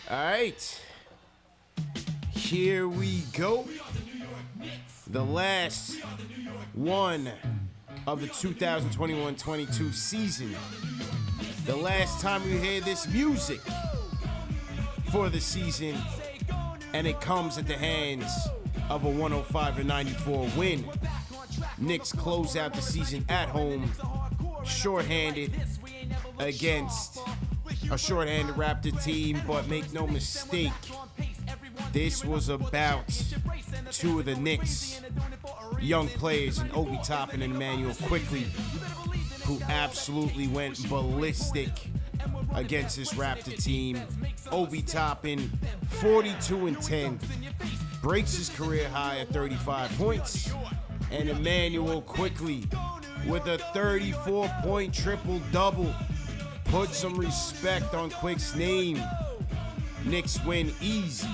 All right, here we go. The last one of the 2021-22 season. The last time we hear this music for the season, and it comes at the hands of a 105-94 win. Knicks close out the season at home, shorthanded against a shorthanded Raptor team, but make no mistake, this was about two of the Knicks' young players, in Obi Toppin and Emmanuel Quickley, who absolutely went ballistic against this Raptor team. Obi Toppin, 42-10, breaks his career high at 35 points, and Emmanuel Quickley with a 34-point triple-double. Put some respect on Quick's name. Knicks win easy,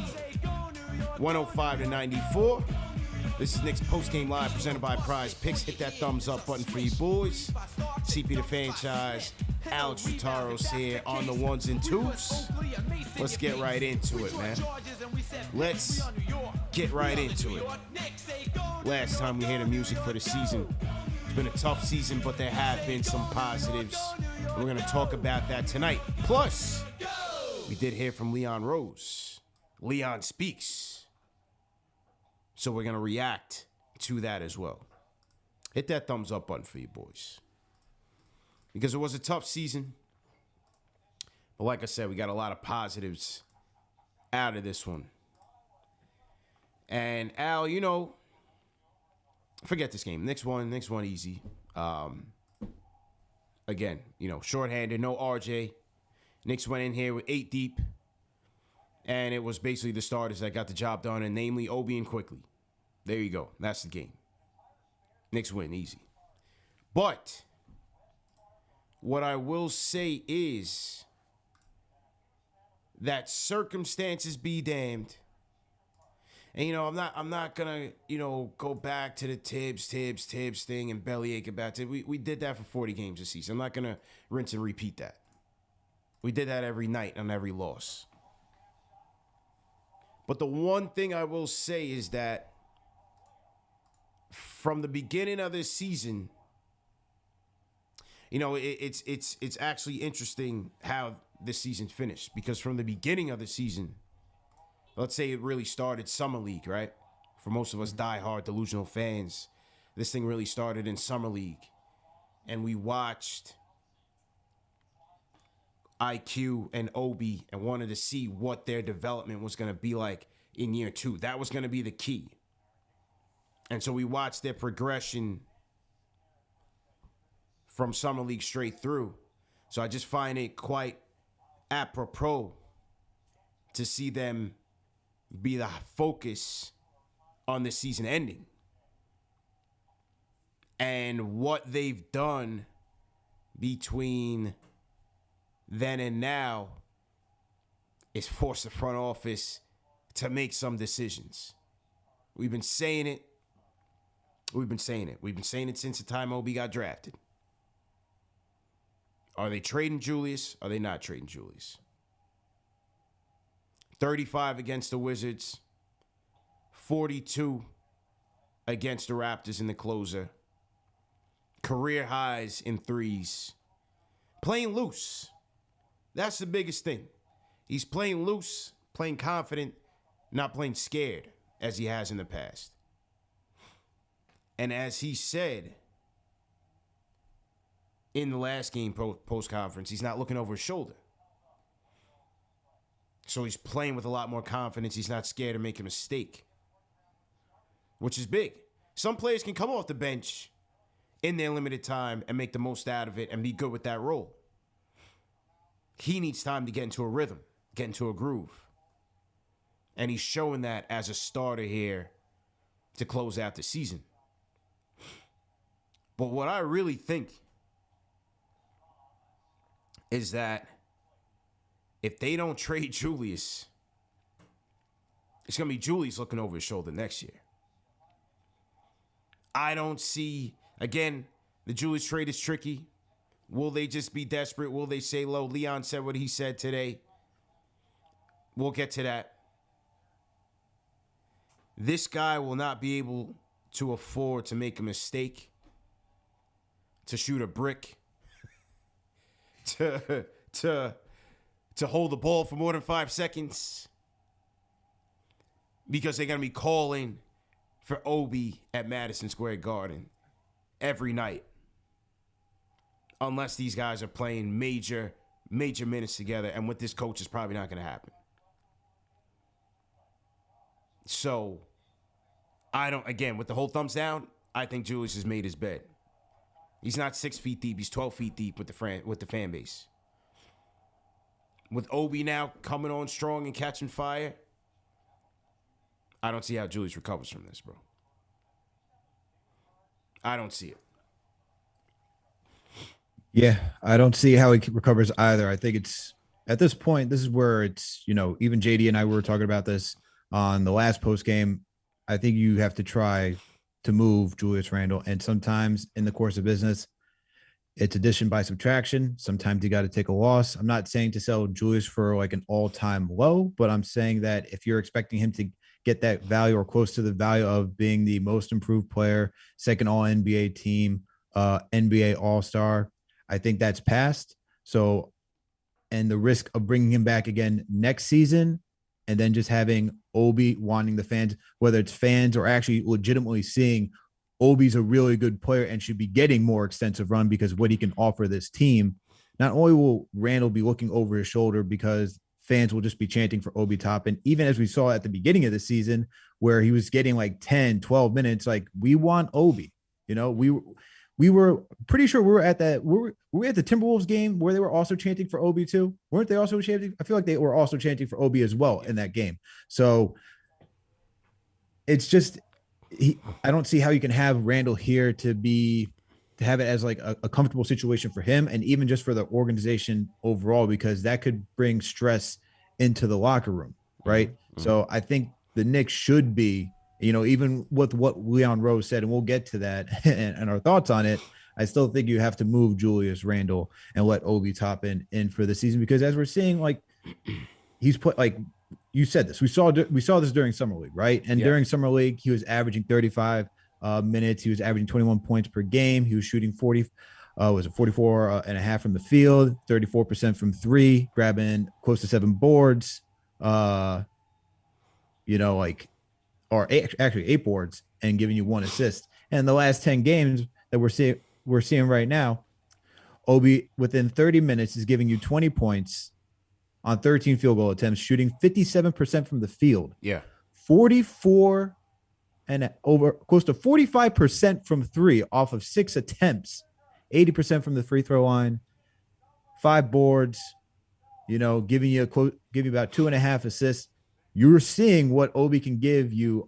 105-94. This is Knicks Postgame Live presented by Prizepicks. Hit that thumbs up button for you boys. CP the franchise, Alex Rutaros here on the ones and twos. Let's get right into it, man. Let's get right into it. Last time we heard the music for the season, it's been a tough season, but there have been some positives. We're going to talk about that tonight. Plus, we did hear from Leon Rose. Leon speaks. So we're going to react to that as well. Hit that thumbs up button for you boys. Because it was a tough season. But like I said, we got a lot of positives out of this one. And Al, you know, forget this game. Knicks won easy. Again, you know, shorthanded, no RJ. Knicks went in here with 8 deep. And it was basically the starters that got the job done, and namely Obi and Quickley. There you go. That's the game. Knicks win easy. But what I will say is that circumstances be damned. And, you know, I'm not going to, you know, go back to the Tibbs thing and bellyache about it. We did that for 40 games this season. I'm not going to rinse and repeat that. We did that every night on every loss. But the one thing I will say is that from the beginning of this season, you know, it's actually interesting how this season finished. Because from the beginning of the season, let's say it really started Summer League, right? For most of us diehard delusional fans, this thing really started in Summer League. And we watched IQ and Obi and wanted to see what their development was going to be like in year 2. That was going to be the key. And so we watched their progression from Summer League straight through. So I just find it quite apropos to see them be the focus on the season ending. And what they've done between then and now is force the front office to make some decisions. We've been saying it. We've been saying it since the time Obi got drafted. Are they trading Julius? Are they not trading Julius? 35 against the Wizards. 42 against the Raptors in the closer. Career highs in threes. Playing loose. That's the biggest thing. He's playing loose, playing confident, not playing scared as he has in the past. And as he said in the last game post-conference, he's not looking over his shoulder. So he's playing with a lot more confidence. He's not scared to make a mistake, which is big. Some players can come off the bench in their limited time and make the most out of it and be good with that role. He needs time to get into a rhythm, get into a groove. And he's showing that as a starter here to close out the season. But what I really think is that if they don't trade Julius, it's going to be Julius looking over his shoulder next year. I don't see, again, the Julius trade is tricky. Will they just be desperate? Will they say low? Leon said what he said today. We'll get to that. This guy will not be able to afford to make a mistake, to shoot a brick, to hold the ball for more than 5 seconds, because they're going to be calling for Obi at Madison Square Garden every night, unless these guys are playing major minutes together, and with this coach, it's probably not going to happen. So, with the whole thumbs down, I think Julius has made his bed. He's not 6 feet deep. He's 12 feet deep with the fan base. With Obi now coming on strong and catching fire, I don't see how Julius recovers from this, bro. I don't see it. Yeah, I don't see how he recovers either. I think it's, at this point, this is where it's, even JD and I were talking about this on the last post game. I think you have to try to move Julius Randle. And sometimes in the course of business, it's addition by subtraction. Sometimes you got to take a loss. I'm not saying to sell Julius for like an all-time low, but I'm saying that if you're expecting him to get that value or close to the value of being the most improved player, second all NBA team, NBA all-star, I think that's passed. So, and the risk of bringing him back again next season, and then just having Obi wanting the fans, whether it's fans or actually legitimately seeing Obi's a really good player and should be getting more extensive run because what he can offer this team. Not only will Randle be looking over his shoulder because fans will just be chanting for Obi Toppin, even as we saw at the beginning of the season where he was getting like 10, 12 minutes, like we want Obi. We were pretty sure we were at that. Were we at the Timberwolves game where they were also chanting for Obi too? Weren't they also chanting? I feel like they were also chanting for Obi as well in that game. So it's just, I don't see how you can have Randle here to have it as like a comfortable situation for him and even just for the organization overall, because that could bring stress into the locker room, right? Mm-hmm. So I think the Knicks should be, even with what Leon Rose said, and we'll get to that and our thoughts on it, I still think you have to move Julius Randle and let Obi Toppin in for the season, because as we're seeing, like he's put, like you said this, we saw this during Summer League, right? And during Summer League, he was averaging 35 minutes. He was averaging 21 points per game. He was shooting 44 and a half from the field, 34% from three, grabbing close to 7 boards, actually 8 boards and giving you 1 assist. And the last 10 games that we're seeing right now, Obi within 30 minutes is giving you 20 points on 13 field goal attempts, shooting 57% from the field. Yeah. 44 and over close to 45% from three off of 6 attempts, 80% from the free throw line, 5 boards, giving you about 2.5 assists. You're seeing what Obi can give you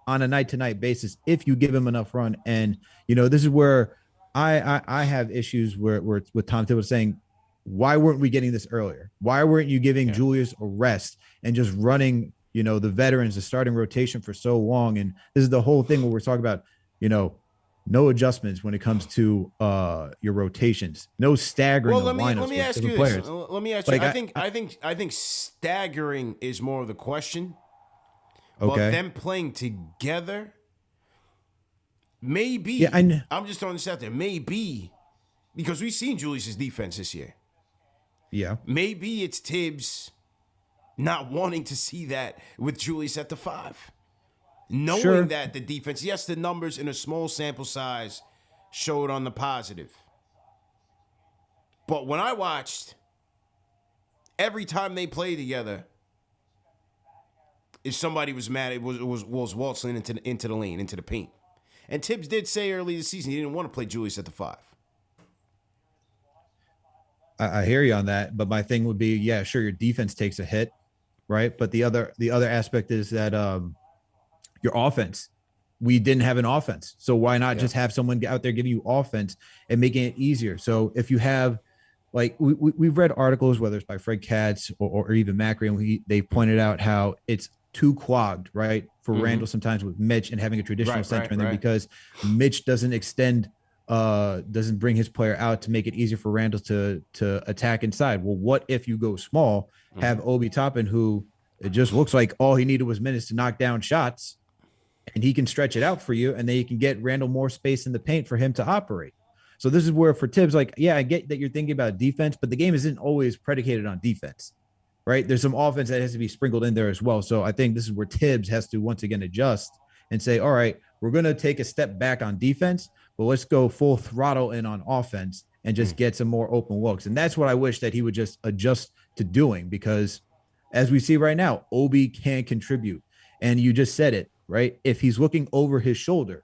on a night-to-night basis if you give him enough run. And, this is where I have issues where with Tom Thibodeau saying, why weren't we getting this earlier? Why weren't you giving Julius a rest and just running, the veterans, the starting rotation for so long? And this is the whole thing where we're talking about, no adjustments when it comes to your rotations, no staggering. Well, let me ask you this. Let me ask you. I think staggering is more of the question. Okay. But them playing together, maybe. Yeah, I'm just throwing this out there. Maybe because we've seen Julius's defense this year. Yeah. Maybe it's Tibbs not wanting to see that with Julius at the 5. Knowing that the defense, yes, the numbers in a small sample size showed on the positive. But when I watched, every time they played together, if somebody was mad, it was waltzing into the lane, into the paint. And Tibbs did say early this season he didn't want to play Julius at the 5. I hear you on that, but my thing would be, yeah, sure, your defense takes a hit, right? But the other aspect is that your offense, we didn't have an offense. So why not just have someone out there giving you offense and making it easier? So if you have, like, we've read articles, whether it's by Fred Katz or even Macri, and they pointed out how it's too clogged, right? For Randle sometimes with Mitch and having a traditional center in there because Mitch doesn't extend doesn't bring his player out to make it easier for Randall to attack inside. Well, what if you go small, have Obi Toppin, who it just looks like all he needed was minutes to knock down shots, and he can stretch it out for you, and then you can get Randall more space in the paint for him to operate. So this is where for Tibbs, like, yeah, I get that you're thinking about defense, but the game isn't always predicated on defense, right? There's some offense that has to be sprinkled in there as well. So I think this is where Tibbs has to once again adjust and say, all right, we're going to take a step back on defense, but let's go full throttle in on offense and just get some more open looks. And that's what I wish that he would just adjust to doing, because as we see right now, Obi can contribute. And you just said it, right? If he's looking over his shoulder,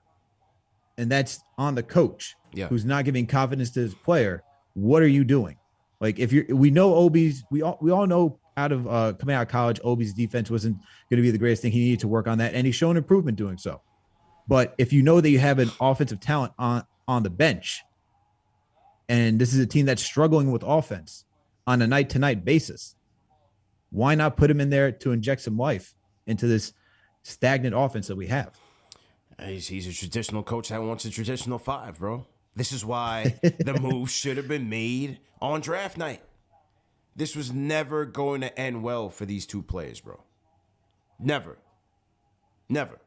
and that's on the coach who's not giving confidence to his player, what are you doing? Like, if we know Obi's, we all know out of coming out of college, Obi's defense wasn't going to be the greatest thing. He needed to work on that, and he's shown improvement doing so. But if you know that you have an offensive talent on the bench, and this is a team that's struggling with offense on a night-to-night basis, why not put him in there to inject some life into this stagnant offense that we have? He's a traditional coach that wants a traditional five, bro. This is why the move should have been made on draft night. This was never going to end well for these two players, bro. Never. Never.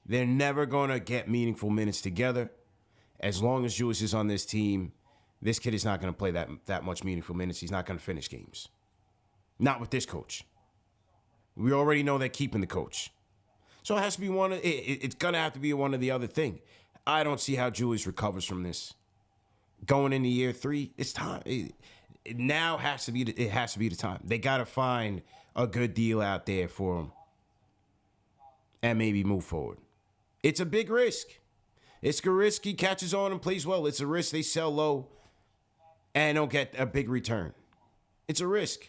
They're never going to get meaningful minutes together. As long as Julius is on this team, this kid is not going to play that much meaningful minutes. He's not going to finish games. Not with this coach. We already know they're keeping the coach. So it has to be it's going to have to be one or the other thing. I don't see how Julius recovers from this. Going into year 3, it's time. It now has to be the time. They got to find a good deal out there for him and maybe move forward. It's a big risk. It's a risk he catches on and plays well. It's a risk they sell low and don't get a big return. It's a risk.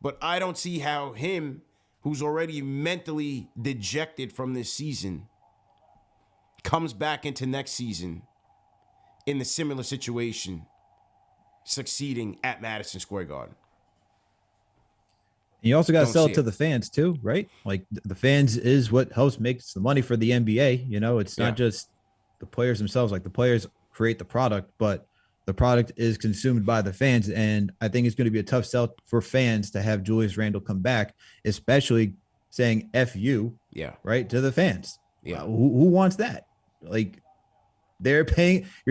But I don't see how him, who's already mentally dejected from this season, comes back into next season in the similar situation, succeeding at Madison Square Garden. You also got to sell it to the fans too, right? Like, the fans is what helps makes the money for the NBA. You know, it's not just the players themselves. Like, the players create the product, but the product is consumed by the fans. And I think it's going to be a tough sell for fans to have Julius Randle come back, especially saying F you, right, to the fans. Yeah. Who wants that? Like, you're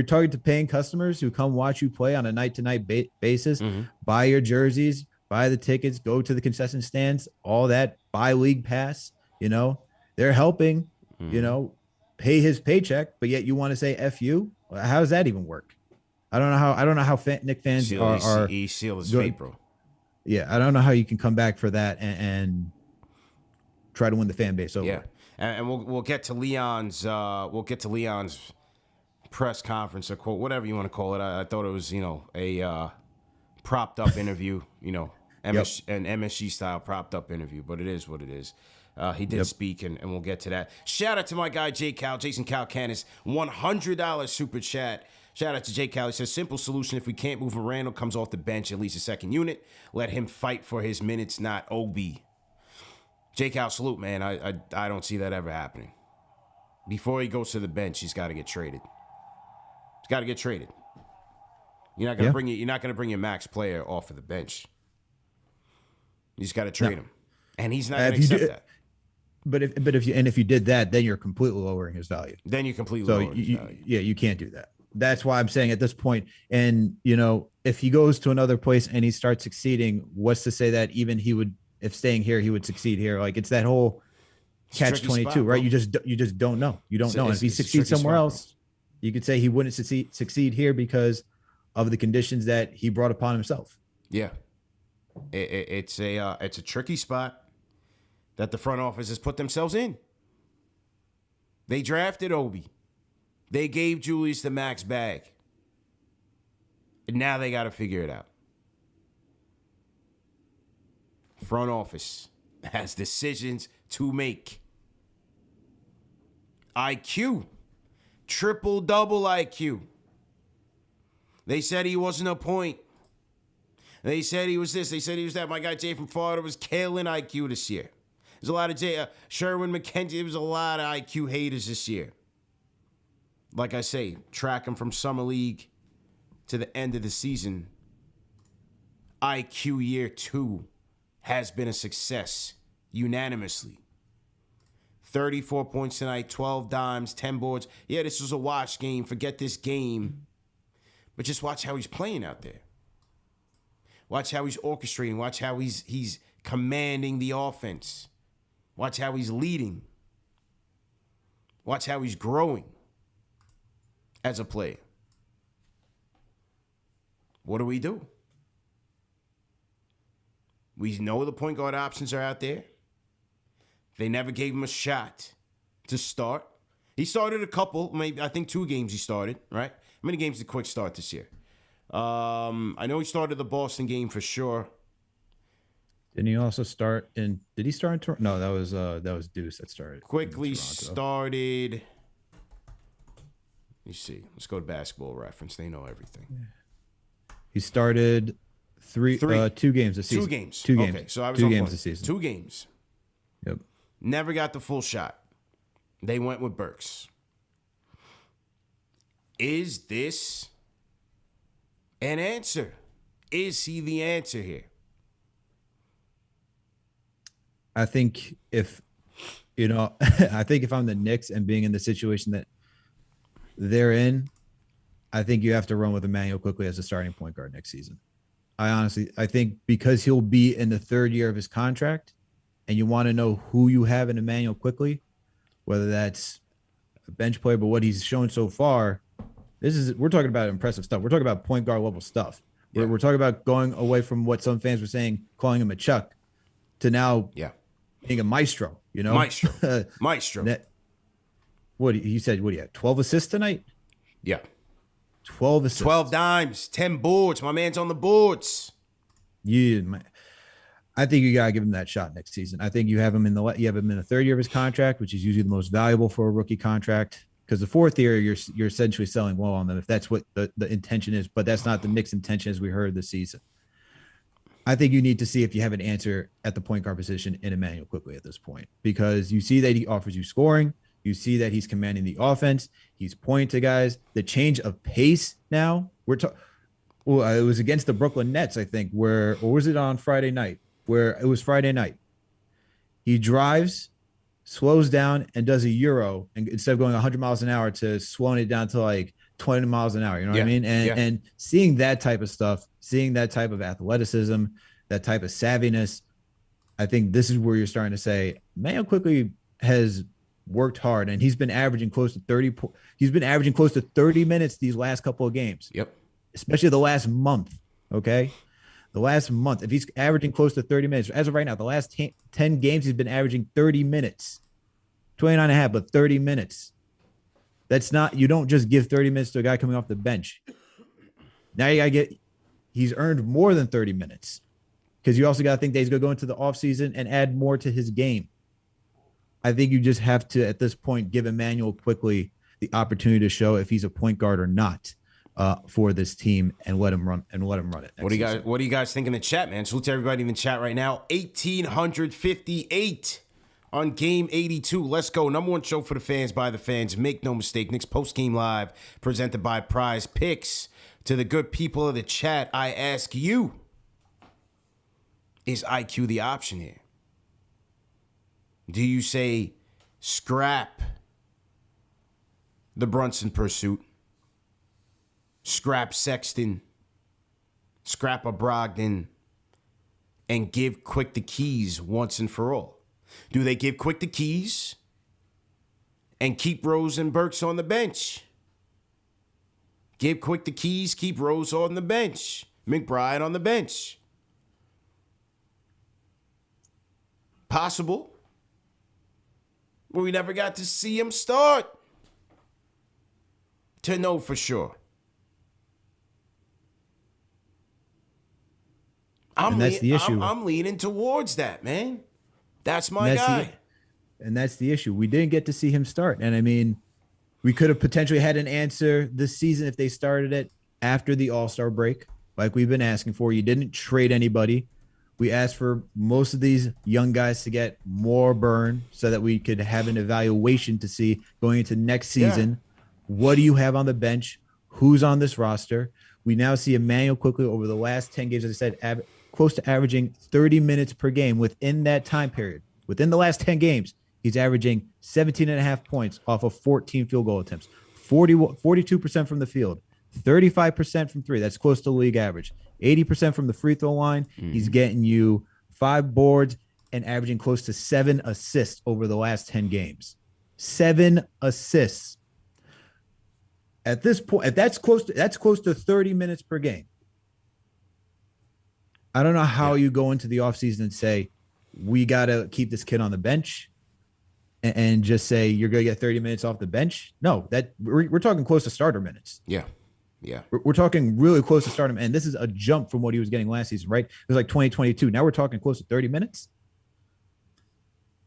targeted paying customers who come watch you play on a night-to-night basis, buy your jerseys, buy the tickets, go to the concession stands, all that, buy league pass, you know, they're helping, you know, pay his paycheck, but yet you want to say F you? How does that even work? I don't know how Knicks fans are. He sealed his fate, bro. Yeah, I don't know how you can come back for that and try to win the fan base over. Yeah, and we'll get to Leon's press conference or quote, whatever you want to call it. I thought it was, you know, a propped up interview, you know, an MSG style propped up interview, but it is what it is. He did speak, and we'll get to that. Shout out to my guy Jason Calcanis, $100 super chat. Shout out to Jay Cal. He says, simple solution. If we can't move him, Randall comes off the bench, at least a second unit. Let him fight for his minutes, not OB. Jay Cal, salute, man. I don't see that ever happening. Before he goes to the bench, he's got to get traded. He's got to get traded. You're not gonna bring your max player off of the bench. You just got to trade him, and he's not going to accept that. But if you did that, then you're completely lowering his value. Then you're completely lowering his value. Yeah, you can't do that. That's why I'm saying at this point, and you know, if he goes to another place and he starts succeeding, what's to say that even he would, if staying here, he would succeed here? Like, it's that whole catch-22, right? You just don't know. You don't know. And if he succeeds somewhere else, you could say he wouldn't succeed here because of the conditions that he brought upon himself. Yeah, it's a tricky spot that the front office has put themselves in. They drafted Obi. They gave Julius the max bag. And now they got to figure it out. Front office has decisions to make. IQ. Triple-double IQ. They said he wasn't a point. They said he was this. They said he was that. My guy Jay from Florida was killing IQ this year. There's a lot of Sherwin McKenzie. There was a lot of IQ haters this year. like I say, track him from summer league to the end of the season. IQ year 2 has been a success unanimously. 34 points tonight, 12 dimes, 10 boards. Yeah, this was a watch game. Forget this game. But just watch how he's playing out there. Watch how he's orchestrating. Watch how he's commanding the offense. Watch how he's leading. Watch how he's growing as a player. What do? We know the point guard options are out there. They never gave him a shot to start. He started a couple, maybe I think 2 games he started, right? How many games did Quick start this year? I know he started the Boston game for sure. Didn't he also start in? Did he start in Toronto? No, that was Deuce that started. Quickly started. Let me see. Let's go to Basketball Reference. They know everything. He started 2 games this season. 2 games. 2 games. Okay, so I was 2 on games point. this season. 2 games. Yep. Never got the full shot. They went with Burks. Is this an answer? Is he the answer here? I think if I'm the Knicks and being in the situation that they're in, I think you have to run with Emmanuel quickly as a starting point guard next season. I think because he'll be in the 3rd year of his contract, and you want to know who you have in Emmanuel quickly, whether that's a bench player, but what he's shown so far, we're talking about impressive stuff. We're talking about point guard level stuff. Yeah. We're talking about going away from what some fans were saying, calling him a Chuck, to now being a maestro. Maestro. What he said? What he had? 12 assists tonight. Yeah. 12 assists. 12 dimes, 10 boards. My man's on the boards. Yeah, I think you gotta give him that shot next season. I think you have him in the 3rd year of his contract, which is usually the most valuable for a rookie contract. Because the 4th year, you're essentially selling low on them if that's what the intention is. But that's not the Knicks' intention, as we heard this season. I think you need to see if you have an answer at the point guard position in Emmanuel quickly at this point, because you see that he offers you scoring. You see that he's commanding the offense. He's pointing to guys. The change of pace now. It was against the Brooklyn Nets, I think, or was it on Friday night? Where it was Friday night. He drives, slows down, and does a Euro, and instead of going 100 miles an hour to slowing it down to like 20 miles an hour. You know what I mean? And seeing that type of stuff, seeing that type of athleticism, that type of savviness, I think this is where you're starting to say, Mayo quickly has worked hard, and he's been averaging close to 30. He's been averaging close to 30 minutes these last couple of games. Yep. Especially the last month. Okay. The last month, if he's averaging close to 30 minutes, as of right now, the last 10 games, he's been averaging 30 minutes, 29 and a half, but 30 minutes. That's not, you don't just give 30 minutes to a guy coming off the bench. Now you got to he's earned more than 30 minutes, because you also got to think that he's going to go into the offseason and add more to his game. I think you just have to, at this point, give Emmanuel quickly the opportunity to show if he's a point guard or not. For this team, and let him run it. What do you guys think in the chat, man? Salute to everybody in the chat right now. 1,858 on game 82. Let's go. Number 1 show for the fans, by the fans. Make no mistake. Knicks Postgame Live, presented by Prizepicks. To the good people of the chat, I ask you, is IQ the option here? Do you say scrap the Brunson pursuit? Scrap Sexton, scrap a Brogdon, and give Quick the keys once and for all? Do they give Quick the keys and keep Rose and Burks on the bench? Give Quick the keys, keep Rose on the bench, McBride on the bench. Possible, but we never got to see him start to know for sure. That's the issue. I'm leaning towards that, man. That's my guy. And that's the issue. We didn't get to see him start. And I mean, we could have potentially had an answer this season if they started it after the All-Star break, like we've been asking for. You didn't trade anybody. We asked for most of these young guys to get more burn so that we could have an evaluation to see going into next season What do you have on the bench? Who's on this roster? We now see Emmanuel quickly over the last 10 games, as I said, close to averaging 30 minutes per game within that time period. Within the last 10 games, he's averaging 17 and a half points off of 14 field goal attempts, 42% from the field, 35% from three. That's close to league average. 80% from the free throw line. He's getting you 5 boards and averaging close to 7 assists over the last 10 games. 7 assists. At this point, that's close to 30 minutes per game. I don't know how you go into the offseason and say, we got to keep this kid on the bench and just say you're going to get 30 minutes off the bench. No, that we're talking close to starter minutes. Yeah. Yeah. We're talking really close to stardom. And this is a jump from what he was getting last season, right? It was like 2022. Now we're talking close to 30 minutes.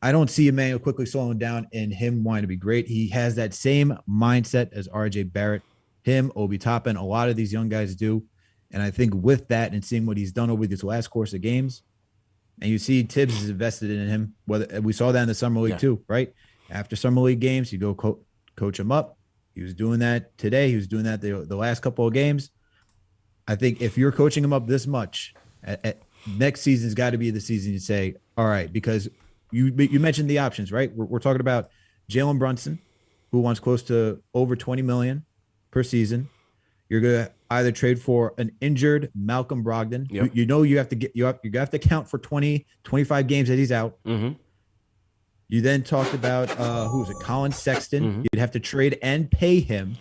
I don't see Emmanuel quickly slowing down and him wanting to be great. He has that same mindset as RJ Barrett, him, Obi Toppin, a lot of these young guys do. And I think with that and seeing what he's done over this last course of games, and you see Tibbs is invested in him. Whether we saw that in the Summer League too, right? After Summer League games, you go coach him up. He was doing that today. He was doing that the last couple of games. I think if you're coaching him up this much, next season's got to be the season you say, all right, because you mentioned the options, right? We're talking about Jalen Brunson, who wants close to over $20 million per season. You're gonna either trade for an injured Malcolm Brogdon. Yep. You have to count for 20, 25 games that he's out. Mm-hmm. You then talked about who was it? Colin Sexton. Mm-hmm. You'd have to trade and pay him.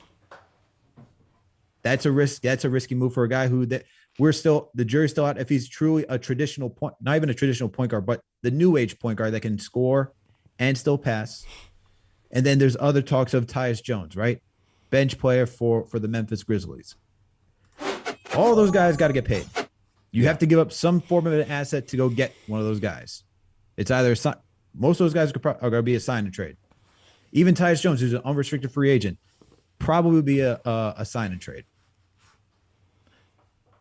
That's a risk. That's a risky move for a guy who the jury's still out if he's truly a traditional point, not even a traditional point guard, but the new age point guard that can score and still pass. And then there's other talks of Tyus Jones, right? Bench player for the Memphis Grizzlies. All those guys got to get paid. You have to give up some form of an asset to go get one of those guys. It's either most of those guys are going to be a sign and trade. Even Tyus Jones, who's an unrestricted free agent, probably would be a sign and trade.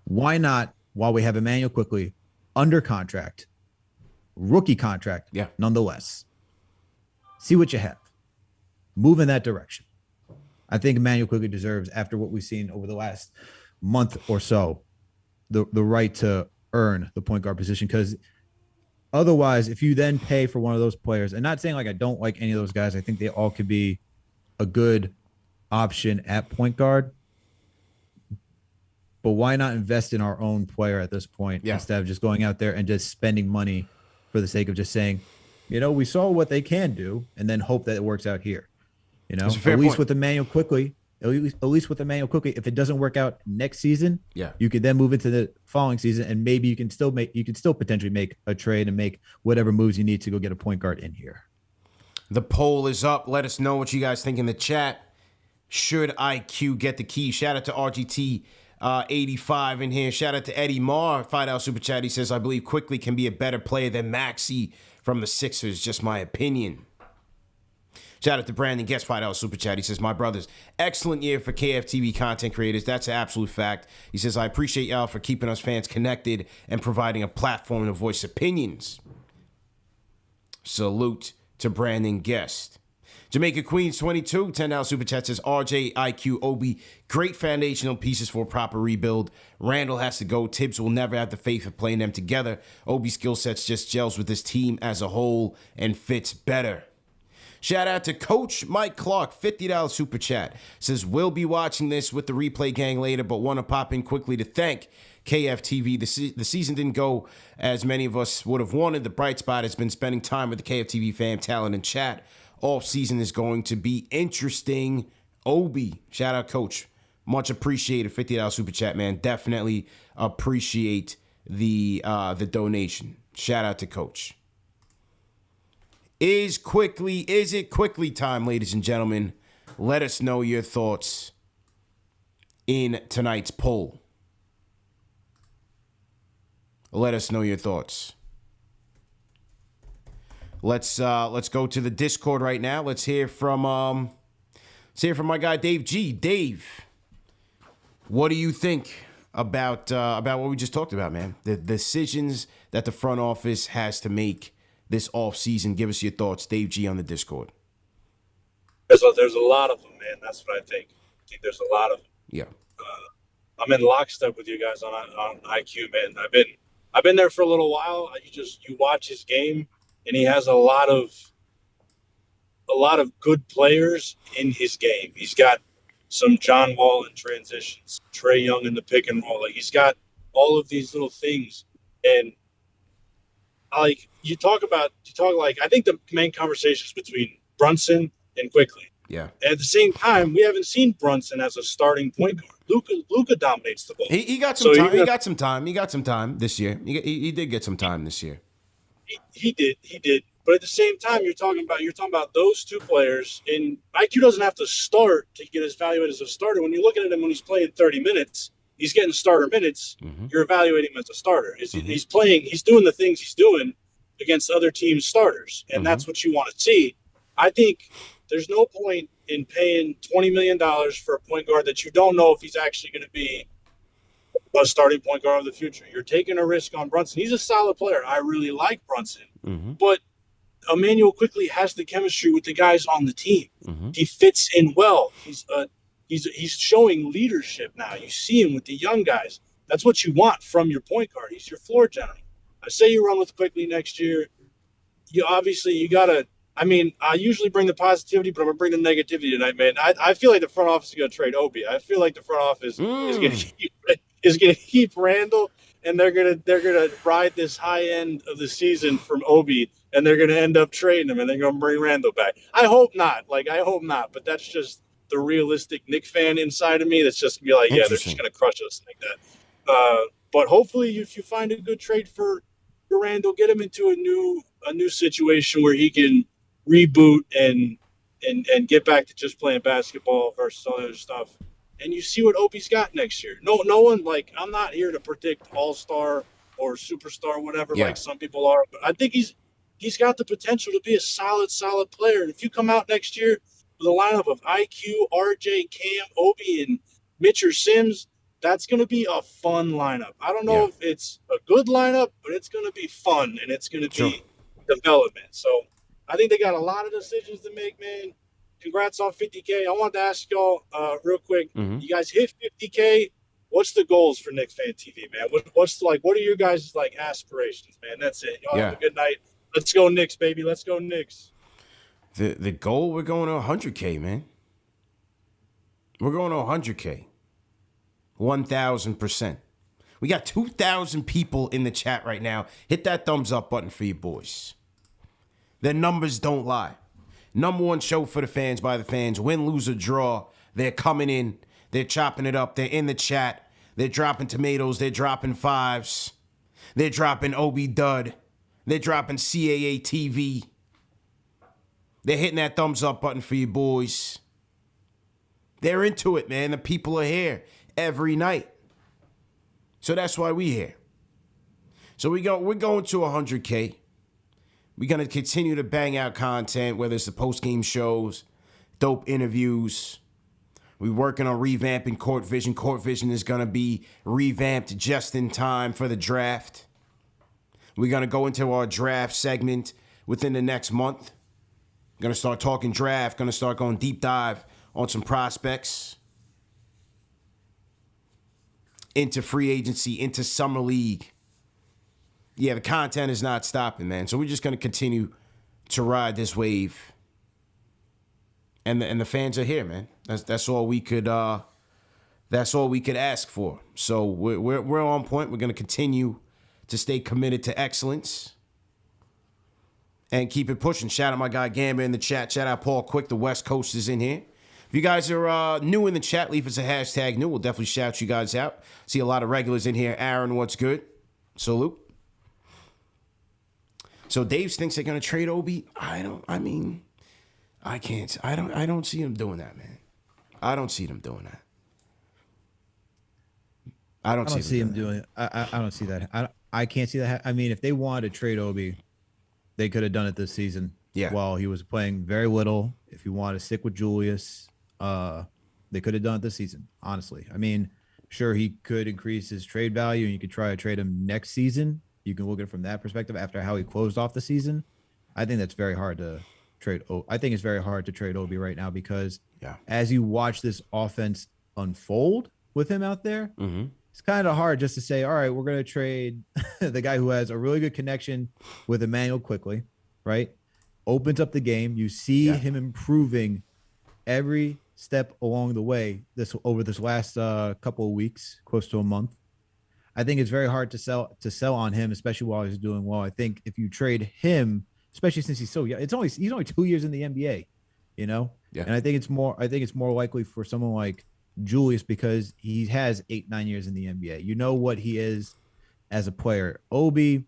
Why not, while we have Emmanuel quickly under contract, rookie contract, nonetheless, see what you have. Move in that direction. I think Emmanuel quickly deserves, after what we've seen over the last month or so, the right to earn the point guard position. Because otherwise, if you then pay for one of those players, and not saying like I don't like any of those guys, I think they all could be a good option at point guard. But why not invest in our own player at this point instead of just going out there and just spending money for the sake of just saying, we saw what they can do and then hope that it works out here. At least with Emmanuel quickly, if it doesn't work out next season, you could then move into the following season and maybe you can still potentially make a trade and make whatever moves you need to go get a point guard in here. The poll is up. Let us know what you guys think in the chat. Should IQ get the key? Shout out to RGT 85 in here. Shout out to Eddie Marr, $5 super chat. He says, I believe Quickly can be a better player than Maxey from the Sixers. Just my opinion. Shout out to Brandon Guest, $5 super chat. He says, my brothers, excellent year for KFTV content creators. That's an absolute fact. He says, I appreciate y'all for keeping us fans connected and providing a platform to voice opinions. Salute to Brandon Guest. Jamaica Queens 22, $10 super chat says, RJ, IQ, Obi, great foundational pieces for a proper rebuild. Randall has to go. Tibbs will never have the faith of playing them together. Obi's skill sets just gels with this team as a whole and fits better. Shout out to Coach Mike Clark, $50 super chat. Says, we'll be watching this with the replay gang later, but want to pop in quickly to thank KFTV. The season didn't go as many of us would have wanted. The bright spot has been spending time with the KFTV fam, talent, and chat. All season is going to be interesting. Obi, shout out, Coach. Much appreciated, $50 super chat, man. Definitely appreciate the donation. Shout out to Coach. Is it quickly time, ladies and gentlemen? Let us know your thoughts in tonight's poll. Let us know your thoughts. Let's go to the Discord right now. Let's hear from my guy Dave G. Dave, what do you think about what we just talked about, man? The decisions that the front office has to make this offseason. Give us your thoughts, Dave G, on the Discord. There's a lot of them, man. That's what I think. I think there's a lot of them. Yeah. I'm in lockstep with you guys on IQ, man. I've been there for a little while. You watch his game, and he has a lot of good players in his game. He's got some John Wall in transitions, Trae Young in the pick and roll. Like, he's got all of these little things, and like I think the main conversation is between Brunson and Quickly. Yeah. At the same time, we haven't seen Brunson as a starting point guard. Luka dominates the ball. He got some time. He got some time. He got some time this year. He did get some time this year. He did. But at the same time, you're talking about those two players, and IQ doesn't have to start to get evaluated as a starter. When you're looking at him when he's playing 30 minutes, he's getting starter minutes. Mm-hmm. You're evaluating him as a starter. He's playing. He's doing the things he's doing against other teams' starters, and that's what you want to see. I think there's no point in paying $20 million for a point guard that you don't know if he's actually going to be a starting point guard of the future. You're taking a risk on Brunson. He's a solid player. I really like Brunson, but Emmanuel Quickly has the chemistry with the guys on the team. He fits in well. He's showing leadership now. You see him with the young guys. That's what you want from your point guard. He's your floor general. I say you run with Quickly next year. You gotta. I mean, I usually bring the positivity, but I'm gonna bring the negativity tonight, man. I feel like the front office is gonna trade Obi. I feel like the front office is gonna keep Randall, and they're gonna ride this high end of the season from Obi, and they're gonna end up trading him, and they're gonna bring Randall back. I hope not. But that's just the realistic Knicks fan inside of me. That's just gonna be like, yeah, they're just gonna crush us like that. But hopefully, if you find a good trade for Randall, get him into a new situation where he can reboot and get back to just playing basketball versus other stuff. And you see what Obi's got next year. No one, like, I'm not here to predict all-star or superstar, whatever, like some people are. But I think he's got the potential to be a solid player. And if you come out next year with a lineup of IQ, RJ, Cam, Obi, and Mitch or Sims, that's going to be a fun lineup. I don't know if it's a good lineup, but it's going to be fun, and it's going to be development. So I think they got a lot of decisions to make, man. Congrats on 50K. I wanted to ask y'all real quick. You guys hit 50K. What's the goals for KnicksFanTV, man? What are your guys' aspirations, man? That's it. Y'all have a good night. Let's go Knicks, baby. Let's go Knicks. The goal, we're going to 100K, man. We're going to 100K. 1,000%. We got 2,000 people in the chat right now. Hit that thumbs up button for you boys. The numbers don't lie. Number one show for the fans, by the fans. Win, lose, or draw. They're coming in. They're chopping it up. They're in the chat. They're dropping tomatoes. They're dropping fives. They're dropping OB Dud. They're dropping CAA TV. They're hitting that thumbs up button for you boys. They're into it, man. The people are here every night. So that's why we're here. So we're going to 100K. We're going to continue to bang out content, whether it's the post-game shows, dope interviews. We're working on revamping Court Vision. Court Vision is going to be revamped just in time for the draft. We're going to go into our draft segment within the next month. Going to start talking draft. Going to start going deep dive on some prospects. Into free agency, into summer league. Yeah, the content is not stopping, man. So we're just going to continue to ride this wave. And the fans are here, man. That's all we could ask for. So we're on point. We're going to continue to stay committed to excellence and keep it pushing. Shout out my guy Gamba in the chat. Shout out Paul Quick. The West Coast is in here. If you guys are new in the chat, leave us a hashtag new. We'll definitely shout you guys out. See a lot of regulars in here. Aaron, what's good? Salute. So Dave thinks they're gonna trade Obi. I don't see him doing that, man. I don't see them doing that. I don't see him doing it. I don't see that. I can't see that. I mean, if they wanted to trade Obi, they could have done it this season. Yeah. While he was playing very little. If you want to stick with Julius, they could have done it this season, honestly. I mean, sure, he could increase his trade value, and you could try to trade him next season. You can look at it from that perspective after how he closed off the season. I think that's very hard to trade. I think it's very hard to trade Obi right now because Yeah. as you watch this offense unfold with him out there, it's kind of hard just to say, all right, we're going to trade the guy who has a really good connection with Emmanuel quickly, right? Opens up the game. You see him improving every step along the way over this last couple of weeks, close to a month. I think it's very hard to sell on him, especially while he's doing well. I think if you trade him, especially since he's so young, he's only 2 years in the NBA, you know? Yeah. And I think it's more likely for someone like Julius because he has 8-9 years in the NBA. You know what he is as a player. Obi,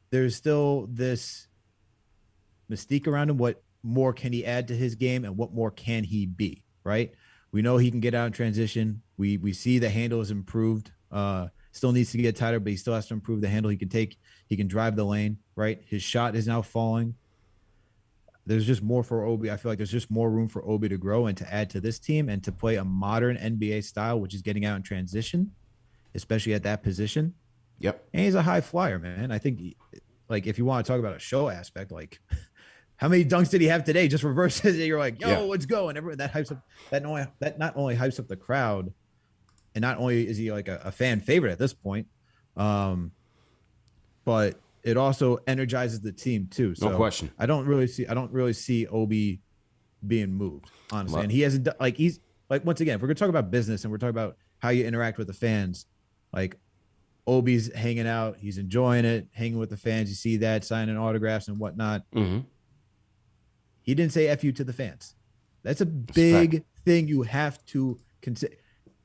there's still this mystique around him. What more can he add to his game and what more can he be, right? We know he can get out in transition. We see the handle is improved. Still needs to get tighter, but he still has to improve the handle he can take. He can drive the lane, right? His shot is now falling. There's just more for Obi. I feel like there's just more room for Obi to grow and to add to this team and to play a modern NBA style, which is getting out in transition, especially at that position. Yep. And he's a high flyer, man. I think, like, if you want to talk about a show aspect, like, how many dunks did he have today? Just reverses it. You're like, yo, let's go. And everyone that hypes up that not only hypes up the crowd, and not only is he like a fan favorite at this point, but it also energizes the team too. So no question. I don't really see Obi being moved, honestly. And he hasn't he's like, once again, if we're gonna talk about business and we're talking about how you interact with the fans, like Obi's hanging out, he's enjoying it, hanging with the fans. You see that, signing autographs and whatnot. He didn't say F you to the fans. That's a big thing you have to consider.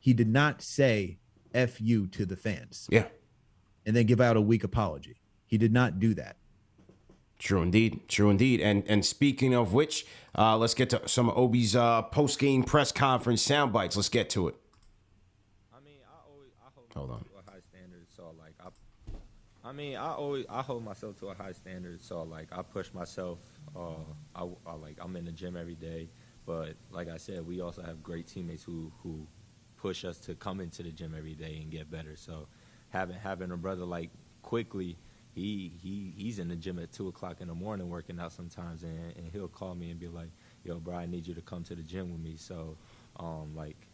He did not say F you to the fans. Yeah. And then give out a weak apology. He did not do that. True indeed. True indeed. And speaking of which, let's get to some of Obi's post-game press conference sound bites. Let's get to it. I hold myself to a high standard. So like I push myself. I'm in the gym every day. But like I said, we also have great teammates who push us to come into the gym every day and get better. So having a brother like Quickly, he's in the gym at 2:00 in the morning working out sometimes, and he'll call me and be like, yo, bro, I need you to come to the gym with me. So like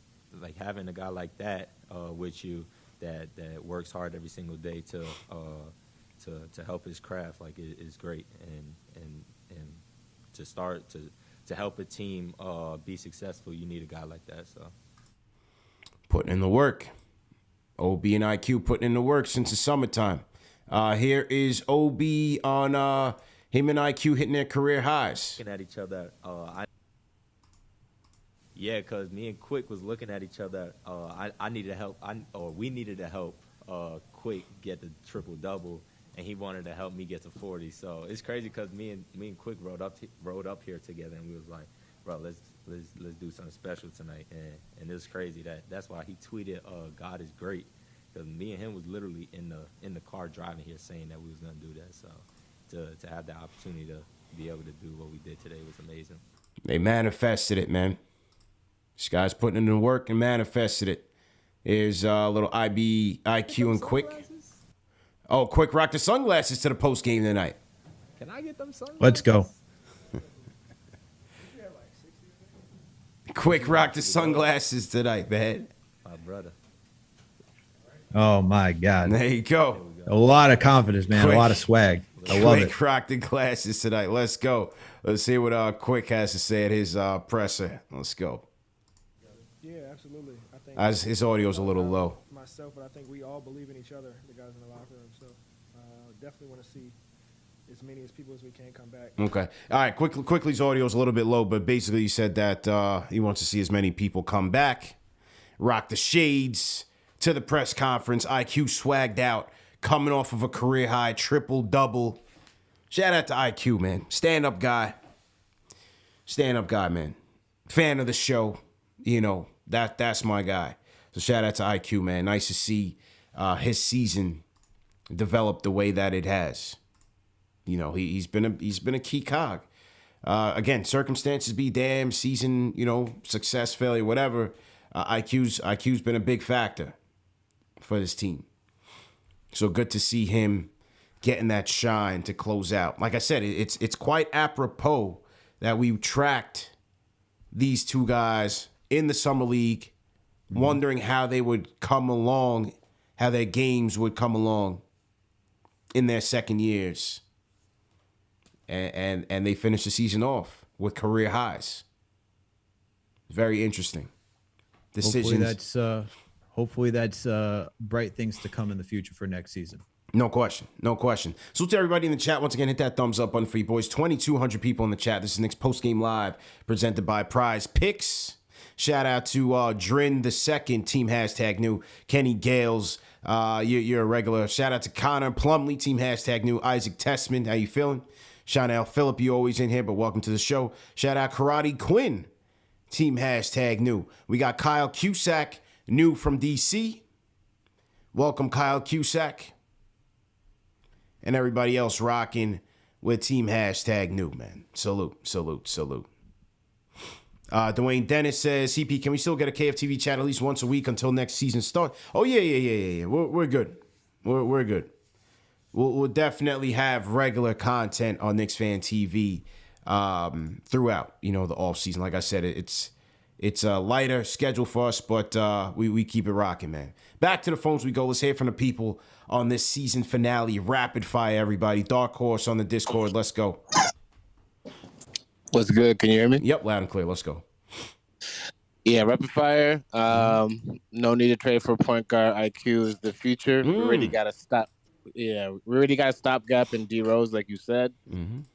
having a guy like that with you that works hard every single day to help his craft, like, is great. And to help a team be successful, you need a guy like that. So putting in the work. OB and IQ putting in the work since the summertime. Here is OB on him and IQ hitting their career highs. Looking at each other. Because me and Quick was looking at each other. I needed help. We needed to help Quick get the triple-double, and he wanted to help me get to 40. So it's crazy because me and Quick rode up here together, and we was like, bro, let's do something special tonight. And it's crazy that's why he tweeted, God is great, because me and him was literally in the car driving here saying that we was gonna do that. So to have the opportunity to be able to do what we did today was amazing. They manifested it, man. This guy's putting in the work and manifested it. Here's a little IQ and Quick. Oh, Quick rocked the sunglasses to the post game tonight. Can I get them sunglasses? Let's go. Quick rocked the sunglasses tonight, man. My brother. Oh my God. There you go. A lot of confidence, man. Quick. A lot of swag. I love Quick it. rocked the glasses tonight. Let's go. Let's see what Quick has to say at his presser. Let's go. Yeah, absolutely. I think As his audio's a little low. myself, but I think we all believe in each other, the guys in the locker room. So definitely want to see as many people as we can come back. Okay. All right. Quickly's audio's a little bit low, but basically he said that he wants to see as many people come back. Rock the shades to the press conference. IQ swagged out, coming off of a career high triple-double. Shout out to IQ, man. Stand-up guy. Stand-up guy, man. Fan of the show. You know, that's my guy. So shout out to IQ, man. Nice to see his season develop the way that it has. You know, he's been a key cog. Again, circumstances be damned, season, success, failure, whatever. IQ's been a big factor for this team. So good to see him getting that shine to close out. Like I said, it's quite apropos that we tracked these two guys in the summer league, wondering how they would come along, how their games would come along in their second years. And they finished the season off with career highs. Very interesting. Decisions. Hopefully that's bright things to come in the future for next season. No question. No question. So to everybody in the chat, once again, hit that thumbs up button for you boys. 2,200 people in the chat. This is Knicks Postgame Live presented by Prizepicks. Shout out to Drin the Second, team hashtag new. Kenny Gales, you're a regular. Shout out to Connor Plumley, team hashtag new. Isaac Tessman, how you feeling? Chanel Phillip, you always in here, but welcome to the show. Shout out Karate Quinn, team hashtag new. We got Kyle Cusack, new from DC. Welcome, Kyle Cusack. And everybody else rocking with team hashtag new, man. Salute, salute, salute. Dwayne Dennis says, CP, can we still get a KFTV chat at least once a week until next season starts? Oh, yeah. We're good. We're good. We'll definitely have regular content on KnicksFanTV throughout, the off season. Like I said, it's a lighter schedule for us, but we keep it rocking, man. Back to the phones we go. Let's hear from the people on this season finale. Rapid fire, everybody. Dark Horse on the Discord. Let's go. What's good? Can you hear me? Yep, loud and clear. Let's go. Yeah, rapid fire. No need to trade for point guard. IQ is the future. We already got to stop. Yeah, we already got a stopgap in D Rose, like you said.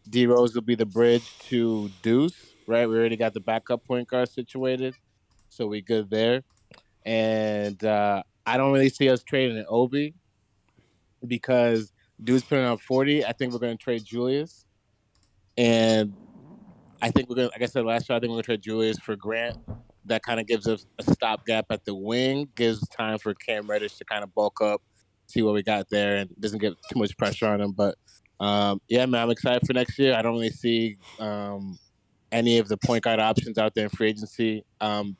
D Rose will be the bridge to Deuce, right? We already got the backup point guard situated, so we good there. And I don't really see us trading an Obi because Deuce putting up 40. I think we're going to trade Julius, and I think we're going to, like I said last year, I think we're going to trade Julius for Grant. That kind of gives us a stopgap at the wing, gives time for Cam Reddish to kind of bulk up, see what we got there, and doesn't get too much pressure on him. But, yeah, man, I'm excited for next year. I don't really see any of the point guard options out there in free agency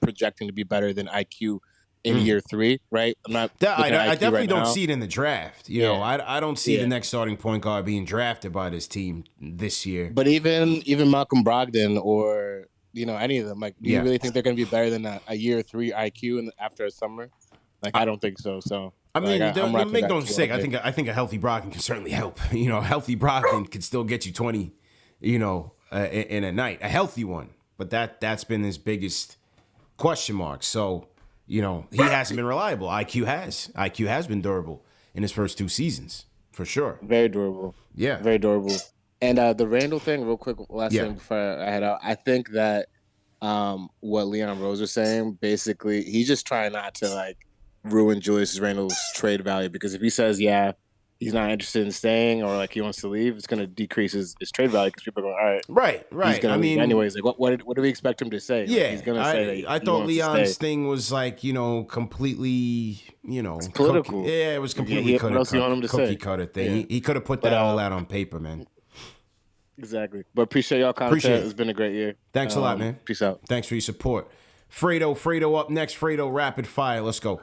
projecting to be better than IQ in year 3, right? I'm not. I definitely right don't now. see it in the draft. I don't see the next starting point guard being drafted by this team this year. But even Malcolm Brogdon or any of them, like, do you really think they're going to be better than a year 3 IQ after a summer? Like, I don't think so. So I mean, make no mistake. I I think a healthy Brogdon can certainly help. A healthy Brogdon could still get you 20. In a night, a healthy one. But that's been his biggest question mark. So. He hasn't been reliable. IQ has been durable in his first 2 seasons, for sure. Very durable. Yeah. Very durable. And the Randall thing, real quick, last thing before I head out. I think that what Leon Rose was saying, basically, he's just trying not to, ruin Julius Randle's trade value. Because if he says, he's not interested in staying or, he wants to leave, it's going to decrease his trade value because people are going, all right. Right. He's gonna leave anyways, what do we expect him to say? Yeah. He's going to say that I thought Leon's thing was, completely, it's political. It was completely cookie cutter thing. Yeah. He could have put that all out on paper, man. Exactly. But appreciate y'all content. It's been a great year. Thanks a lot, man. Peace out. Thanks for your support. Fredo up next. Fredo, rapid fire. Let's go.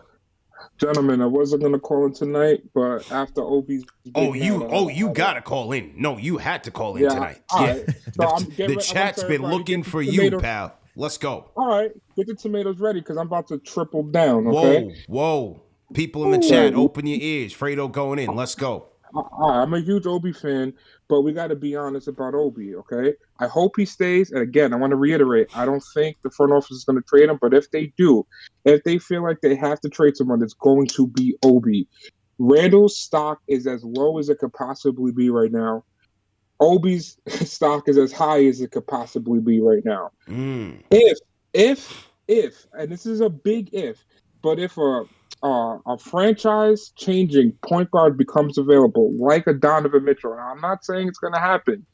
Gentlemen, I wasn't gonna call in tonight, but after Obi's you gotta call in. No, you had to call in tonight. Right. So the chat's been looking for you, pal. Let's go. All right, get the tomatoes ready because I'm about to triple down. Okay. Whoa. People in the chat, open your ears. Fredo going in. Let's go. I'm a huge Obi fan, but we got to be honest about Obi, okay? I hope he stays. And again, I want to reiterate, I don't think the front office is going to trade him, but if they do, if they feel like they have to trade someone, it's going to be Obi. Randall's stock is as low as it could possibly be right now. Obi's stock is as high as it could possibly be right now. If, and this is a big if, but if a franchise-changing point guard becomes available, like a Donovan Mitchell, and I'm not saying it's going to happen.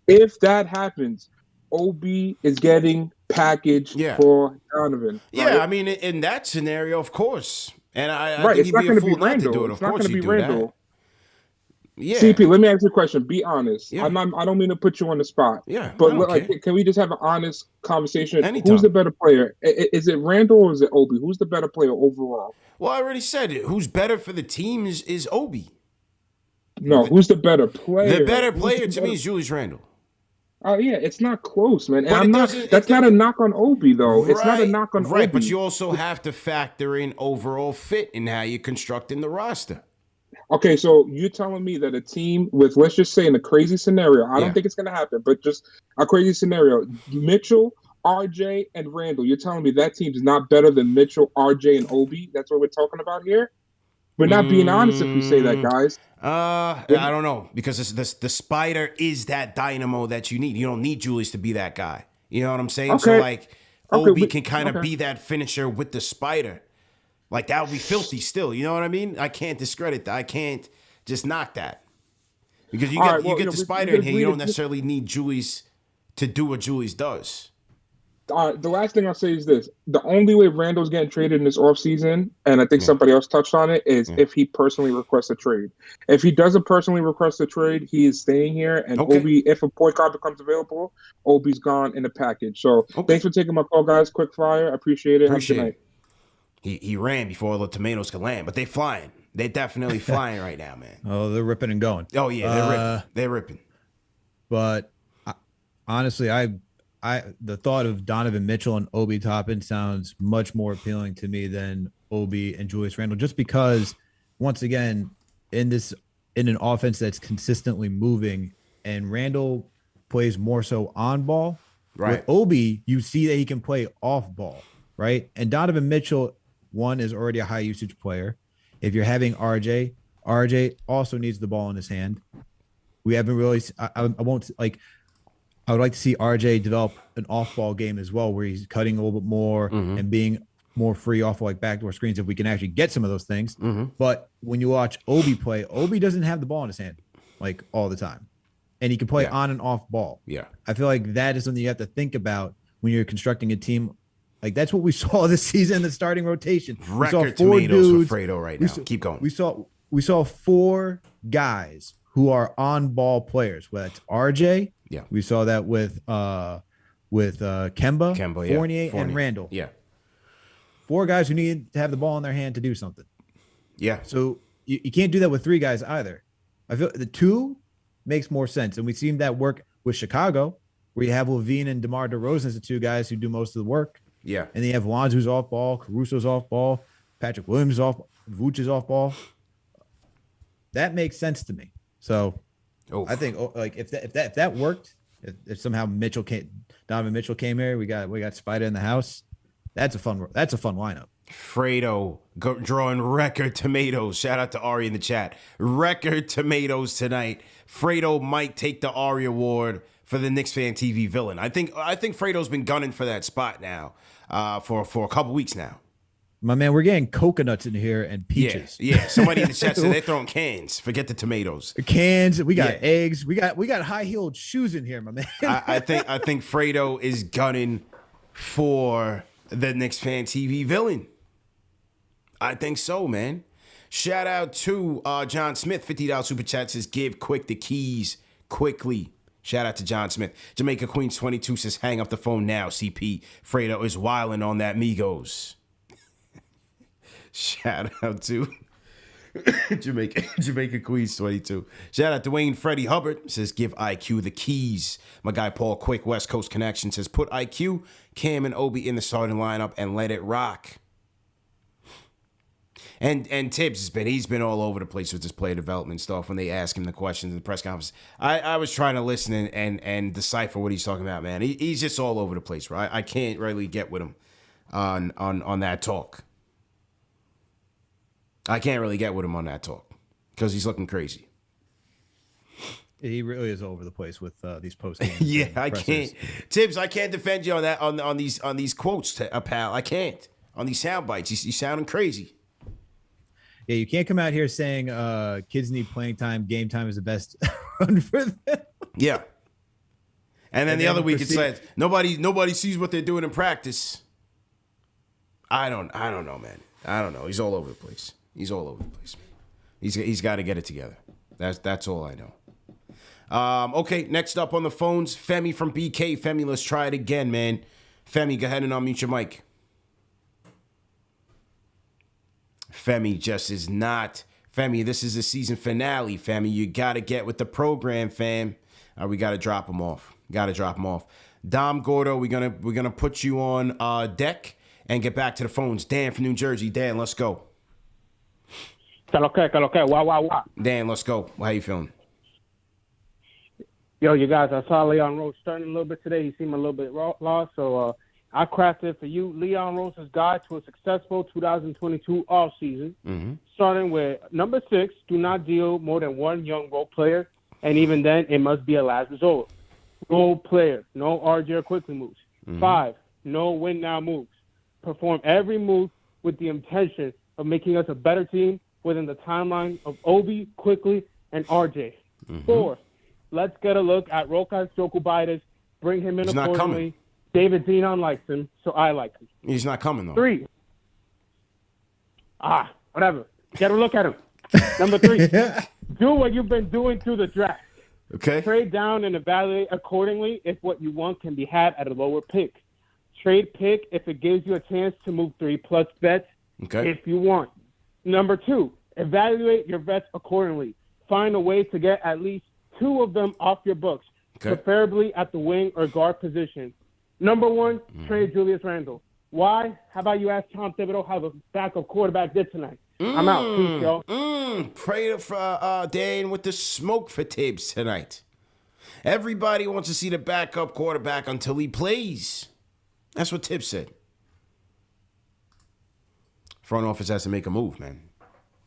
If that happens, OB is getting packaged for Donovan. Yeah, right? I mean, in that scenario, of course. And I think you'd be a fool not to do it. Of course you do that. Yeah. CP, let me ask you a question. Be honest. Yeah. I don't mean to put you on the spot. Yeah. But can we just have an honest conversation? Anytime. Who's the better player? Is it Randall or is it Obi? Who's the better player overall? Well, I already said it. Who's better for the team is Obi. No, who's the better player? The better player to me is Julius Randle. Yeah, it's not close, man. And But I'm it not. doesn't. That's not a knock on Obi, though. It's not a Right, knock on right. But Obi. you also have to factor in overall fit in how you're constructing the roster. Okay, so you're telling me that a team with, let's just say, in a crazy scenario, I Yeah. don't think it's going to happen, but just a crazy scenario, Mitchell, RJ, and Randall. You're telling me that team's not better than Mitchell, RJ, and Obi? That's what we're talking about here. We're not being honest if we say that, guys. I don't know, because the spider is that dynamo that you need. You don't need Julius to be that guy. You know what I'm saying? So Okay. like Obi can kind of be that finisher with the spider. Like that would be filthy still. You know what I mean? I can't discredit that. I can't just knock that. Because you get the spider in here, you don't necessarily need Julius to do what Julius does. The last thing I'll say is this. The only way Randall's getting traded in this offseason, and I think somebody else touched on it, is if he personally requests a trade. If he doesn't personally request a trade, he is staying here. And Obi, if a point guard becomes available, Obi's gone in the package. So thanks for taking my call, guys. Quick fire. I appreciate it. Have a good night. He ran before the tomatoes could land, but they're flying. They're definitely flying right now, man. Oh, they're ripping and going. Oh, yeah, they're ripping. But honestly, the thought of Donovan Mitchell and Obi Toppin sounds much more appealing to me than Obi and Julius Randle, just because, once again, in an offense that's consistently moving, and Randle plays more so on ball. Right. With Obi, you see that he can play off ball, right? And Donovan Mitchell, one, is already a high usage player. If you're having RJ also needs the ball in his hand. We haven't really. I won't like. I would like to see RJ develop an off-ball game as well, where he's cutting a little bit more and being more free off like backdoor screens, if we can actually get some of those things. But when you watch Obi play, Obi doesn't have the ball in his hand like all the time, and he can play on and off ball. Yeah, I feel like that is something you have to think about when you're constructing a team. Like that's what we saw this season in the starting rotation. Record tomatoes for Fredo right now. Keep going. We saw 4 guys who are on ball players. Whether it's RJ. Yeah, we saw that with Kemba, Fournier, and Randall. Yeah, 4 guys who need to have the ball in their hand to do something. Yeah. So you can't do that with 3 guys either. I feel the 2 makes more sense, and we've seen that work with Chicago, where you have Levine and DeMar DeRozan as the 2 guys who do most of the work. Yeah, and then you have Lonzo's off ball, Caruso's off ball, Patrick Williams is off, Vooch is off ball. That makes sense to me. So. I think like if that worked, if somehow Donovan Mitchell came here, we got Spider in the house. That's a fun lineup. Fredo drawing record tomatoes. Shout out to Ari in the chat. Record tomatoes tonight. Fredo might take the Ari award for the KnicksFanTV villain. I think Fredo's been gunning for that spot now for a couple weeks now. My man, we're getting coconuts in here and peaches. Yeah. Somebody in the chat said they're throwing cans. Forget the tomatoes. Cans. We got eggs. We got high-heeled shoes in here, my man. I think Fredo is gunning for the KnicksFanTV villain. I think so, man. Shout out to John Smith, $50 super chat says, give Quick the keys quickly. Shout out to John Smith. Jamaica Queens 22 says, hang up the phone now, CP. Fredo is wilding on that Migos. Shout out to Jamaica Queens 22. Shout out to Wayne Freddie Hubbard. Says, give IQ the keys. My guy Paul Quick, West Coast Connection, says, put IQ, Cam, and Obi in the starting lineup and let it rock. And Tibbs he's been all over the place with this player development stuff when they ask him the questions in the press conference. I was trying to listen and decipher what he's talking about, man. He's just all over the place, right? I can't really get with him on that talk. I can't really get with him on that talk because he's looking crazy. He really is all over the place with these post games. Yeah, I can't. Tibbs, I can't defend you on that on these quotes, pal. I can't. On these sound bites. You sounding crazy. Yeah, you can't come out here saying kids need playing time, game time is the best run for them. Yeah. And then the other week it said nobody sees what they're doing in practice. I don't know, man. I don't know. He's all over the place. He's all over the place, man. He's got to get it together. That's all I know. Okay, next up on the phones, Femi from BK. Femi, let's try it again, man. Femi, go ahead and unmute your mic. Femi just is not. Femi, this is the season finale, Femi. You got to get with the program, fam. We got to drop him off. Dom Gordo, we're gonna put you on deck and get back to the phones. Dan from New Jersey. Dan, let's go. Okay. Wow. Dan, let's go. How you feeling? Yo, you guys, I saw Leon Rose starting a little bit today. He seemed a little bit lost, so I crafted for you Leon Rose's guide to a successful 2022 offseason, starting with number 6, do not deal more than one young role player, and even then, it must be a last resort. Role player, no RJ or quickly moves. 5, no win now moves. Perform every move with the intention of making us a better team within the timeline of Obi, Quickly, and RJ. 4, let's get a look at Rokas Jokubitis. Bring him in He's not accordingly. coming. David Zenon likes him, so I like him. He's not coming, though. 3, whatever. Get a look at him. Number 3, do what you've been doing through the draft. Okay. Trade down and evaluate accordingly if what you want can be had at a lower pick. Trade pick if it gives you a chance to move 3+ bets if you want. Number 2, evaluate your bets accordingly. Find a way to get at least 2 of them off your books, preferably at the wing or guard position. Number 1, trade Julius Randle. Why? How about you ask Tom Thibodeau how the backup quarterback did tonight? I'm out. Peace, y'all. Pray for Dan with the smoke for Tibbs tonight. Everybody wants to see the backup quarterback until he plays. That's what Tibbs said. Front office has to make a move, man.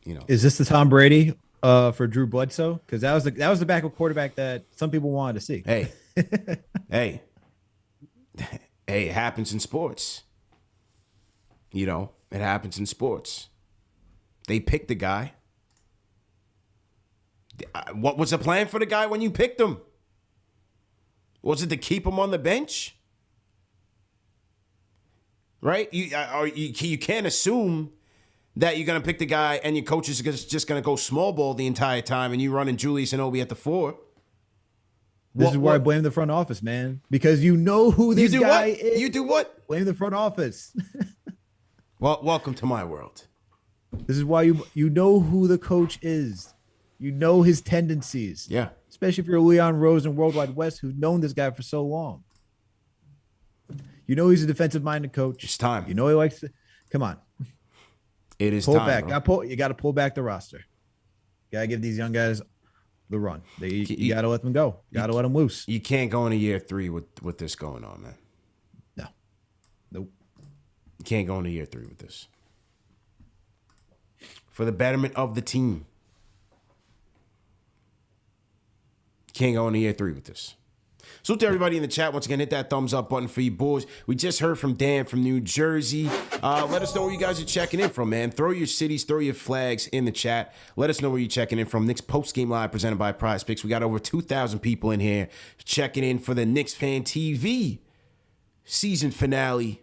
You know. Is this the Tom Brady for Drew Bledsoe? Because that was the backup quarterback that some people wanted to see. Hey, hey, it happens in sports. You know, it happens in sports. They picked the guy. What was the plan for the guy when you picked him? Was it to keep him on the bench? Right? You can't assume that you're going to pick the guy and your coach is just going to go small ball the entire time and you running Julius and Obi at the 4. This is where I blame the front office, man. Because you know who this guy is. You do what? Blame the front office. Well, welcome to my world. This is why you know who the coach is. You know his tendencies. Yeah. Especially if you're Leon Rose and Worldwide West, who've known this guy for so long. You know he's a defensive-minded coach. It's time. You know he likes to. Come on. It is pull time. Back. You got to pull back the roster. You got to give these young guys the run. You got to let them go. You got to let them loose. You can't go into year 3 with this going on, man. No. Nope. You can't go into year 3 with this. For the betterment of the team. Can't go into year 3 with this. Salute to everybody in the chat. Once again, hit that thumbs up button for you boys. We just heard from Dan from New Jersey. Let us know where you guys are checking in from, man. Throw your cities, throw your flags in the chat. Let us know where you're checking in from. Knicks Postgame Live presented by Prizepicks. We got over 2,000 people in here checking in for the KnicksFanTV season finale.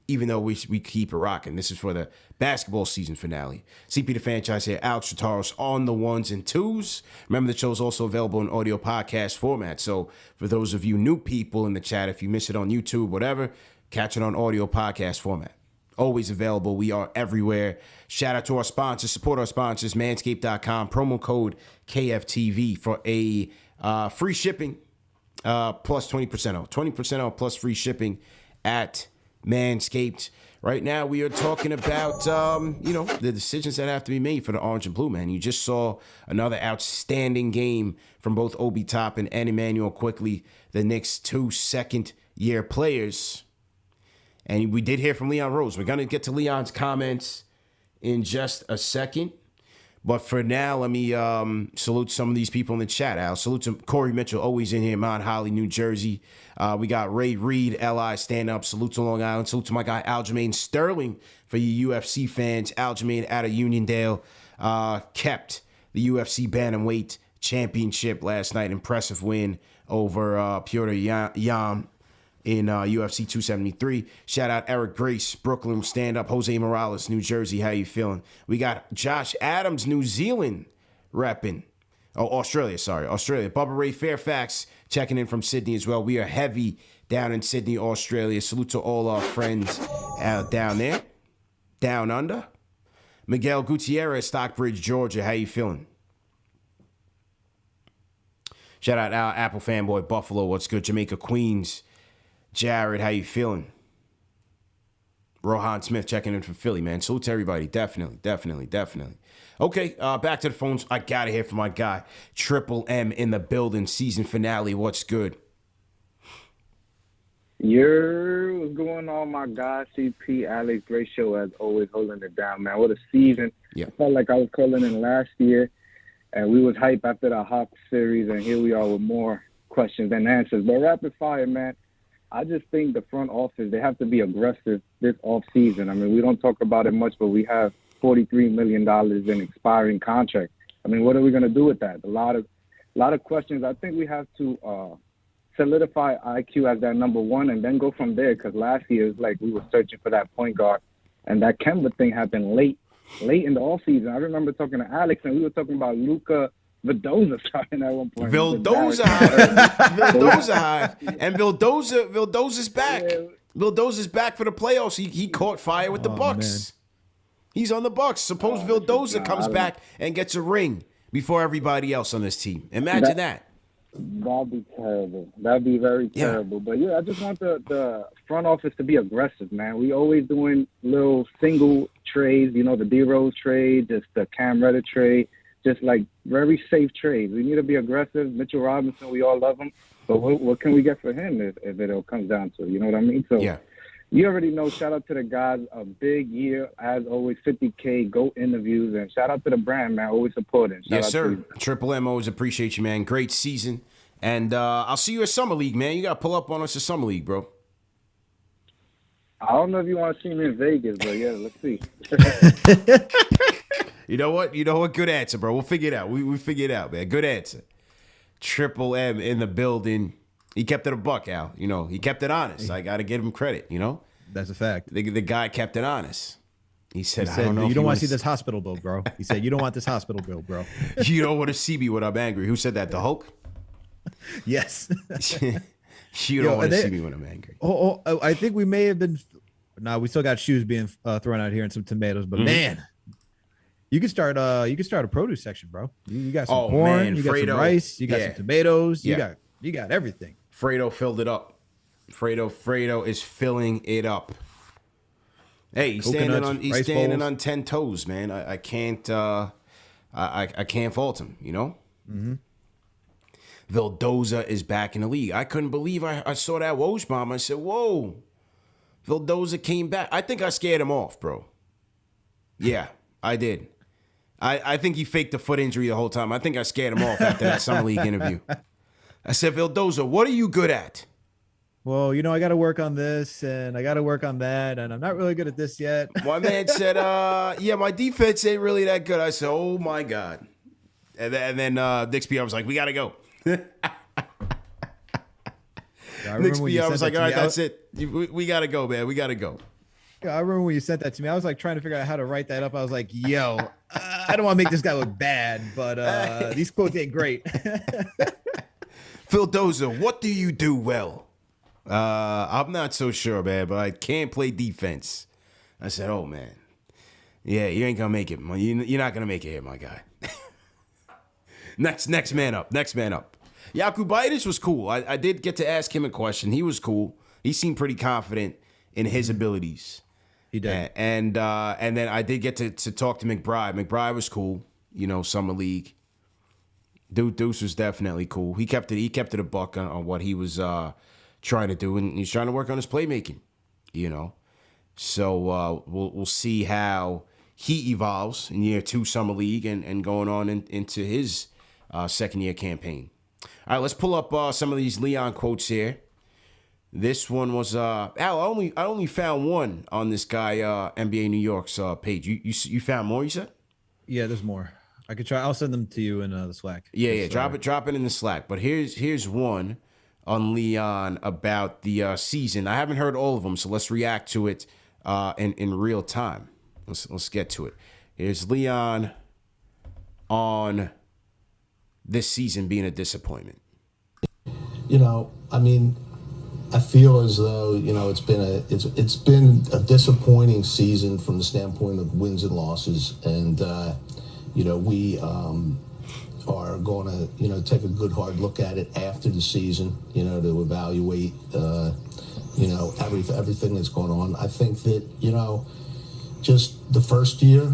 Even though we keep it rocking. This is for the basketball season finale. CP the franchise here, Alex Chataros on the 1s and 2s. Remember, the show is also available in audio podcast format. So for those of you new people in the chat, if you miss it on YouTube, whatever, catch it on audio podcast format. Always available. We are everywhere. Shout out to our sponsors. Support our sponsors, manscaped.com. Promo code KFTV for a free shipping plus 20% off. 20% off plus free shipping at Manscaped. Right now, we are talking about, the decisions that have to be made for the orange and blue, man. You just saw another outstanding game from both Obi Toppin and Emmanuel Quickly, the Knicks' 2 second-year players. And we did hear from Leon Rose. We're going to get to Leon's comments in just a second. But for now, let me salute some of these people in the chat. I'll salute to Corey Mitchell, always in here, Mount Holly, New Jersey. We got Ray Reed, LI, stand up. Salute to Long Island. Salute to my guy, Aljamain Sterling, for you UFC fans. Aljamain out of Uniondale kept the UFC Bantamweight Championship last night. Impressive win over Piotr Jan in UFC 273. Shout out Eric Grace, Brooklyn, stand up. Jose Morales, New Jersey, how you feeling? We got Josh Adams, New Zealand, repping. Oh, Australia. Bubba Ray Fairfax checking in from Sydney as well. We are heavy down in Sydney, Australia. Salute to all our friends out down there. Down under. Miguel Gutierrez, Stockbridge, Georgia, how you feeling? Shout out Apple Fanboy Buffalo. What's good? Jamaica Queens. Jared, how you feeling? Rohan Smith checking in from Philly, man. Salute to everybody. Definitely. Okay, back to the phones. I gotta hear from my guy. Triple M in the building. Season finale. What's good? What's going on, my guy? CP, Alex, great show as always, holding it down, man. What a season. Yeah. I felt like I was calling in last year, and we was hype after the Hawks series, and here we are with more questions than answers. But rapid fire, man. I just think the front office, they have to be aggressive this offseason. I mean, we don't talk about it much, but we have $43 million in expiring contracts. I mean, what are we going to do with that? A lot of questions. I think we have to solidify IQ as that number one and then go from there, because last year it was like we were searching for that point guard, and that Kemba thing happened late in the offseason. I remember talking to Alex, and we were talking about Luka Vildoza starting at one point. Vildoza high. And Vildoza's back. Yeah. Vildoza's back for the playoffs. He caught fire with the Bucks. Man. He's on the Bucks. Suppose Vildoza comes back and gets a ring before everybody else on this team. Imagine that. That'd be terrible. That'd be very terrible. But, I just want the front office to be aggressive, man. We always doing little single trades, the D-Rose trade, just the Cam Reddish trade. Just like very safe trades. We need to be aggressive. Mitchell Robinson, we all love him. But what can we get for him if it all comes down to it? You know what I mean? So you already know. Shout out to the guys. A big year, as always, 50K, GOAT interviews. And shout out to the brand, man. Always supporting. Yes, sir. Triple M, always appreciate you, man. Great season. And I'll see you at Summer League, man. You got to pull up on us at Summer League, bro. I don't know if you want to see me in Vegas, but let's see. You know what? Good answer, bro. We'll figure it out. We figure it out, man. Good answer. Triple M in the building. He kept it a buck, Al. He kept it honest. I got to give him credit, That's a fact. The guy kept it honest. He said, I don't know. You don't want to see this hospital bill, bro. He said, you don't want this hospital bill, bro. You don't want to see me when I'm angry. Who said that? The Hulk? Yes. You don't want to see me when I'm angry. I think we may have been. We still got shoes being thrown out here and some tomatoes, but man. You could start a produce section, bro. You got some corn, man, you got some rice, you got some tomatoes, you got everything. Fredo filled it up. Fredo is filling it up. Hey, he's standing on 10 toes, man. I can't I can't fault him, Mm-hmm. Vildoza is back in the league. I couldn't believe I saw that Woj bomb. I said, whoa. Vildoza came back. I think I scared him off, bro. Yeah, I did. I think he faked the foot injury the whole time. I think I scared him off after that Summer League interview. I said, Vildoza, what are you good at? Well, I got to work on this, and I got to work on that, and I'm not really good at this yet. My man said, my defense ain't really that good. I said, oh, my God. And then Knicks PR was like, we got to go. Knicks PR was like, all right, that's it. We got to go, man. We got to go. I remember when you sent that to me. I was like trying to figure out how to write that up. I was like, yo, I don't want to make this guy look bad, but these quotes ain't great. Vildoza, what do you do well? I'm not so sure, man, but I can't play defense. I said, oh, man. Yeah, you ain't going to make it. You're not going to make it here, my guy. Next man up. Jakubaitis was cool. I did get to ask him a question. He was cool. He seemed pretty confident in his abilities. He did. And then I did get to talk to McBride. McBride was cool, Summer League. Deuce was definitely cool. He kept it a buck on what he was trying to do, and he's trying to work on his playmaking, So we'll see how he evolves in year 2 Summer League and going on into his second year campaign. All right, let's pull up some of these Leon quotes here. This one was Al. I only found one on this guy NBA New York's page. You found more? You said? Yeah, there's more. I could try. I'll send them to you in the Slack. Yeah. Drop it in the Slack. But here's one on Leon about the season. I haven't heard all of them, so let's react to it in real time. Let's get to it. Here's Leon on this season being a disappointment. I feel as though it's been a disappointing season from the standpoint of wins and losses, and we are going to, you know, take a good hard look at it after the season, you know, to evaluate, you know, everything that's going on. I think that, you know, just the first year,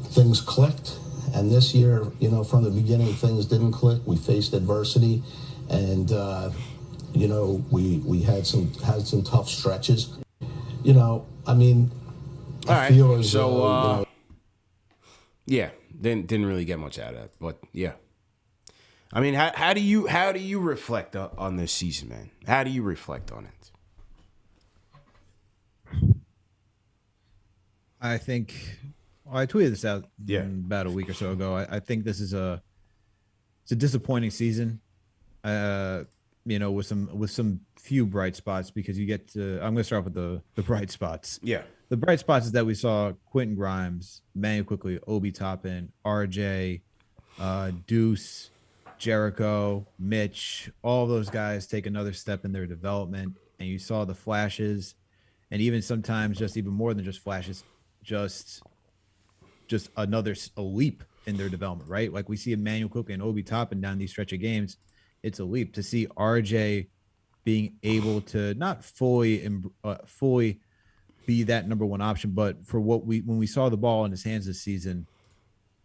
things clicked. And this year, you know, from the beginning, things didn't click. We faced adversity, and you know, we had some tough stretches. You know, I mean, I feel as though, you know, yeah, didn't really get much out of it, but yeah. I mean, how do you reflect on this season, man? How do you reflect on it? I think I tweeted this out about a week or so ago. I think this is it's a disappointing season. You know, with some few bright spots, because you get to, I'm going to start with the bright spots. Yeah. The bright spots is that we saw Quentin Grimes, Manuel Quickly, Obi Toppin, RJ, Deuce, Jericho, Mitch, all those guys take another step in their development, and you saw the flashes, and even sometimes just even more than just flashes, just a leap in their development, right? Like we see Emmanuel Quickly and Obi Toppin down these stretch of games. It's a leap to see RJ being able to not fully be that number one option, but for when we saw the ball in his hands this season,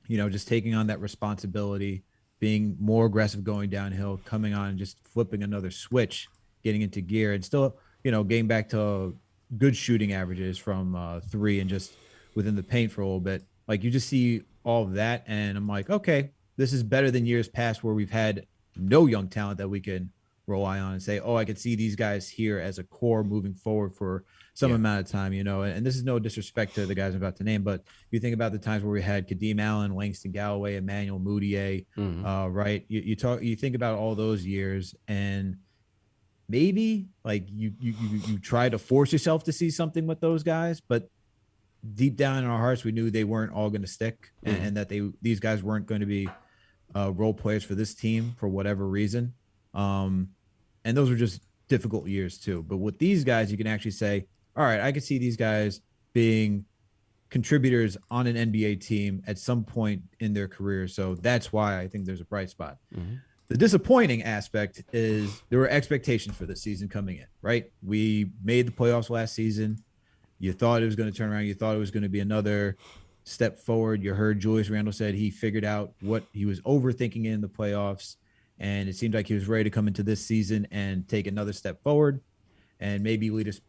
you know, just taking on that responsibility, being more aggressive going downhill, coming on and just flipping another switch, getting into gear, and still, you know, getting back to good shooting averages from 3 and just within the paint for a little bit. Like you just see all of that, and I'm like, okay, this is better than years past where we've had no young talent that we can rely on and say, oh, I could see these guys here as a core moving forward for some amount of time, you know. And this is no disrespect to the guys I'm about to name, but you think about the times where we had Kadeem Allen, Langston Galloway, Emmanuel Mudiay, right? You think about all those years, and maybe like you try to force yourself to see something with those guys, but deep down in our hearts, we knew they weren't all going to stick, and that these guys weren't going to be role players for this team for whatever reason. And those were just difficult years too. But with these guys, you can actually say, all right, I could see these guys being contributors on an NBA team at some point in their career. So that's why I think there's a bright spot. The disappointing aspect is there were expectations for this season coming in, right? We made the playoffs last season. You thought it was going to turn around. You thought it was going to be another step forward. You heard Julius Randle said he figured out what he was overthinking in the playoffs, and it seemed like he was ready to come into this season and take another step forward and maybe lead us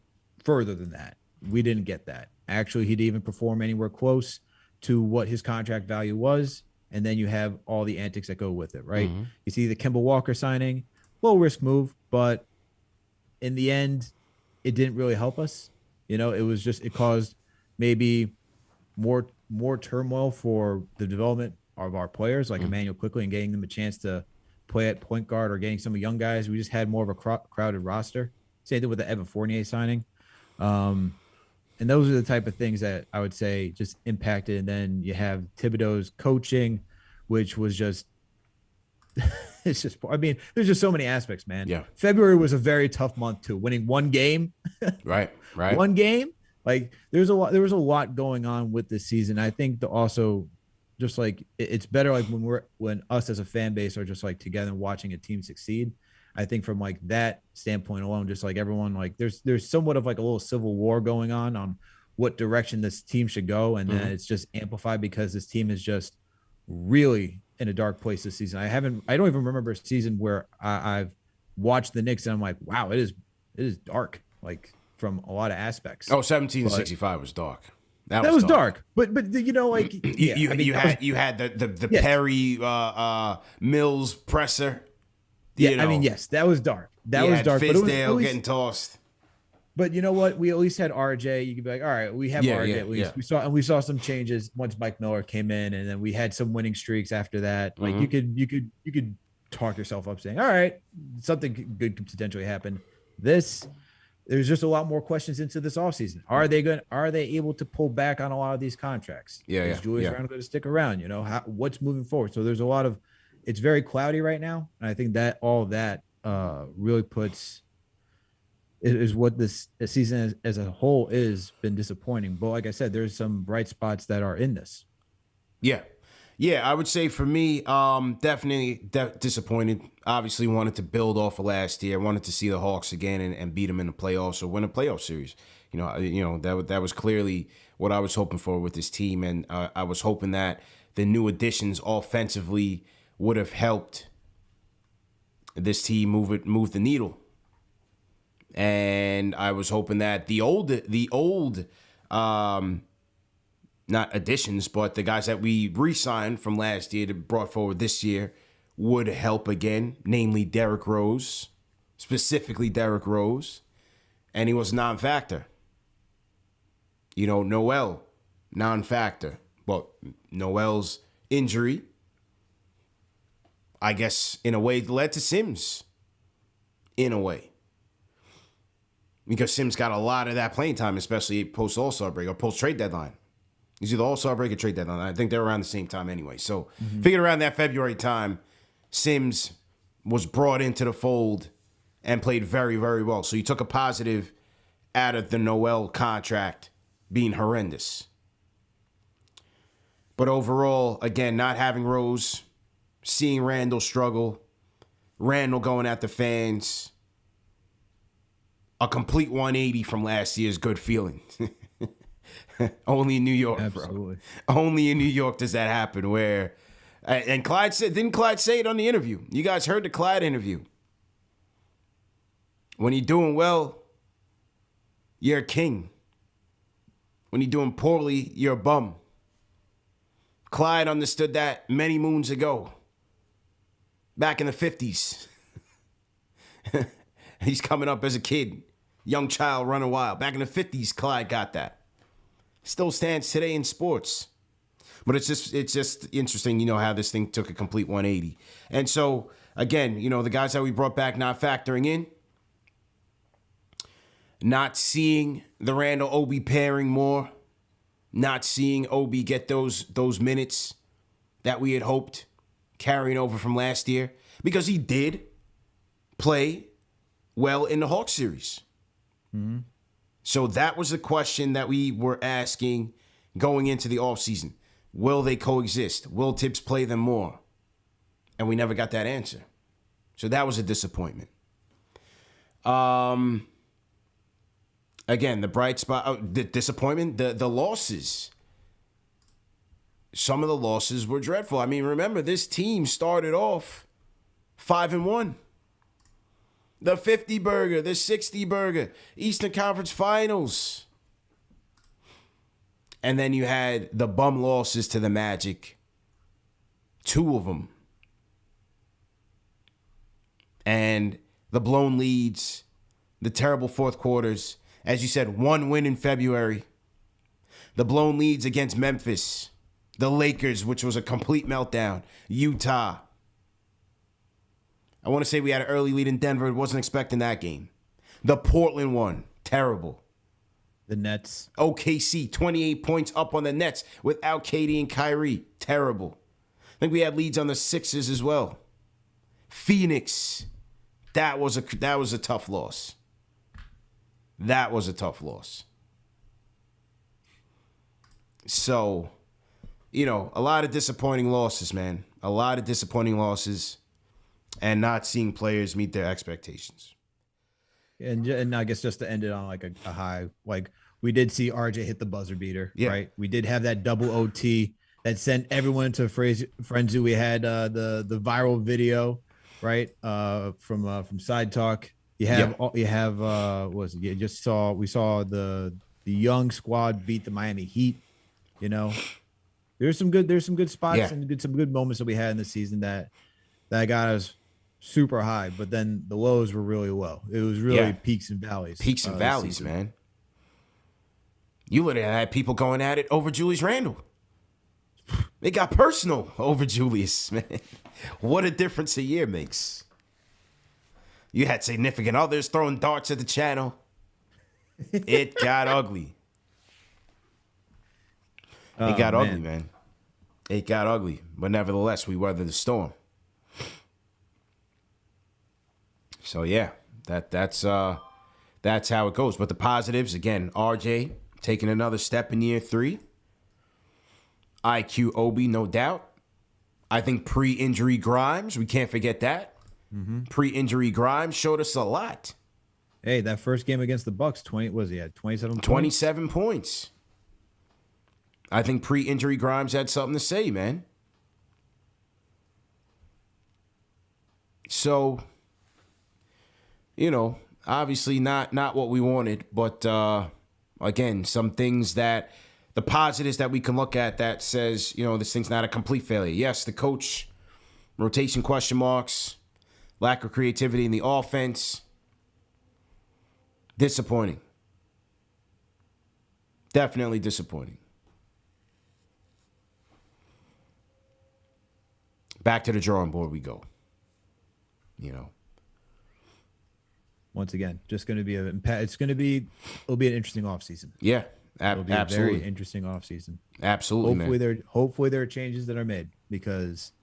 further than that. We didn't get that. Actually, he didn't even perform anywhere close to what his contract value was, and then you have all the antics that go with it, right? You see the Kemba Walker signing, low risk move, but in the end, it didn't really help us. You know, it caused maybe more turmoil for the development of our players, like Emmanuel Quickly, and getting them a chance to play at point guard, or getting some young guys. We just had more of a crowded roster. Same thing with the Evan Fournier signing. And those are the type of things that I would say just impacted. And then you have Thibodeau's coaching, which was just, it's just, I mean, there's just so many aspects, man. Yeah. February was a very tough month too. Winning one game. Right. One game. Like there was a lot going on with this season. I think also just like it's better like when us as a fan base are just like together and watching a team succeed. I think from like that standpoint alone, just like everyone, like there's somewhat of like a little civil war going on what direction this team should go, and then it's just amplified because this team is just really in a dark place this season. I don't even remember a season where I've watched the Knicks and I'm like, wow, it is dark, like from a lot of aspects. Oh, 17-65 was dark. That was dark. But you know, like you had the Perry Mills presser. Yeah, you know. I mean, yes, that was dark. That was dark. Fizdale getting tossed. But you know what? We at least had RJ. You could be like, all right, we have RJ at least. We saw some changes once Mike Miller came in, and then we had some winning streaks after that. Like you could talk yourself up saying, all right, something good could potentially happen. There's just a lot more questions into this offseason. Are they able to pull back on a lot of these contracts? Is Julius Randle going to stick around? You know, what's moving forward? So there's a lot of, it's very cloudy right now. And I think that all of that really is what this season as a whole is been disappointing. But like I said, there's some bright spots that are in this. Yeah. Yeah, I would say for me, definitely disappointed. Obviously wanted to build off of last year. Wanted to see the Hawks again and beat them in the playoffs or win a playoff series. That was clearly what I was hoping for with this team. And I was hoping that the new additions offensively would have helped this team move the needle. And I was hoping that the old not additions, but the guys that we re-signed from last year that brought forward this year would help again, namely Derrick Rose, specifically Derrick Rose, and he was non-factor. Noel, non-factor. But Noel's injury, I guess, in a way, led to Sims. In a way. Because Sims got a lot of that playing time, especially post All-Star break or post trade deadline. He's either All-Star break or trade deadline. I think they're around the same time anyway. So, figured around that February time, Sims was brought into the fold and played very, very well. So, you took a positive out of the Noel contract being horrendous. But overall, again, not having Rose, seeing Randall struggle, Randall going at the fans, a complete 180 from last year's good feeling. Only in New York, Absolutely. bro. Only in New York does that happen. And Clyde didn't Clyde say it on the interview? You guys heard the Clyde interview. When you're doing well, you're a king. When you're doing poorly, you're a bum. Clyde understood that many moons ago. Back in the 50s. He's coming up as a kid. Young child running wild. Back in the 50s, Clyde got that. Still stands today in sports. But it's just interesting, how this thing took a complete 180. And so, again, the guys that we brought back not factoring in, not seeing the Randall Obi pairing more, not seeing Obi get those minutes that we had hoped carrying over from last year, because he did play well in the Hawks series. Mm-hmm. So that was a question that we were asking going into the offseason. Will they coexist? Will Tibbs play them more? And we never got that answer. So that was a disappointment. Again, the bright spot, the disappointment, the losses. Some of the losses were dreadful. I mean, remember, this team started off 5-1. The 50 burger, the 60 burger, Eastern Conference Finals. And then you had the bum losses to the Magic. 2 of them. And the blown leads, the terrible fourth quarters. As you said, 1 win in February. The blown leads against Memphis. The Lakers, which was a complete meltdown. Utah. I want to say we had an early lead in Denver. Wasn't expecting that game. The Portland one, terrible. The Nets. OKC, 28 points up on the Nets without KD and Kyrie. Terrible. I think we had leads on the Sixers as well. Phoenix, that was a tough loss. That was a tough loss. So, a lot of disappointing losses, man. A lot of disappointing losses. And not seeing players meet their expectations. And I guess just to end it on like a high, like we did see RJ hit the buzzer beater, right? We did have that double OT that sent everyone into a frenzy. We had the viral video, right? From Side Talk. We saw the young squad beat the Miami Heat. There's some good spots and some good moments that we had in the season that got us super high, but then the lows were really low. It was really peaks and valleys. Peaks and valleys, man. You would have had people going at it over Julius Randle. It got personal over Julius, man. What a difference a year makes. You had significant others throwing darts at the channel. It got ugly. It got ugly, man. It got ugly. But nevertheless, we weathered the storm. So yeah, that's how it goes. But the positives, again, RJ taking another step in year 3. IQ Obi, no doubt. I think pre-injury Grimes, we can't forget that. Pre-injury Grimes showed us a lot. Hey, that first game against the Bucks, 27 points? 27 points. I think pre-injury Grimes had something to say, man. So, obviously not what we wanted, but again, some things that the positives that we can look at that says, this thing's not a complete failure. Yes, the coach, rotation question marks, lack of creativity in the offense. Disappointing. Definitely disappointing. Back to the drawing board we go. Once again, just going to be it'll be an interesting offseason. Yeah, it'll be absolutely. a very interesting offseason. Absolutely, Hopefully there are changes that are made, because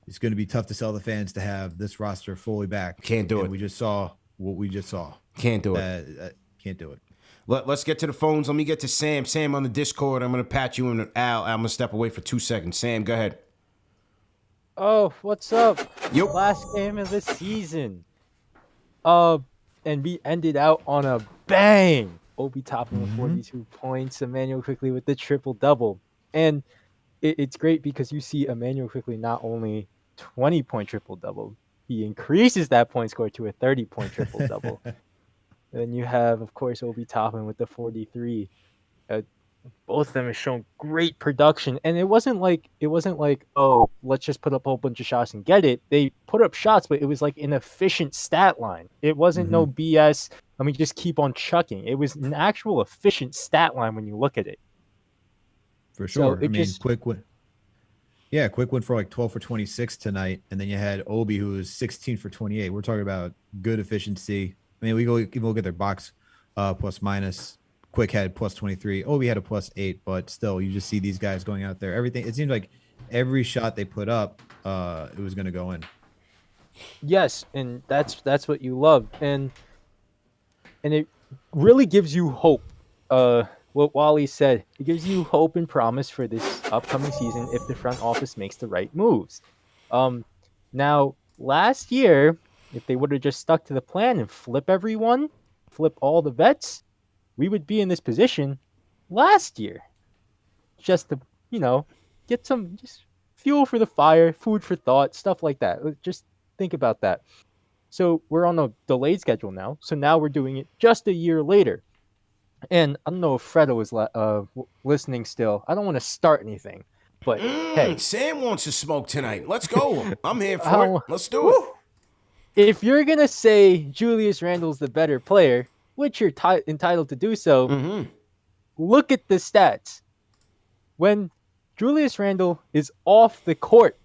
it's going to be tough to sell the fans to have this roster fully back. Can't do it. We just saw what we just saw. Can't do it. Can't do it. Let's get to the phones. Let me get to Sam. Sam on the Discord. I'm going to pat you in. Al, I'm going to step away for 2 seconds. Sam, go ahead. Oh, what's up? Yep. Last game of the season. And we ended out on a bang. Obi Toppin with 42 points. Emmanuel Quickley with the triple-double. And it's great because you see Emmanuel Quickley not only 20-point triple-double, he increases that point score to a 30-point triple-double. And then you have, of course, Obi Toppin with the 43. Both of them have shown great production, and it wasn't like, oh, let's just put up a whole bunch of shots and get it. They put up shots, but it was like an efficient stat line. It wasn't no BS. Let me just keep on chucking. It was an actual efficient stat line when you look at it. For sure. So Quick win. Yeah, Quick went for like 12 for 26 tonight, and then you had Obi, who was 16 for 28. We're talking about good efficiency. I mean, we look at their box plus minus. Quick had plus 23. Obi had a plus 8, but still, you just see these guys going out there. Everything, it seems like every shot they put up, it was going to go in. Yes, and that's what you love, and it really gives you hope. What Wally said, it gives you hope and promise for this upcoming season if the front office makes the right moves. Now, last year, if they would have just stuck to the plan and flip all the vets, we would be in this position last year. Just to, get some just fuel for the fire, food for thought, stuff like that. Just think about that. So we're on a delayed schedule now. So now we're doing it just a year later. And I don't know if Fredo is listening still. I don't want to start anything. But hey. Sam wants to smoke tonight. Let's go. I'm here for it. Let's do it. If you're going to say Julius Randle's the better player, which you're entitled to do so, look at the stats. When Julius Randle is off the court,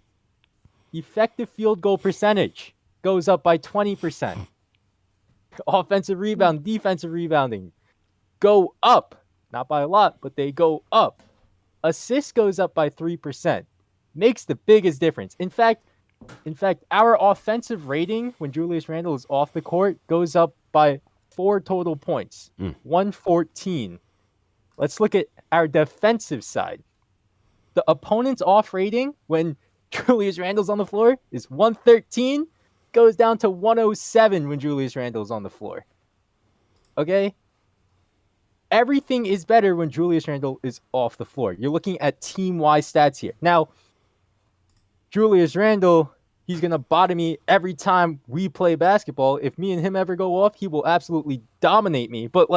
effective field goal percentage goes up by 20%. Offensive rebound, defensive rebounding go up. Not by a lot, but they go up. Assist goes up by 3%. Makes the biggest difference. In fact, our offensive rating when Julius Randle is off the court goes up by 4 total points, 114. Let's look at our defensive side. The opponent's off rating when Julius Randle's on the floor is 113, goes down to 107 when Julius Randle's on the floor. Okay? Everything is better when Julius Randle is off the floor. You're looking at team-wide stats here. Now, Julius Randle, he's going to bottom me every time we play basketball. If me and him ever go off, he will absolutely dominate me. But,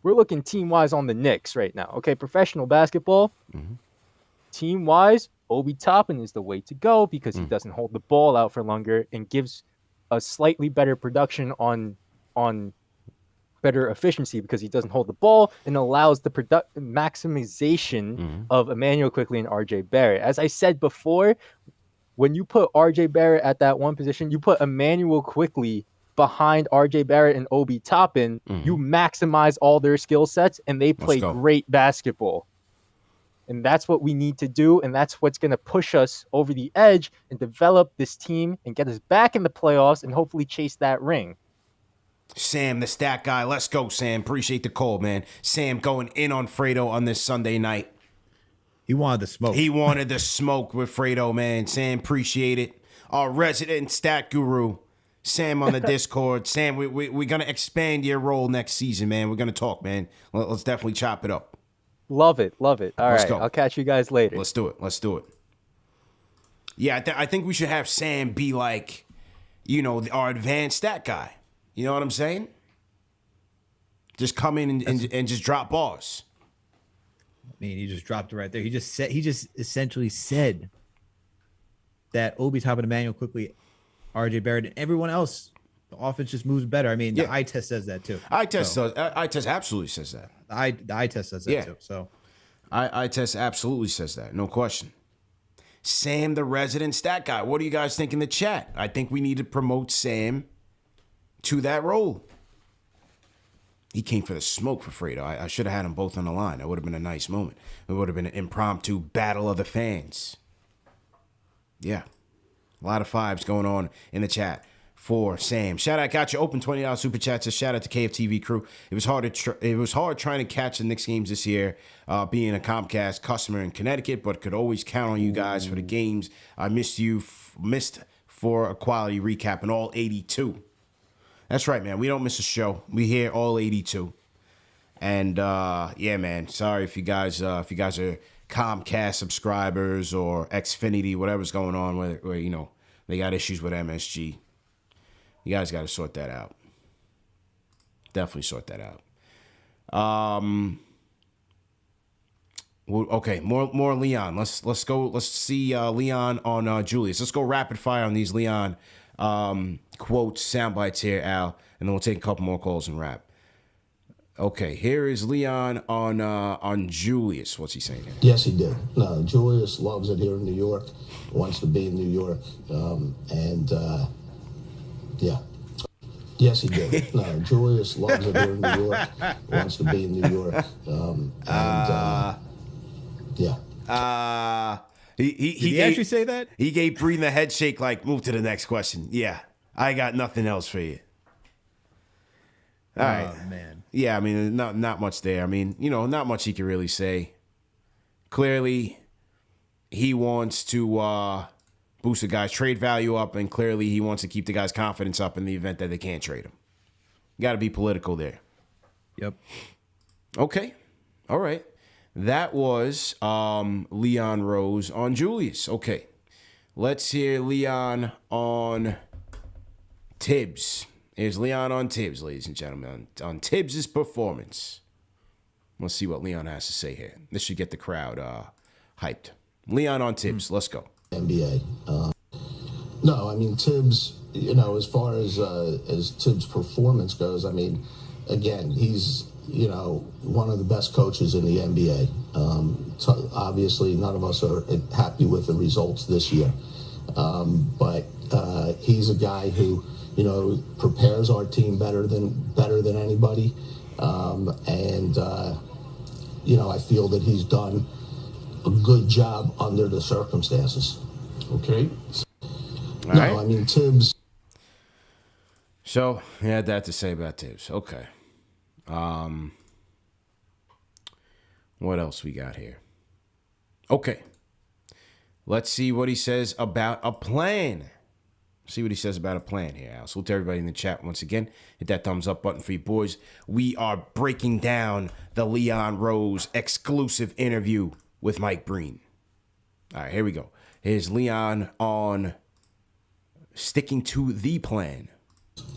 we're looking team-wise on the Knicks right now. Okay, professional basketball, team-wise, Obi Toppin is the way to go because he doesn't hold the ball out for longer and gives a slightly better production on better efficiency because he doesn't hold the ball and allows the maximization of Emmanuel Quickley and RJ Barrett. As I said before, when you put RJ Barrett at that one position, you put Emmanuel Quickley behind RJ Barrett and Obi Toppin, you maximize all their skill sets and they play great basketball. And that's what we need to do, and that's what's going to push us over the edge and develop this team and get us back in the playoffs and hopefully chase that ring. Sam, the stat guy. Let's go, Sam. Appreciate the call, man. Sam going in on Fredo on this Sunday night. He wanted the smoke. He wanted the smoke with Fredo, man. Sam, appreciate it. Our resident stat guru, Sam on the Discord. Sam, we're going to expand your role next season, man. We're going to talk, man. Let's definitely chop it up. Love it. All Let's right, go. I'll catch you guys later. Let's do it. Yeah, I think we should have Sam be like, our advanced stat guy. You know what I'm saying? Just come in and just drop bars. I mean, he just dropped it right there. He just essentially said that Obi Toppin, Emmanuel quickly, RJ Barrett, and everyone else, the offense just moves better. I mean, the eye test says that too. Eye test absolutely says that. The eye test says that too. So eye test absolutely says that. No question. Sam, the resident stat guy. What do you guys think in the chat? I think we need to promote Sam to that role. He came for the smoke for Fredo. I should have had them both on the line. That would have been a nice moment. It would have been an impromptu battle of the fans. Yeah. A lot of fives going on in the chat for Sam. Shout out, got you open $20 super chat. Says shout out to KFTV crew. It was hard trying to catch the Knicks games this year, being a Comcast customer in Connecticut, but could always count on you guys for the games. I missed for a quality recap in all 82. That's right, man. We don't miss a show. We hear all 82. And yeah, man. Sorry if you guys are Comcast subscribers or Xfinity, whatever's going on, where they got issues with MSG. You guys got to sort that out. Definitely sort that out. Okay, more Leon. Let's go. Let's see Leon on Julius. Let's go rapid fire on these Leon quotes, sound bites here, Al, and then we'll take a couple more calls and wrap. Okay, here is Leon on Julius. What's he saying here? Yes, he did. No, Julius loves it here in New York, wants to be in New York, yeah. Yes, he did. No, Julius loves it here in New York, wants to be in New York, yeah. He actually say that? He gave Breen the head shake like, move to the next question. Yeah, I got nothing else for you. All right. Oh, man. Yeah, I mean, not much there. I mean, not much he can really say. Clearly, he wants to boost the guy's trade value up, and clearly he wants to keep the guy's confidence up in the event that they can't trade him. You got to be political there. Yep. Okay. All right. That was Leon Rose on Julius. Okay. Let's hear Leon on Tibbs. Here's Leon on Tibbs, ladies and gentlemen, on Tibbs' performance. Let's see what Leon has to say here. This should get the crowd hyped. Leon on Tibbs. Let's go. NBA. No, I mean, Tibbs, as far as Tibbs' performance goes, I mean, again, he's, one of the best coaches in the NBA. So obviously, none of us are happy with the results this year. But he's a guy who, prepares our team better than anybody. I feel that he's done a good job under the circumstances. Okay. All right. I mean, Tibbs. So he had that to say about Tibbs. Okay. What else we got here? Okay. Let's see what he says about a plan. See what he says about a plan here, Al. Salute to everybody in the chat once again. Hit that thumbs up button for you boys. We are breaking down the Leon Rose exclusive interview with Mike Breen. All right, here we go. Here's Leon on sticking to the plan.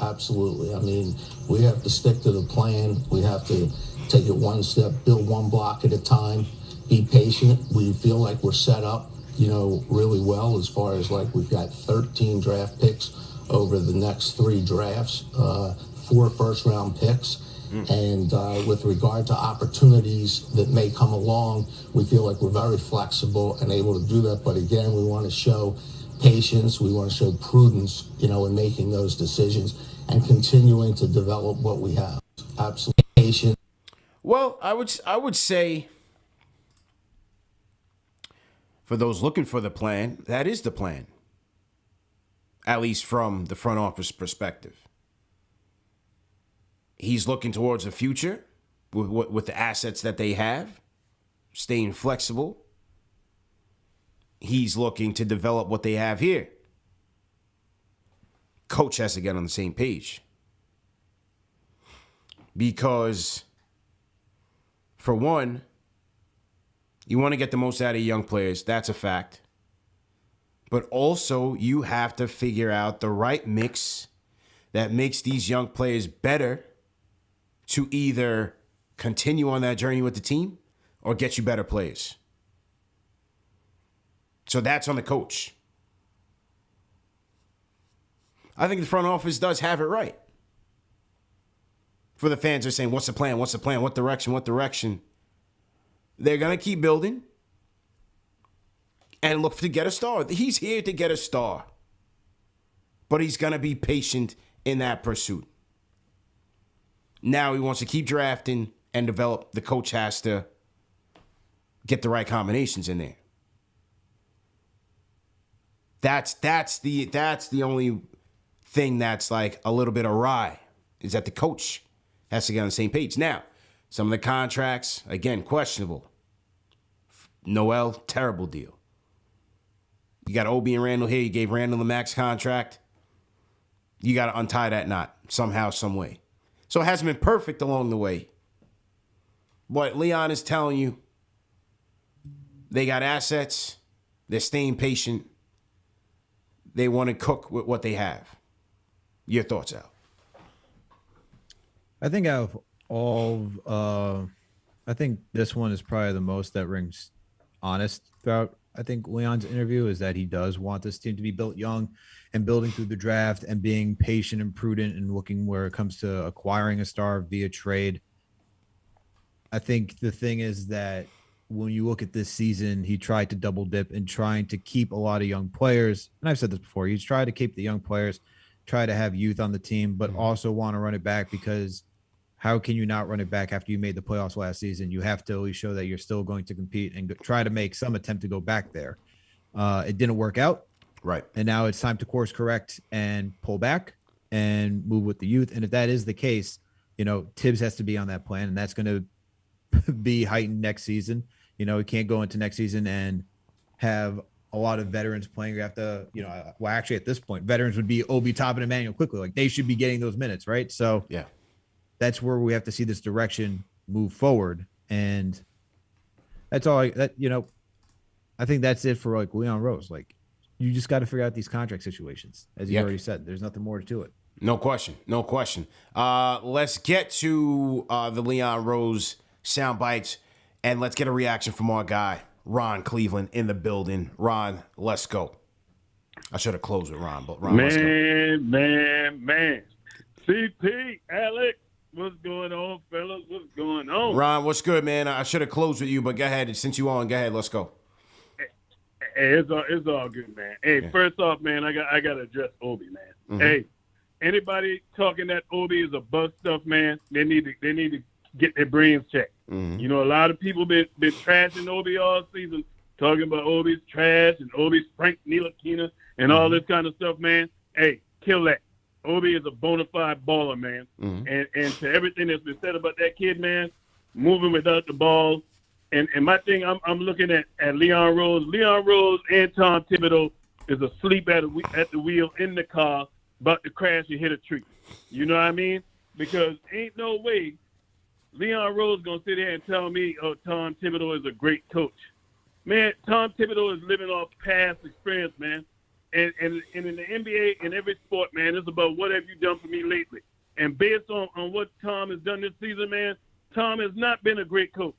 Absolutely. I mean, we have to stick to the plan. We have to take it one step, build one block at a time, be patient. We feel like we're set up, really well as far as we've got 13 draft picks over the next 3 drafts, 4 first-round picks. And with regard to opportunities that may come along, we feel like we're very flexible and able to do that. But again, we want to show patience. We want to show prudence, in making those decisions and continuing to develop what we have. Absolutely patient. Well, I would say, for those looking for the plan, that is the plan. At least from the front office perspective. He's looking towards the future with the assets that they have, staying flexible, he's looking to develop what they have here. Coach has to get on the same page. Because, for one, you want to get the most out of young players. That's a fact. But also, you have to figure out the right mix that makes these young players better to either continue on that journey with the team or get you better players. So that's on the coach. I think the front office does have it right. For the fans are saying, what's the plan? What's the plan? What direction? What direction? They're going to keep building and look to get a star. He's here to get a star. But he's going to be patient in that pursuit. Now he wants to keep drafting and develop. The coach has to get the right combinations in there. That's the only thing that's like a little bit awry, is that the coach has to get on the same page. Now, some of the contracts, again, questionable. Noel, terrible deal. You got Obi and Randall here. You gave Randall the max contract. You got to untie that knot somehow, some way. So it hasn't been perfect along the way. But Leon is telling you they got assets. They're staying patient. They want to cook with what they have. Your thoughts, Al? I think out of all, I think this one is probably the most that rings honest throughout. I think Leon's interview is that he does want this team to be built young and building through the draft and being patient and prudent and looking where it comes to acquiring a star via trade. I think the thing is that when you look at this season, he tried to double dip and trying to keep a lot of young players. And I've said this before, he's tried to keep the young players, try to have youth on the team, but also want to run it back, because how can you not run it back after you made the playoffs last season? You have to at least show that you're still going to compete and try to make some attempt to go back there. It didn't work out. Right. And now it's time to course correct and pull back and move with the youth. And if that is the case, you know, Tibbs has to be on that plan, and that's going to be heightened next season. You know, we can't go into next season and have a lot of veterans playing. You have to, you know, well, actually at this point, veterans would be Obi Toppin and Emmanuel quickly. Like, they should be getting those minutes, right? So yeah, that's where we have to see this direction move forward. And that's all you know, I think that's it for like Leon Rose. Like, you just got to figure out these contract situations. As you already said, there's nothing more to it. No question. No question. Let's get to the Leon Rose sound bites, and let's get a reaction from our guy, Ron Cleveland, in the building. Ron, let's go. I should have closed with Ron, but Ron, let's go. Man. CP, Alex, what's going on, fellas? What's going on? Ron, what's good, man? I should have closed with you, but go ahead. Since you on, go ahead. Let's go. Hey, it's all good, man. Hey, First off, man, I got to address Obi, man. Mm-hmm. Hey, anybody talking that Obi is a bust stuff, man, they need to get their brains checked. Mm-hmm. You know, a lot of people been trashing Obi all season, talking about Obi's trash and Obi's Frank Ntilikina and all this kind of stuff, man. Hey, kill that. Obi is a bona fide baller, man. Mm-hmm. And to everything that's been said about that kid, man, moving without the ball. And my thing, I'm looking at Leon Rose. Leon Rose and Tom Thibodeau is asleep at the wheel in the car, about to crash and hit a tree. You know what I mean? Because ain't no way Leon Rose going to sit here and tell me, oh, Tom Thibodeau is a great coach. Man, Tom Thibodeau is living off past experience, man. And in the NBA, in every sport, man, it's about what have you done for me lately. And based on what Tom has done this season, man, Tom has not been a great coach.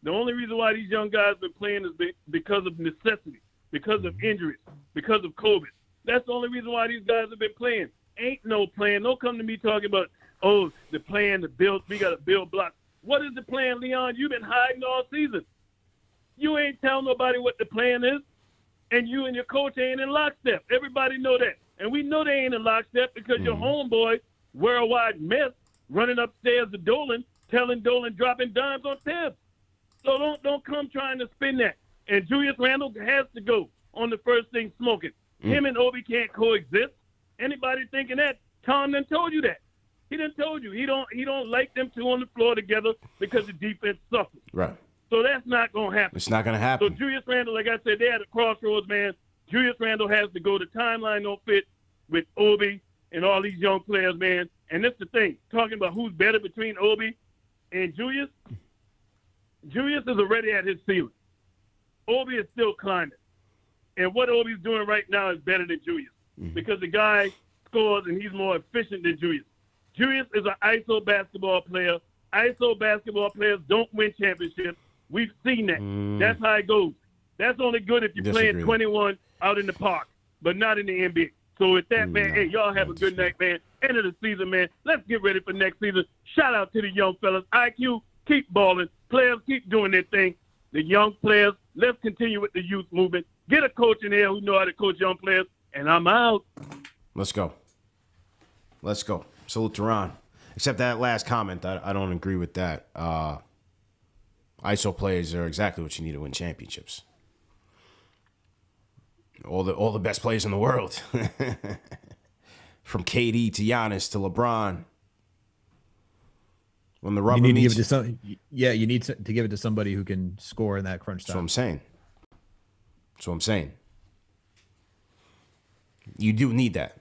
The only reason why these young guys have been playing is because of necessity, because of injuries, because of COVID. That's the only reason why these guys have been playing. Ain't no plan. Don't come to me talking about, oh, the plan to build, we got to build blocks. What is the plan, Leon? You've been hiding all season. You ain't telling nobody what the plan is, and you and your coach ain't in lockstep. Everybody know that. And we know they ain't in lockstep because your homeboy, Worldwide Mess, running upstairs to Dolan, telling Dolan dropping dimes on Tibbs. So don't come trying to spin that. And Julius Randle has to go on the first thing smoking. Him and Obi can't coexist. Anybody thinking that, Tom done told you that. He done told you he don't like them two on the floor together because the defense suffers. Right. So that's not going to happen. It's not going to So happen. Julius Randle, like I said, they're at a crossroads, man. Julius Randle has to go. The timeline don't fit with Obi and all these young players, man. And that's the thing. Talking about who's better between Obi and Julius. Julius is already at his ceiling. Obi is still climbing. And what Obi's doing right now is better than Julius because the guy scores and he's more efficient than Julius. Julius is an ISO basketball player. ISO basketball players don't win championships. We've seen that. That's how it goes. That's only good if you're playing 21 out in the park, but not in the NBA. So with that, man, hey, y'all have a good night, man. End of the season, man. Let's get ready for next season. Shout out to the young fellas. IQ, keep balling. Players, keep doing their thing. The young players, let's continue with the youth movement. Get a coach in there who know how to coach young players, and I'm out. Let's go. Let's go. Salute to Ron. Except that last comment, I don't agree with that. ISO players are exactly what you need to win championships. All the best players in the world. From KD to Giannis to LeBron. When the rubber you need meets, to give it to some. Yeah, you need to give it to somebody who can score in that crunch time. That's what I'm saying. That's what I'm saying. You do need that.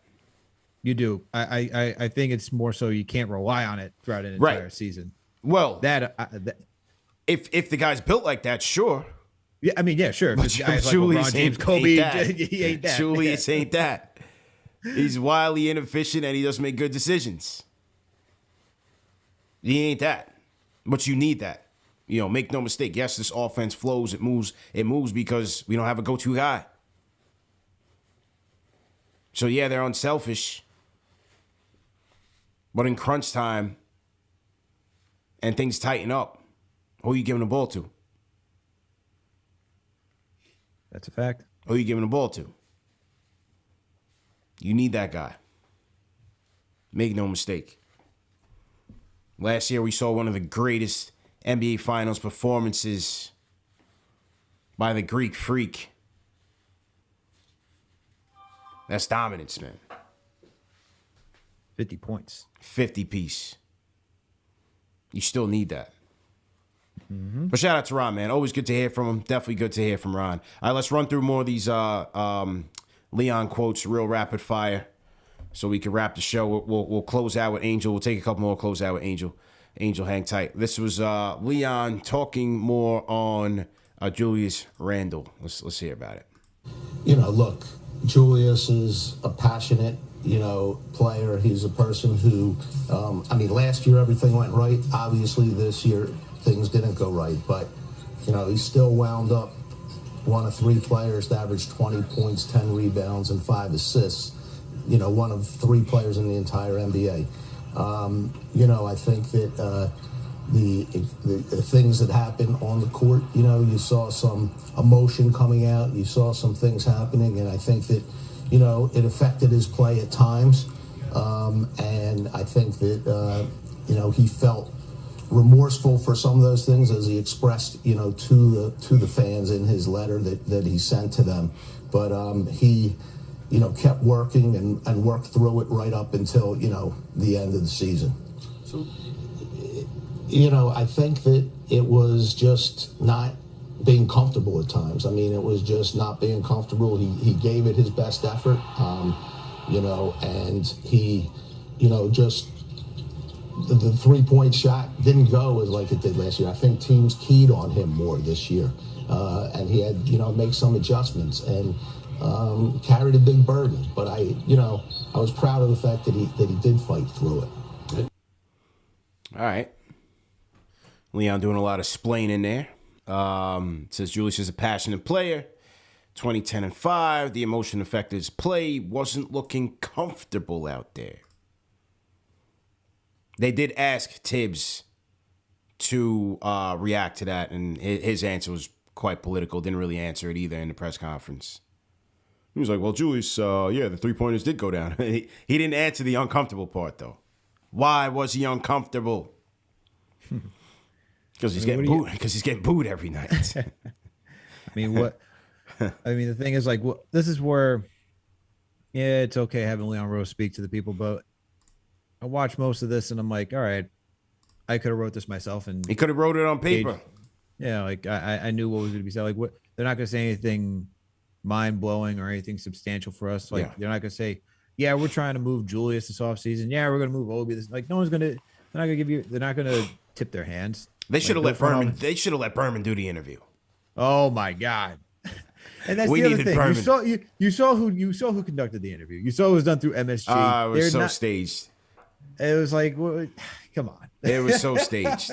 You do. I think it's more so you can't rely on it throughout an entire season. Well, if the guy's built like that, sure. Yeah, I mean, yeah, sure. But Julius like James, Kobe, he ain't that. Julius ain't that. He's wildly inefficient and he doesn't make good decisions. He ain't that. But you need that. You know, make no mistake. Yes, this offense flows. It moves because we don't have a go-to guy. So, yeah, they're unselfish. But in crunch time and things tighten up, who are you giving the ball to? That's a fact. Who are you giving the ball to? You need that guy. Make no mistake. Last year, we saw one of the greatest NBA Finals performances by the Greek Freak. That's dominance, man. 50 points. 50 piece. You still need that. But shout out to Ron, man. Always good to hear from him. Definitely good to hear from Ron. All right, let's run through more of these Leon quotes, real rapid fire, so we can wrap the show. We'll close out with Angel. We'll take a couple more, close out with Angel. Angel, hang tight. This was Leon talking more on Julius Randle. Let's hear about it. You know, look, Julius is a passionate, player. He's a person who, last year everything went right. Obviously, this year things didn't go right, but he still wound up one of three players to average 20 points, 10 rebounds, and 5 assists. One of three players in the entire NBA. I think that the things that happen on the court, you saw some emotion coming out, you saw some things happening, and I think that, it affected his play at times. And I think that, he felt remorseful for some of those things as he expressed, to the fans in his letter that he sent to them. But he, kept working and worked through it right up until, the end of the season. So, I think that it was just not being comfortable at times. It was just not being comfortable. He gave it his best effort, and he, just the three-point shot didn't go as like it did last year. I think teams keyed on him more this year, and he had, make some adjustments and carried a big burden. But I was proud of the fact that he did fight through it. All right. Leon doing a lot of splaining there. Says Julius is a passionate player. 2010 and 5. The emotion affected his play. Wasn't looking comfortable out there. They did ask Tibbs to react to that, and his answer was quite political. Didn't really answer it either in the press conference. He was like, well, Julius, the three-pointers did go down. He didn't answer the uncomfortable part, though. Why was he uncomfortable? Because he's getting booed. Because he's getting booed every night. The thing is, this is where, it's okay having Leon Rose speak to the people, but I watched most of this and I'm like, all right, I could have wrote this myself. And he could have wrote it on paper. Yeah, like I knew what was going to be said. Like what they're not going to say anything mind blowing or anything substantial for us. Like they're not going to say, yeah, we're trying to move Julius this offseason. Yeah, we're going to move Obi. This like no one's going to. They're not going to give you. They're not going to tip their hands. They should have like, let Berman. They should have let Berman do the interview. Oh my God. And that's we the other needed thing. Berman. You saw who conducted the interview. You saw it was done through MSG. It was so staged. It was like, well, come on. It was so staged.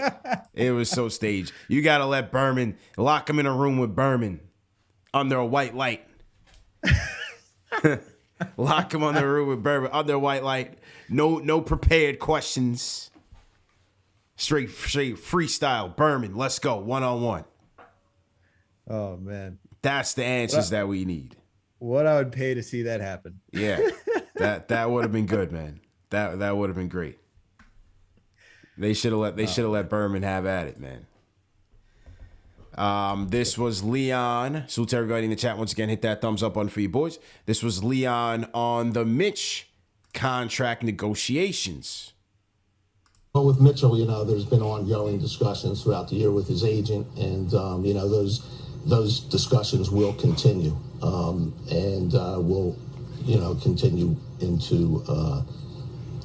It was so staged. You got to let Berman, lock him in a room with Berman under a white light. Lock him on the room with Berman under a white light. No prepared questions. Straight freestyle. Berman, let's go. 1-on-1. Oh, man. That's the answers that we need. What I would pay to see that happen. Yeah. That would have been good, man. That would have been great. They should have let Berman have at it, man. This was Leon. Salute to everybody in the chat once again. Hit that thumbs up button for you boys. This was Leon on the Mitch contract negotiations. Well, with Mitchell, there's been ongoing discussions throughout the year with his agent, and those discussions will continue, and will continue into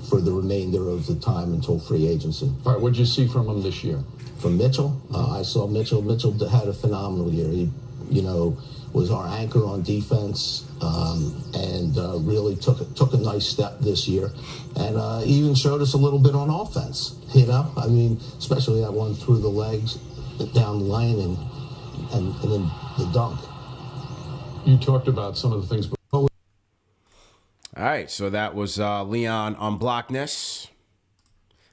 for the remainder of the time until free agency. All right, what did you see from him this year? From Mitchell, I saw Mitchell. Mitchell had a phenomenal year. He, was our anchor on defense, and really took a nice step this year, and even showed us a little bit on offense. Especially that one through the legs, down the lane, and then the dunk. You talked about some of the things. All right, so that was Leon on Blockness.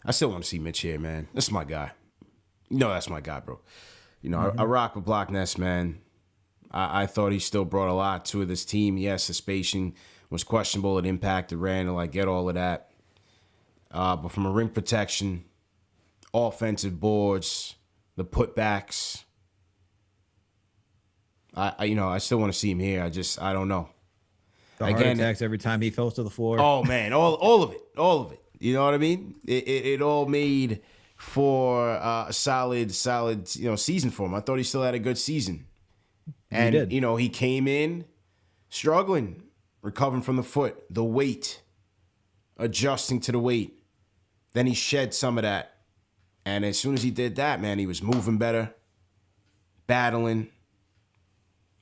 I still want to see Mitch here, man. That's my guy. That's my guy, bro. I rock with Blockness, man. I thought he still brought a lot to this team. Yes, the spacing was questionable. It impacted Randall. I get all of that. But from a rim protection, offensive boards, the putbacks, I still want to see him here. I don't know. The heart attacks every time he falls to the floor. Oh man, all of it. You know what I mean? It all made for a solid season for him. I thought he still had a good season, and he came in struggling, recovering from the foot, the weight, adjusting to the weight. Then he shed some of that, and as soon as he did that, man, he was moving better, battling.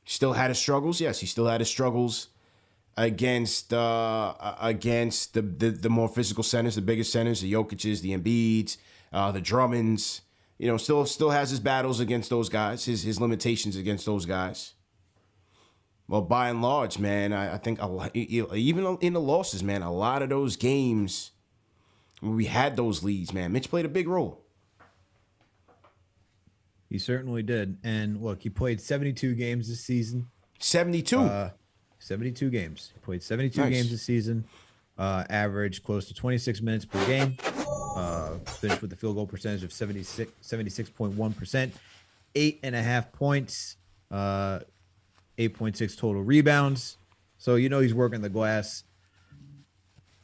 Still had his struggles. Yes, he still had his struggles against the more physical centers, the bigger centers, the Jokic's, the Embiid's, the Drummonds. Still has his battles against those guys, his limitations against those guys. Well, by and large, man, I think even in the losses, man, a lot of those games when we had those leads, man, Mitch played a big role. He certainly did. And look, he played 72 games this season. 72? 72 games. He played 72 games this season. Averaged close to 26 minutes per game. Finished with a field goal percentage of 76.1%. 8.5 points. 8.6 total rebounds. So he's working the glass.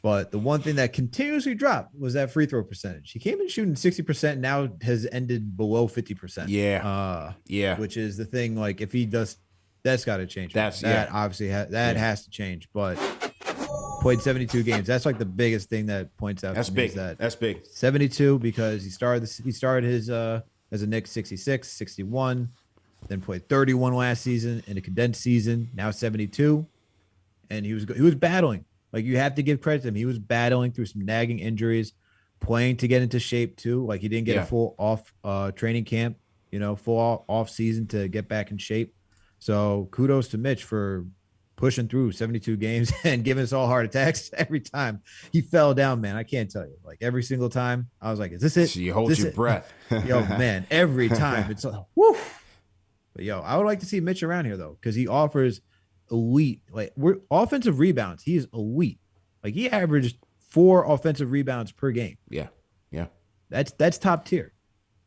But the one thing that continuously dropped was that free throw percentage. He came in shooting 60%, now has ended below 50%. Yeah. Which is the thing. Like if he does, that's got to change. Obviously has to change. But played 72 games. That's like the biggest thing that points out. That's big. That's big. 72 because he started his as a Knicks 66, 61, then played 31 last season in a condensed season. Now 72, and he was battling. Like you have to give credit to him. He was battling through some nagging injuries, playing to get into shape too. Like he didn't get a full off training camp, full off season to get back in shape. So kudos to Mitch for pushing through 72 games and giving us all heart attacks every time he fell down, man. I can't tell you. Like every single time, I was like, "Is this it?" So you hold your breath. Yo, man, every time it's like, woo. But I would like to see Mitch around here though, because he offers elite, we're offensive rebounds. He is elite. Like he averaged 4 offensive rebounds per game. Yeah. That's top tier.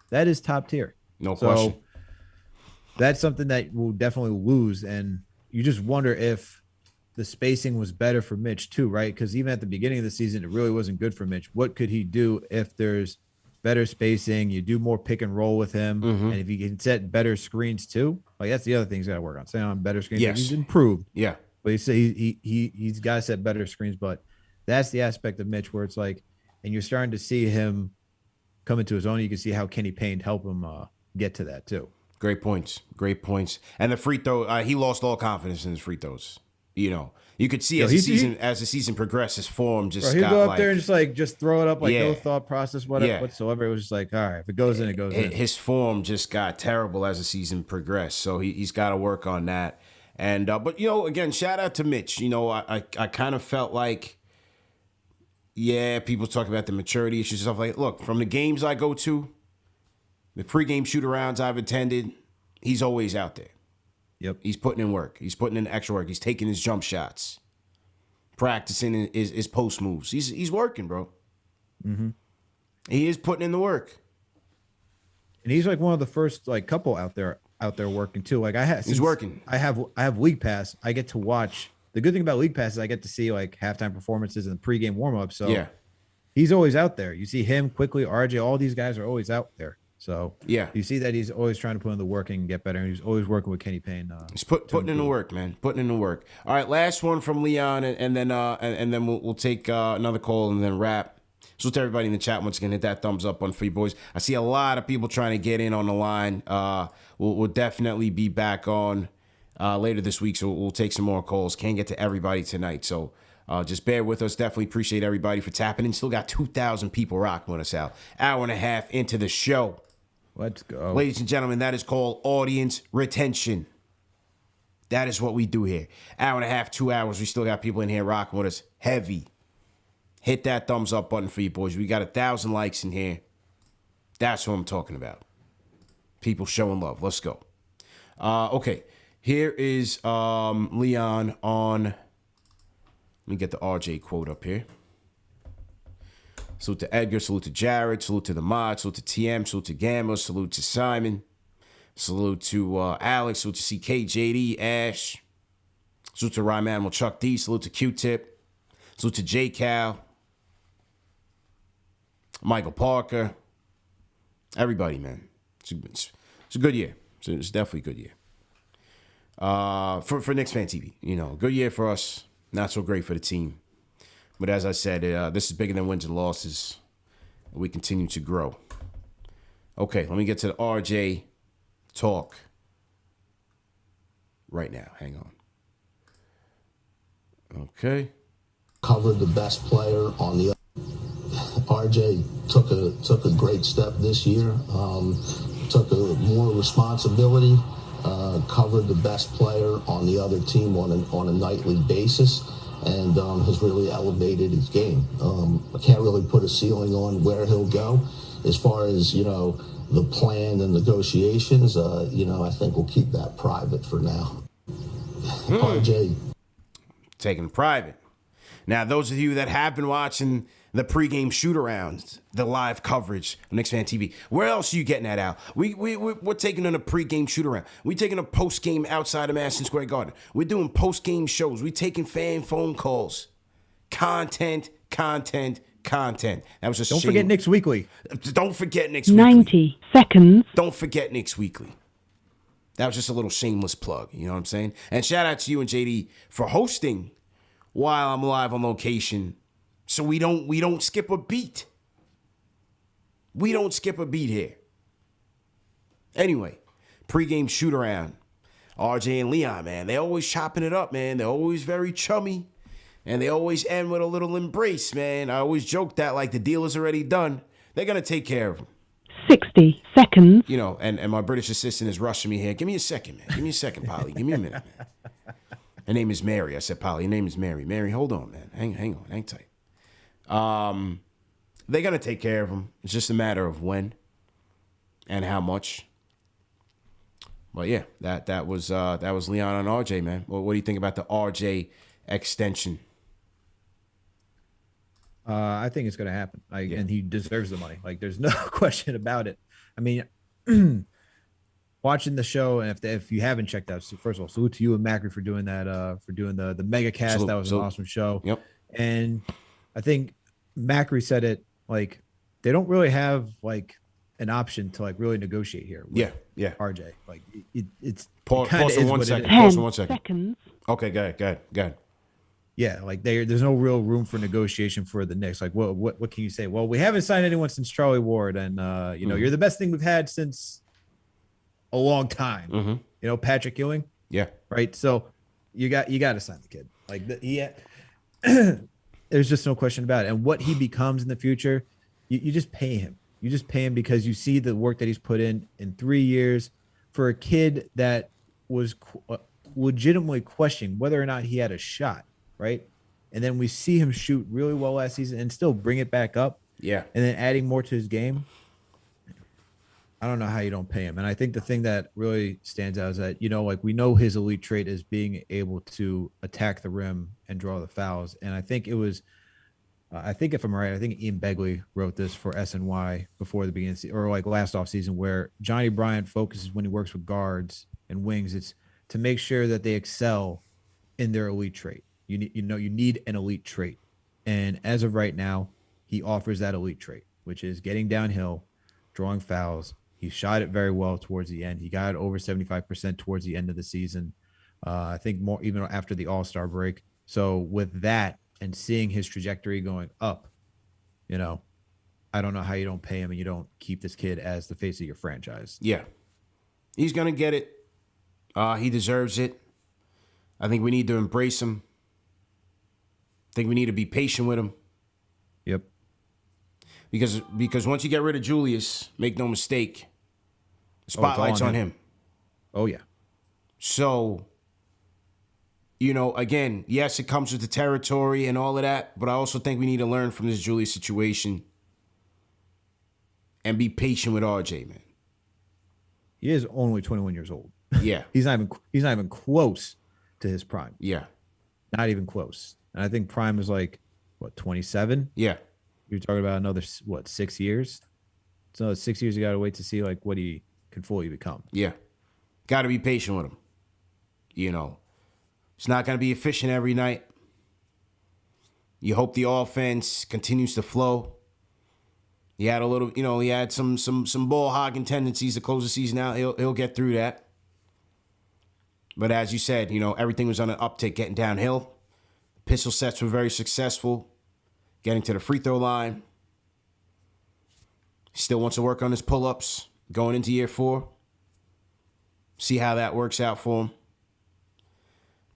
That is top tier. No question. That's something that we'll definitely lose, and you just wonder if the spacing was better for Mitch too, right? Because even at the beginning of the season, it really wasn't good for Mitch. What could he do if there's better spacing. You do more pick and roll with him, and if you can set better screens too, like that's the other thing he's got to work on. Setting on better screens. Yes. He's improved. Yeah. But he's got to set better screens. But that's the aspect of Mitch where it's like, and you're starting to see him come into his own. You can see how Kenny Payne helped him get to that too. Great points. Great points. And the free throw, he lost all confidence in his free throws. You know, you could see as the season progressed, his form just he'd got go up like, there and just throw it up no thought process whatsoever. It was just like, all right, if it goes in, it goes in. His form just got terrible as the season progressed, so he's got to work on that. And but you know, again, shout out to Mitch. You know, I kind of felt like, people talk about the maturity issues and stuff like that. Look, from the games I go to, the pregame shoot-arounds I've attended, he's always out there. Yep. He's putting in work. He's putting in extra work. He's taking his jump shots, practicing his post moves. He's working, bro. Mm-hmm. He is putting in the work. And he's like one of the first like couple out there working too. Like he's working. I have League Pass. I get to watch. The good thing about League Pass is I get to see like halftime performances and pregame warm-ups. So he's always out there. You see him quickly, RJ, all these guys are always out there. So you see that he's always trying to put in the work and get better. And he's always working with Kenny Payne. He's putting in the work, man. Putting in the work. All right, last one from Leon, and then we'll take another call and then wrap. So to everybody in the chat, once again, hit that thumbs up on for you boys. I see a lot of people trying to get in on the line. We'll definitely be back on later this week, so we'll take some more calls. Can't get to everybody tonight, so just bear with us. Definitely appreciate everybody for tapping in. Still got 2,000 people rocking with us out. Hour and a half into the show. Let's go. Ladies and gentlemen, that is called audience retention. That is what we do here. Hour and a half, 2 hours. We still got people in here rocking with us heavy. Hit that thumbs up button for you boys. We got 1,000 likes in here. That's what I'm talking about. People showing love. Let's go. Okay. Here is Leon on. Let me get the RJ quote up here. Salute to Edgar, salute to Jared, salute to the mod, salute to TM, salute to Gamma, salute to Simon, salute to Alex, salute to CK, JD, Ash, salute to Rhyme Animal, Chuck D, salute to Q-Tip, salute to J Cal, Michael Parker, everybody, man. It's a good year. It's definitely a good year. For Knicks Fan TV, you know, good year for us, not so great for the team. But as I said, this is bigger than wins and losses. We continue to grow. Okay, let me get to the RJ talk right now. Hang on. Okay. Covered the best player on the. RJ took a great step this year. Took more responsibility. Covered the best player on the other team on a nightly basis. And has really elevated his game. I can't really put a ceiling on where he'll go. As far as, you know, the plan and negotiations, I think we'll keep that private for now. RJ. Taking private. Now, those of you that have been watching the pregame shoot-arounds, the live coverage on Knicks Fan TV, where else are you getting that out? We're taking on a pregame shoot-around. We're taking a postgame outside of Madison Square Garden. We're doing postgame shows. We're taking fan phone calls. Content. That was just Don't forget Knicks Weekly. Don't forget Knicks Weekly. 90 seconds. Don't forget Knicks Weekly. That was just a little shameless plug. You know what I'm saying? And shout out to you and JD for hosting while I'm live on location. So we don't skip a beat. We don't skip a beat here. Anyway, pregame shoot around. RJ and Leon, man, they always chopping it up, man. They're always very chummy. And they always end with a little embrace, man. I always joke that like the deal is already done. They're going to take care of them. 60 seconds. You know, and my British assistant is rushing me here. Give me a second, man. Give me a second, Polly. Give me a minute, man. Her name is Mary. I said, Polly, your name is Mary. Mary, hold on, man. Hang on. Hang tight. They're going to take care of them. It's just a matter of when and how much. But yeah, that was Leon and RJ, man. What do you think about the RJ extension? I think it's going to happen. And he deserves the money. Like, there's no question about it. I mean, watching the show, and if you haven't checked out, so first of all, salute to you and Macri for doing that, for doing the mega cast. That was an awesome show. Yep. And I think Macri said it like they don't really have like an option to like really negotiate here. With Yeah. RJ, like it's Pause kinda for is 1 what it second. is. Pause 10 for 1 second. seconds. Okay, go ahead. Yeah, like there's no real room for negotiation for the Knicks. Like, what can you say? Well, we haven't signed anyone since Charlie Ward, and you're the best thing we've had since a long time. You know, Patrick Ewing. Yeah. Right. So you got to sign the kid. Like there's just no question about it. And what he becomes in the future, you just pay him. You just pay him because you see the work that he's put in 3 years for a kid that was legitimately questioning whether or not he had a shot. Right. And then we see him shoot really well last season and still bring it back up. Yeah. And then adding more to his game. I don't know how you don't pay him. And I think the thing that really stands out is that, like we know his elite trait is being able to attack the rim and draw the fouls. And I think it was, I think if I'm right, I think Ian Begley wrote this for SNY before the beginning of the season, or like last off season, where Johnny Bryant focuses when he works with guards and wings, it's to make sure that they excel in their elite trait. You need an elite trait. And as of right now, he offers that elite trait, which is getting downhill, drawing fouls. He shot it very well towards the end. He got it over 75% towards the end of the season. I think more even after the All-Star break. So with that and seeing his trajectory going up, I don't know how you don't pay him and you don't keep this kid as the face of your franchise. Yeah. He's going to get it. He deserves it. I think we need to embrace him. I think we need to be patient with him. Yep. Because once you get rid of Julius, make no mistake, the spotlight's on him. Oh, yeah. So, again, yes, it comes with the territory and all of that, but I also think we need to learn from this Julius situation and be patient with RJ, man. He is only 21 years old. Yeah. He's not even close to his prime. Yeah. Not even close. And I think prime is like, 27? Yeah. You're talking about another, 6 years? So another 6 years you got to wait to see like what he can fully become. Yeah. Got to be patient with him. It's not going to be efficient every night. You hope the offense continues to flow. He had a little, he had some ball hogging tendencies to close the season out. He'll get through that. But as you said, everything was on an uptick, getting downhill. Pistol sets were very successful. Getting to the free throw line. Still wants to work on his pull-ups going into year 4. See how that works out for him.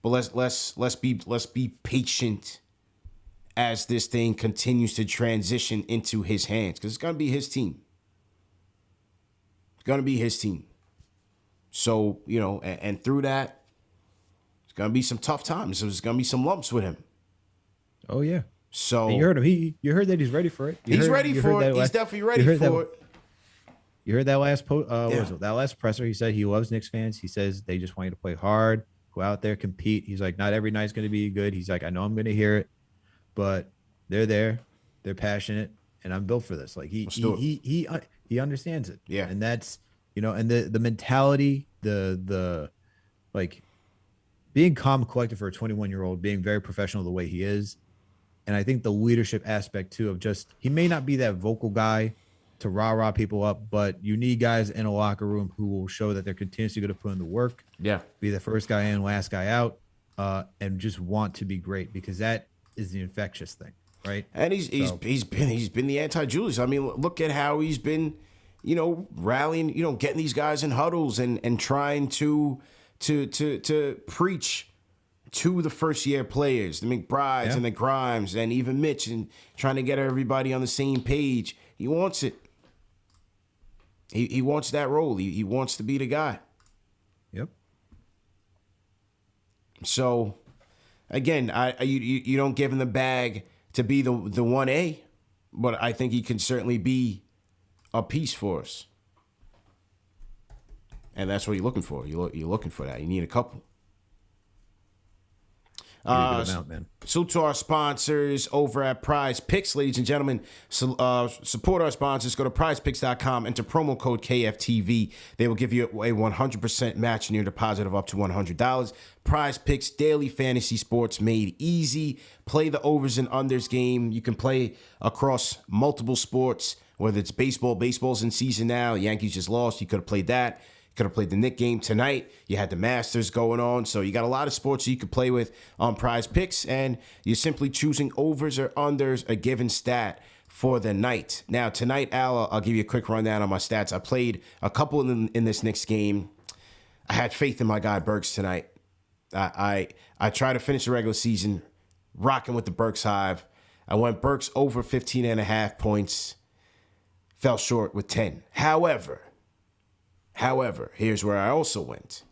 But let's be patient as this thing continues to transition into his hands, because it's gonna be his team. It's gonna be his team. So, and through that, it's gonna be some tough times. There's gonna be some lumps with him. Oh yeah. So and you heard him. You heard that he's ready for it. He's ready for it. He's definitely ready for it. You heard that last that last presser? He said he loves Knicks fans. He says they just want you to play hard, go out there, compete. He's like, not every night's going to be good. He's like, I know I'm going to hear it, but they're there, they're passionate, and I'm built for this. Like he understands it. Yeah, and that's and the mentality, the like being calm, collected for a 21-year-old, being very professional the way he is. And I think the leadership aspect too of just, he may not be that vocal guy to rah people up, but you need guys in a locker room who will show that they're continuously going to put in the work. Yeah. Be the first guy in, last guy out, and just want to be great, because that is the infectious thing, right? And he's been the anti-Julius. I mean, look at how he's been, rallying, getting these guys in huddles and trying to preach to the first-year players, the McBrides and the Grimes and even Mitch, and trying to get everybody on the same page. He wants it. He wants that role. He wants to be the guy. Yep. So, again, you don't give him the bag to be the 1A, but I think he can certainly be a piece for us. And that's what you're looking for. You're looking for that. You need a couple. So to our sponsors over at Prizepicks, ladies and gentlemen, support our sponsors. Go to prizepicks.com, enter promo code KFTV. They will give you a 100% match in your deposit of up to $100. Prizepicks, daily fantasy sports made easy. Play the overs and unders game. You can play across multiple sports. Whether it's baseball, baseball's in season now. Yankees just lost. You could have played that. You could have played the Knicks game tonight. You had the Masters going on. So you got a lot of sports you could play with on Prizepicks, and you're simply choosing overs or unders, a given stat for the night. Now, tonight, Al, I'll give you a quick rundown on my stats. I played a couple in this Knicks game. I had faith in my guy Burks tonight. I tried to finish the regular season rocking with the Burks Hive. I went Burks over 15.5 points. Fell short with 10. However, here's where I also went.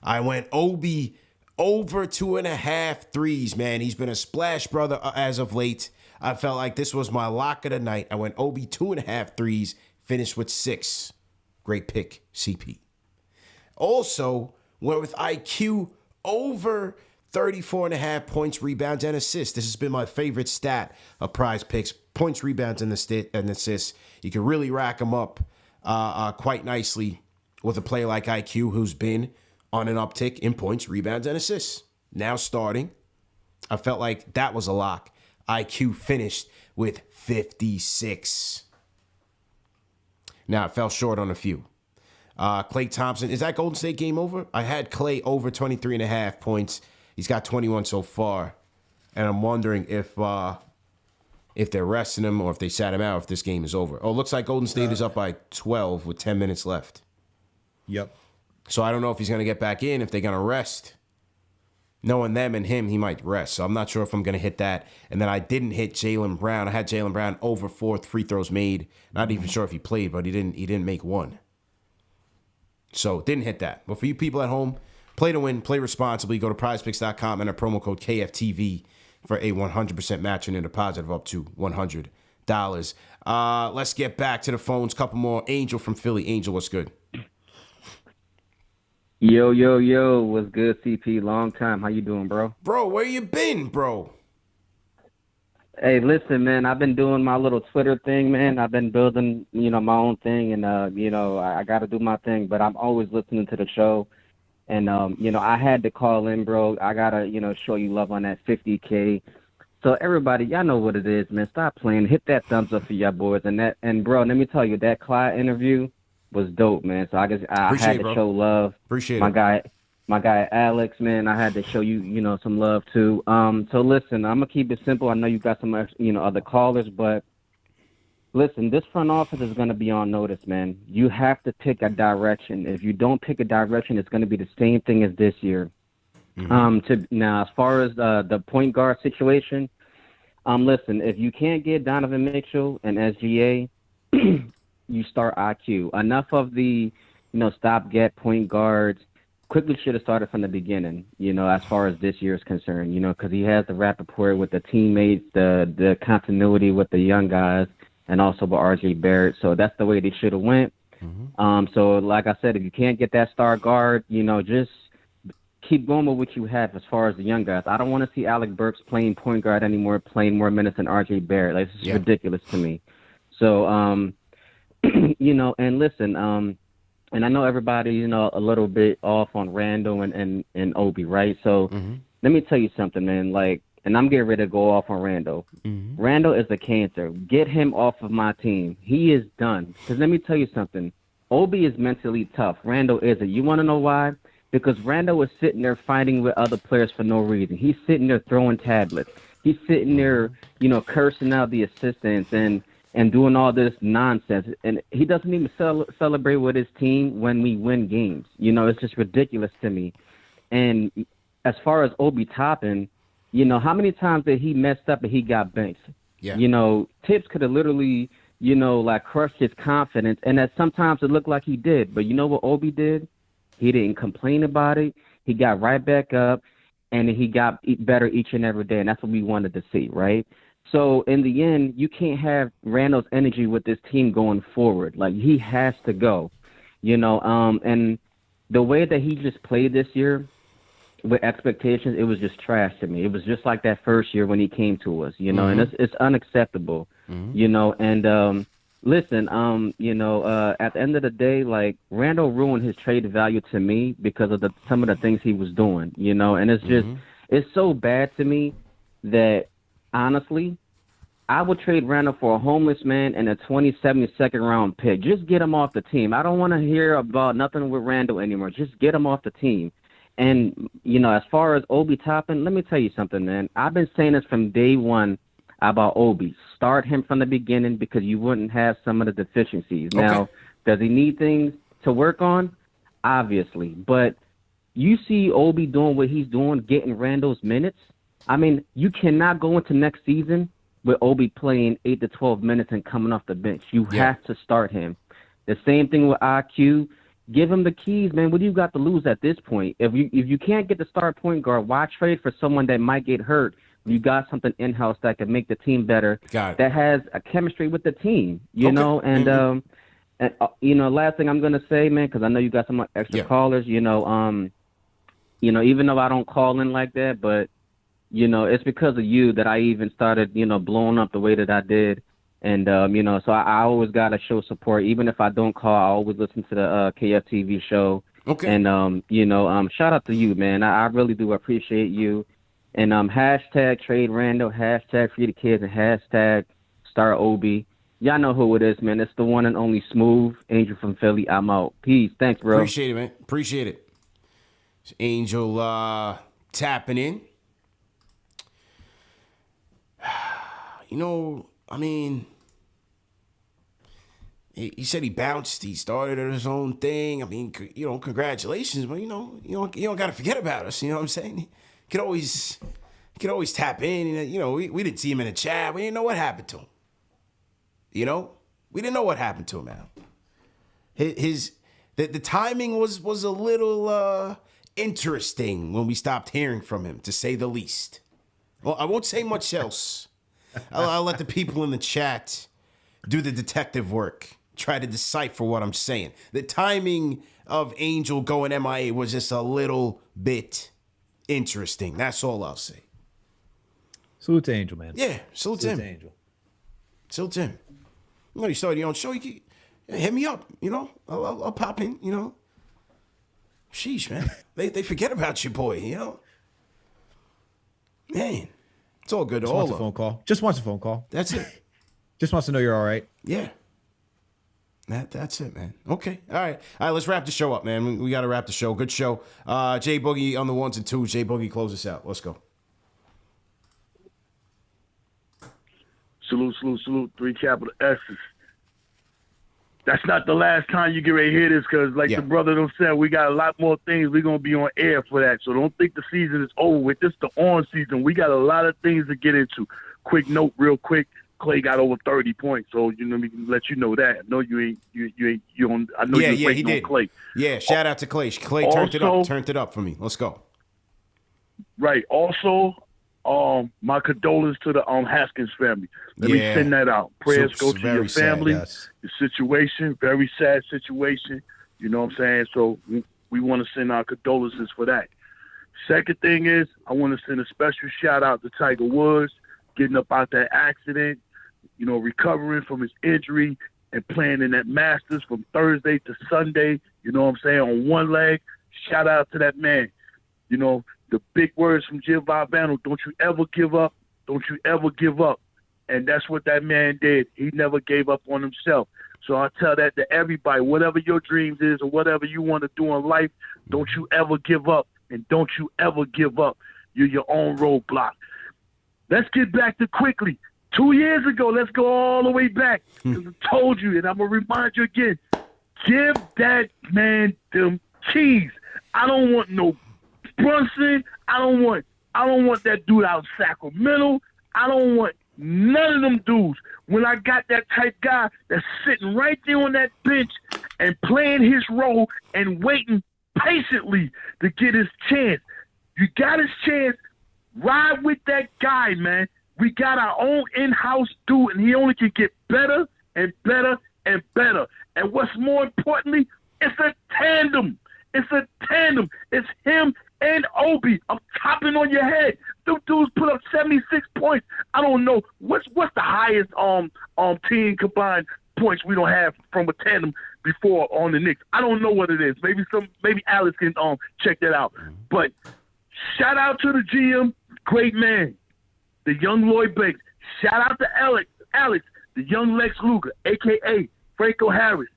I went Obi over 2.5 threes, man. He's been a splash brother as of late. I felt like this was my lock of the night. I went Obi 2.5 threes, finished with 6. Great pick, CP. Also, went with IQ over 34.5 points, rebounds, and assists. This has been my favorite stat of Prizepicks. Points, rebounds, and assists. You can really rack them up quite nicely with a player like IQ, who's been on an uptick in points, rebounds, and assists. Now starting, I felt like that was a lock. IQ finished with 56. Now, it fell short on a few. Klay Thompson, is that Golden State game over? I had Klay over 23.5 points. He's got 21 so far. And I'm wondering if they're resting him or if they sat him out if this game is over. Oh, it looks like Golden State is up by 12 with 10 minutes left. Yep. So I don't know if he's going to get back in, if they're going to rest. Knowing them and him, he might rest. So I'm not sure if I'm going to hit that. And then I didn't hit Jaylen Brown. I had Jaylen Brown over 4 free throws made. Not even sure if he played, but he didn't make one. So didn't hit that. But for you people at home, play to win, play responsibly. Go to prizepicks.com and a promo code KFTV for a 100% match and a deposit of up to $100. Let's get back to the phones. Couple more. Angel from Philly. Angel, what's good? Yo, what's good, CP? Long time. How you doing, bro? Bro, where you been, bro? Hey, listen, man, I've been doing my little Twitter thing, man. I've been building, my own thing, and, I got to do my thing, but I'm always listening to the show. And, I had to call in, bro. I got to, show you love on that 50K. So, everybody, y'all know what it is, man. Stop playing. Hit that thumbs up for y'all boys. And bro, let me tell you, that Clyde interview was dope, man. So, I had to show love. Appreciate it. My guy Alex, man, I had to show you, some love too. So listen, I'm gonna keep it simple. I know you got some, other callers, but listen, this front office is gonna be on notice, man. You have to pick a direction. If you don't pick a direction, it's gonna be the same thing as this year. Now, as far as the point guard situation, listen, if you can't get Donovan Mitchell and SGA, you start IQ. Enough of the, stopgap point guards. Quickly should have started from the beginning, as far as this year is concerned, because he has the rapport with the teammates, the continuity with the young guys, and also with RJ Barrett. So that's the way they should have went. So like I said, if you can't get that star guard, just keep going with what you have as far as the young guys. I don't want to see Alec Burks playing point guard anymore, playing more minutes than RJ Barrett. Like, this is ridiculous to me. So, and listen, and I know everybody, a little bit off on Randall and Obi, right? So let me tell you something, man. And I'm getting ready to go off on Randall. Randall is a cancer. Get him off of my team. He is done. Because let me tell you something. Obi is mentally tough. Randall isn't. You want to know why? Because Randall was sitting there fighting with other players for no reason. He's sitting there throwing tablets. He's sitting there, cursing out the assistants and doing all this nonsense. And he doesn't even celebrate with his team when we win games. It's just ridiculous to me. And as far as Obi Toppin, how many times did he messed up and he got benched? Yeah. Tips could have literally, crushed his confidence. And that sometimes it looked like he did. But you know what Obi did? He didn't complain about it. He got right back up, and he got better each and every day. And that's what we wanted to see, right? So in the end, you can't have Randall's energy with this team going forward. Like, he has to go, and the way that he just played this year with expectations, it was just trash to me. It was just like that first year when he came to us, and it's unacceptable, and listen, at the end of the day, Randall ruined his trade value to me because of some of the things he was doing, and it's just, it's so bad to me that, honestly, I would trade Randall for a homeless man and a 2070 second round pick. Just get him off the team. I don't want to hear about nothing with Randall anymore. Just get him off the team. And, as far as Obi Toppin, let me tell you something, man. I've been saying this from day one about Obi. Start him from the beginning because you wouldn't have some of the deficiencies. Okay. Now, does he need things to work on? Obviously. But you see Obi doing what he's doing, getting Randall's minutes. I mean, you cannot go into next season with Obi playing 8 to 12 minutes and coming off the bench. You have to start him. The same thing with IQ. Give him the keys, man. What do you got to lose at this point? If you can't get the star point guard, why trade for someone that might get hurt? You got something in-house that can make the team better, that has a chemistry with the team, you know? And, last thing I'm going to say, man, because I know you got some extra callers, even though I don't call in like that, but, it's because of you that I even started, blowing up the way that I did. And, so I always got to show support. Even if I don't call, I always listen to the KFTV show. Okay. And, shout out to you, man. I really do appreciate you. And hashtag trade Randall, hashtag free the kids, and hashtag start Obi. Y'all know who it is, man. It's the one and only Smooth Angel from Philly. I'm out. Peace. Thanks, bro. Appreciate it, man. Appreciate it. It's Angel tapping in. He said he bounced. He started his own thing. I mean, congratulations, but you don't got to forget about us. You know what I'm saying? You could always tap in. We didn't see him in the chat. We didn't know what happened to him. We didn't know what happened to him, man. The timing was a little interesting when we stopped hearing from him, to say the least. Well, I won't say much else. I'll let the people in the chat do the detective work, try to decipher what I'm saying. The timing of Angel going MIA was just a little bit interesting. That's all I'll say. Salute to Angel, man. Yeah, salute to him. Angel. Salute to him. You started your own show. You can hit me up. I'll pop in. Sheesh, man. They forget about you, boy. Man, it's all good. Just wants a phone call. Just wants a phone call. That's it. Just wants to know you're all right. Yeah. That's it, man. Okay. All right. Let's wrap the show up, man. We got to wrap the show. Good show. Jay Boogie on the 1s and 2s. Jay Boogie, close us out. Let's go. Salute, 3 capital S's. That's not the last time you get ready to hear this, because the brother them said, we got a lot more things. We're going to be on air for that. So don't think the season is over with. This is the on season. We got a lot of things to get into. Quick note, real quick. Clay got over 30 points, so we can let you know that. I know you ain't. I know you're waiting on Clay. Yeah, shout out to Clay. Clay turned it up for me. Let's go. Right. Also, my condolences to the Haskins family. Let me send that out. Prayers go to your family. Yes. The situation, very sad situation. You know what I'm saying? So we want to send our condolences for that. Second thing is, I want to send a special shout out to Tiger Woods, getting up out that accident, recovering from his injury and playing in that Masters from Thursday to Sunday, on one leg. Shout out to that man. The big words from Jim Valvano, don't you ever give up. Don't you ever give up. And that's what that man did. He never gave up on himself. So I tell that to everybody, whatever your dreams is or whatever you want to do in life, don't you ever give up. And don't you ever give up. You're your own roadblock. Let's get back to quickly. 2 years ago, let's go all the way back. Because I told you, and I'm going to remind you again, give that man them keys. I don't want no Brunson. I don't want that dude out of Sacramento. I don't want none of them dudes. When I got that type guy that's sitting right there on that bench and playing his role and waiting patiently to get his chance. You got his chance. Ride with that guy, man. We got our own in-house dude, and he only can get better and better and better. And what's more importantly, it's a tandem. It's a tandem. It's him and Obi. I'm topping on your head. Those dudes put up 76 points. I don't know what's the highest team combined points we don't have from a tandem before on the Knicks. I don't know what it is. Maybe Alex can check that out. But shout out to the GM, great man, the young Lloyd Banks. Shout out to Alex, the young Lex Luger, a.k.a. Franco Harris.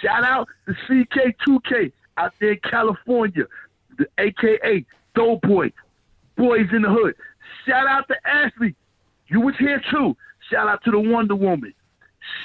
Shout out to CK2K out there in California, the a.k.a. Doughboy, Boys in the Hood. Shout out to Ashley. You was here too. Shout out to the Wonder Woman.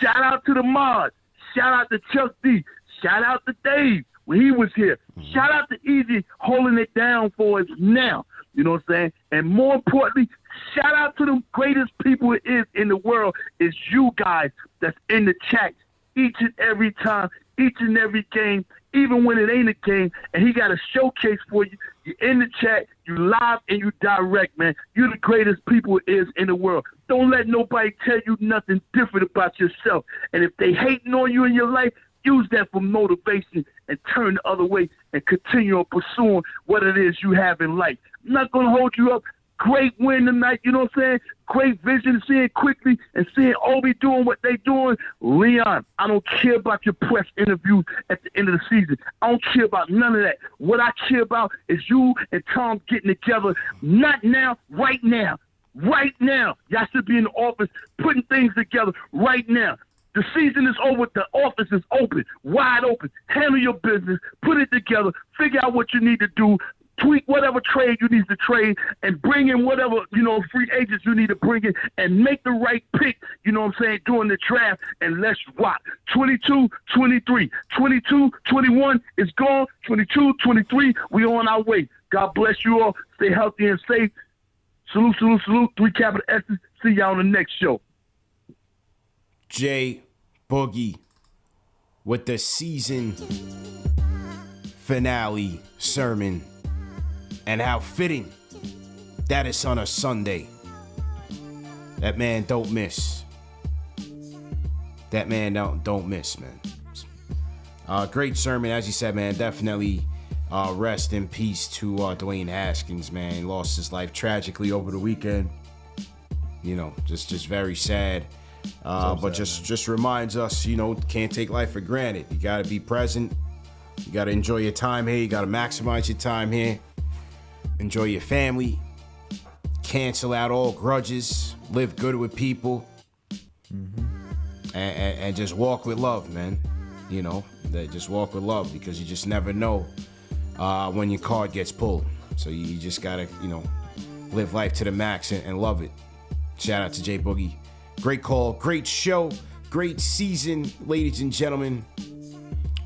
Shout out to the Mod. Shout out to Chuck D. Shout out to Dave when he was here. Shout out to Easy holding it down for us now. You know what I'm saying? And more importantly, shout out to the greatest people it is in the world is you guys that's in the chat each and every time, each and every game, even when it ain't a game, and he got a showcase for you. You're in the chat, you live, and you direct, man. You're the greatest people it is in the world. Don't let nobody tell you nothing different about yourself. And if they hating on you in your life, use that for motivation and turn the other way and continue on pursuing what it is you have in life. I'm not going to hold you up. Great win tonight, you know what I'm saying? Great vision, seeing quickly and seeing Obi doing what they doing. Leon, I don't care about your press interviews at the end of the season. I don't care about none of that. What I care about is you and Tom getting together. Not now, right now. Right now. Y'all should be in the office putting things together right now. The season is over. The office is open, wide open. Handle your business. Put it together. Figure out what you need to do. Tweak whatever trade you need to trade and bring in whatever, free agents you need to bring in and make the right pick, during the draft, and let's rock. 22, 23, 22, 21 is gone. 22, 23, we on our way. God bless you all. Stay healthy and safe. Salute, salute, salute. 3 capital S's. See y'all on the next show. J Boogie with the season finale sermon. And how fitting that is on a Sunday. That man don't miss. That man don't miss, man. Great sermon, as you said, man. Definitely rest in peace to Dwayne Haskins, man. He lost his life tragically over the weekend. Just very sad. But just reminds us, can't take life for granted. You got to be present. You got to enjoy your time here. You got to maximize your time here. Enjoy your family. Cancel out all grudges. Live good with people. And just walk with love, man. Just walk with love, because you just never know when your card gets pulled. So you just gotta, live life to the max and love it. Shout out to J Boogie. Great call, great show, great season, ladies and gentlemen.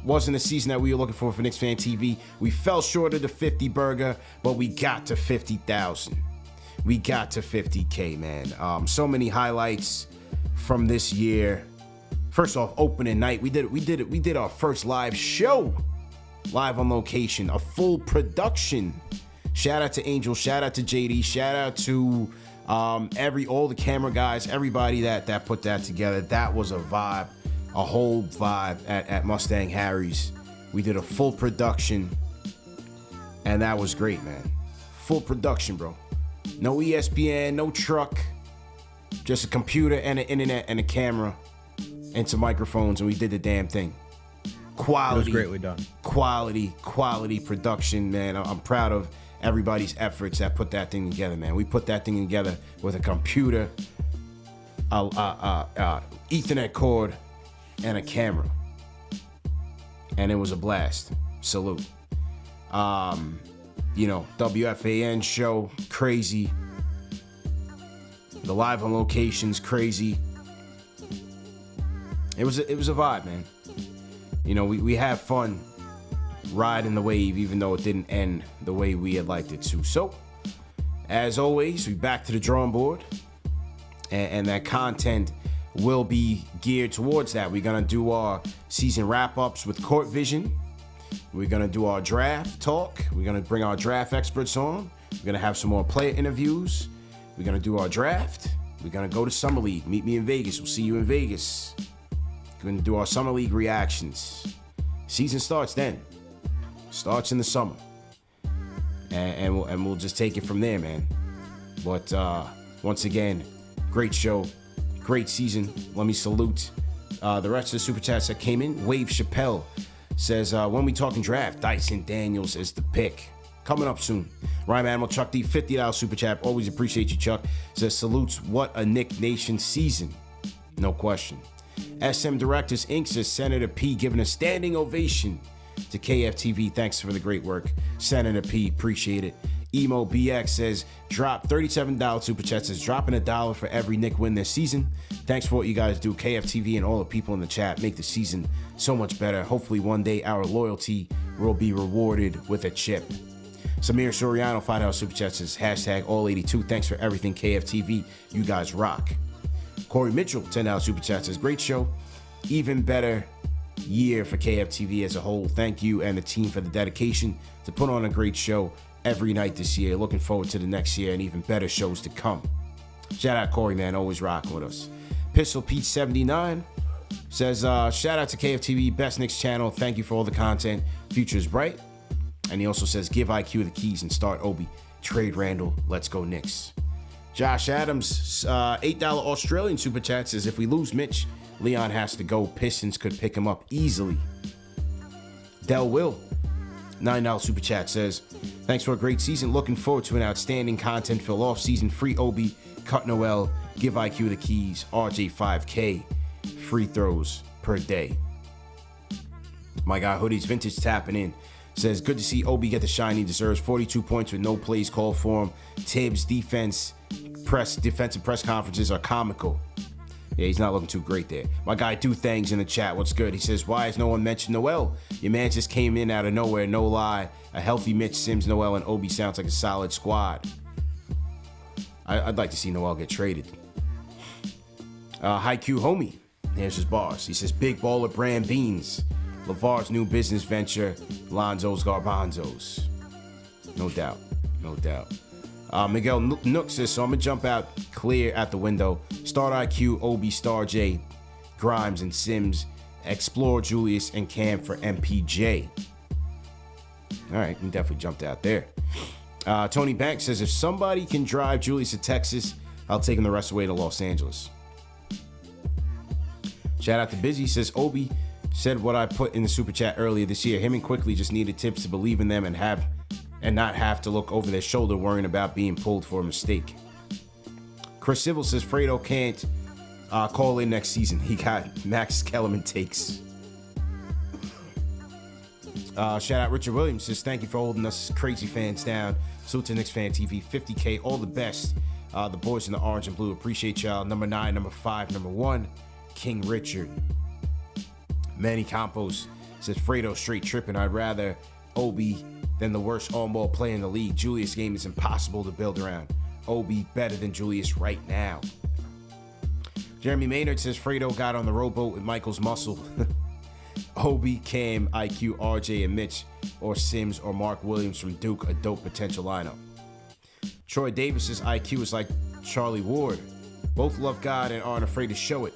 Wasn't the season that we were looking for KnicksFanTV. We fell short of the 50 burger, but we got to 50,000. We got to 50K, man. So many highlights from this year. First off, opening night, we did our first live show, live on location, a full production. Shout out to Angel, shout out to JD, shout out to all the camera guys, everybody that put that together. That was a vibe. A whole vibe at Mustang Harry's. We did a full production, and that was great, man. Full production, bro. No ESPN, no truck, just a computer and an internet and a camera and some microphones, and we did the damn thing. Quality. It was greatly done. Quality production, man. I'm proud of everybody's efforts that put that thing together, man. We put that thing together with a computer, Ethernet cord, and a camera, and it was a blast. Salute. WFAN show, crazy. The live on locations, crazy. It was a vibe, man. We have fun riding the wave, even though it didn't end the way we had liked it to. So, as always, we back to the drawing board, and that content will be geared towards that. We're gonna do our season wrap-ups with Court Vision. We're gonna do our draft talk. We're gonna bring our draft experts on. We're gonna have some more player interviews. We're gonna do our draft. We're gonna go to Summer League. Meet me in Vegas. We'll see you in Vegas. We're gonna do our Summer League reactions. Season starts then. Starts in the summer. And we'll just take it from there, man. But once again, great show. Great season. Let me salute the rest of the Super Chats that came in. Wave Chappelle says, when we talking draft, Dyson Daniels is the pick. coming up soon. Rhyme Animal Chuck D, $50 super chat. Always appreciate you, Chuck. Says, salutes, what a Knick Nation season. No question. SM Directors Inc. says, Senator P giving a standing ovation to KFTV. Thanks for the great work. Senator P, appreciate it. Emo BX says, drop $37 super chat. Says, dropping $1 for every Knick win this season. Thanks for what you guys do. KFTV and all the people in the chat make the season so much better. Hopefully one day our loyalty will be rewarded with a chip. Samir Soriano, $5 super chat says, hashtag all82. Thanks for everything, KFTV. You guys rock. Corey Mitchell, $10 super chat says, great show. Even better year for KFTV as a whole. Thank you and the team for the dedication to put on a great show every night this year. Looking forward to the next year and even better shows to come. Shout out Corey, man. Always rocking with us. Pistol Pete 79 says, shout out to KFTV, best Knicks channel. Thank you for all the content. Future is bright. And he also says, give IQ the keys and start Obi. Trade Randall. Let's go Knicks. Josh Adams, $8 Australian super chat says, if we lose Mitch, Leon has to go. Pistons could pick him up easily. Del Will, $9 super chat says, thanks for a great season. Looking forward to an outstanding content-filled off-season. Free Obi, cut Noel, give IQ the keys, RJ 5K, free throws per day. My guy Hoodie's Vintage tapping in. Says, good to see Obi get the shine he deserves. 42 points with no plays called for him. Tibbs defensive press conferences are comical. Yeah, he's not looking too great there. My guy Do Things in the chat, what's good? He says, why has no one mentioned Noel? Your man just came in out of nowhere, no lie. A healthy Mitch, Sims, Noel, and Obi sounds like a solid squad. I'd like to see Noel get traded. Haiku Homie, here's his bars. He says, big baller brand beans. LeVar's new business venture, Lonzo's Garbanzos. No doubt, no doubt. Miguel Nook says, so I'm going to jump out clear at the window. Start IQ, Obi, Star J, Grimes, and Sims. Explore Julius and Cam for MPJ. All right, he definitely jumped out there. Tony Banks says, if somebody can drive Julius to Texas, I'll take him the rest of the way to Los Angeles. Shout out to Busy, says, Obi said what I put in the super chat earlier this year. Him and Quickly just needed tips to believe in them and not have to look over their shoulder worrying about being pulled for a mistake. Chris Civil says Fredo can't call in next season. He got Max Kellerman takes. Shout out Richard Williams says, thank you for holding us crazy fans down. Salute to KnicksFanTV, 50K, all the best. The boys in the orange and blue, appreciate y'all. Number 9, number 5, number 1, King Richard. Manny Campos says, Fredo straight tripping. I'd rather Obi than the worst on-ball player in the league. Julius' game is impossible to build around. Obi better than Julius right now. Jeremy Maynard says, Fredo got on the rowboat with Michael's muscle. Obi, Cam, IQ, RJ, and Mitch, or Sims, or Mark Williams from Duke, a dope potential lineup. Troy Davis's IQ is like Charlie Ward. Both love God and aren't afraid to show it.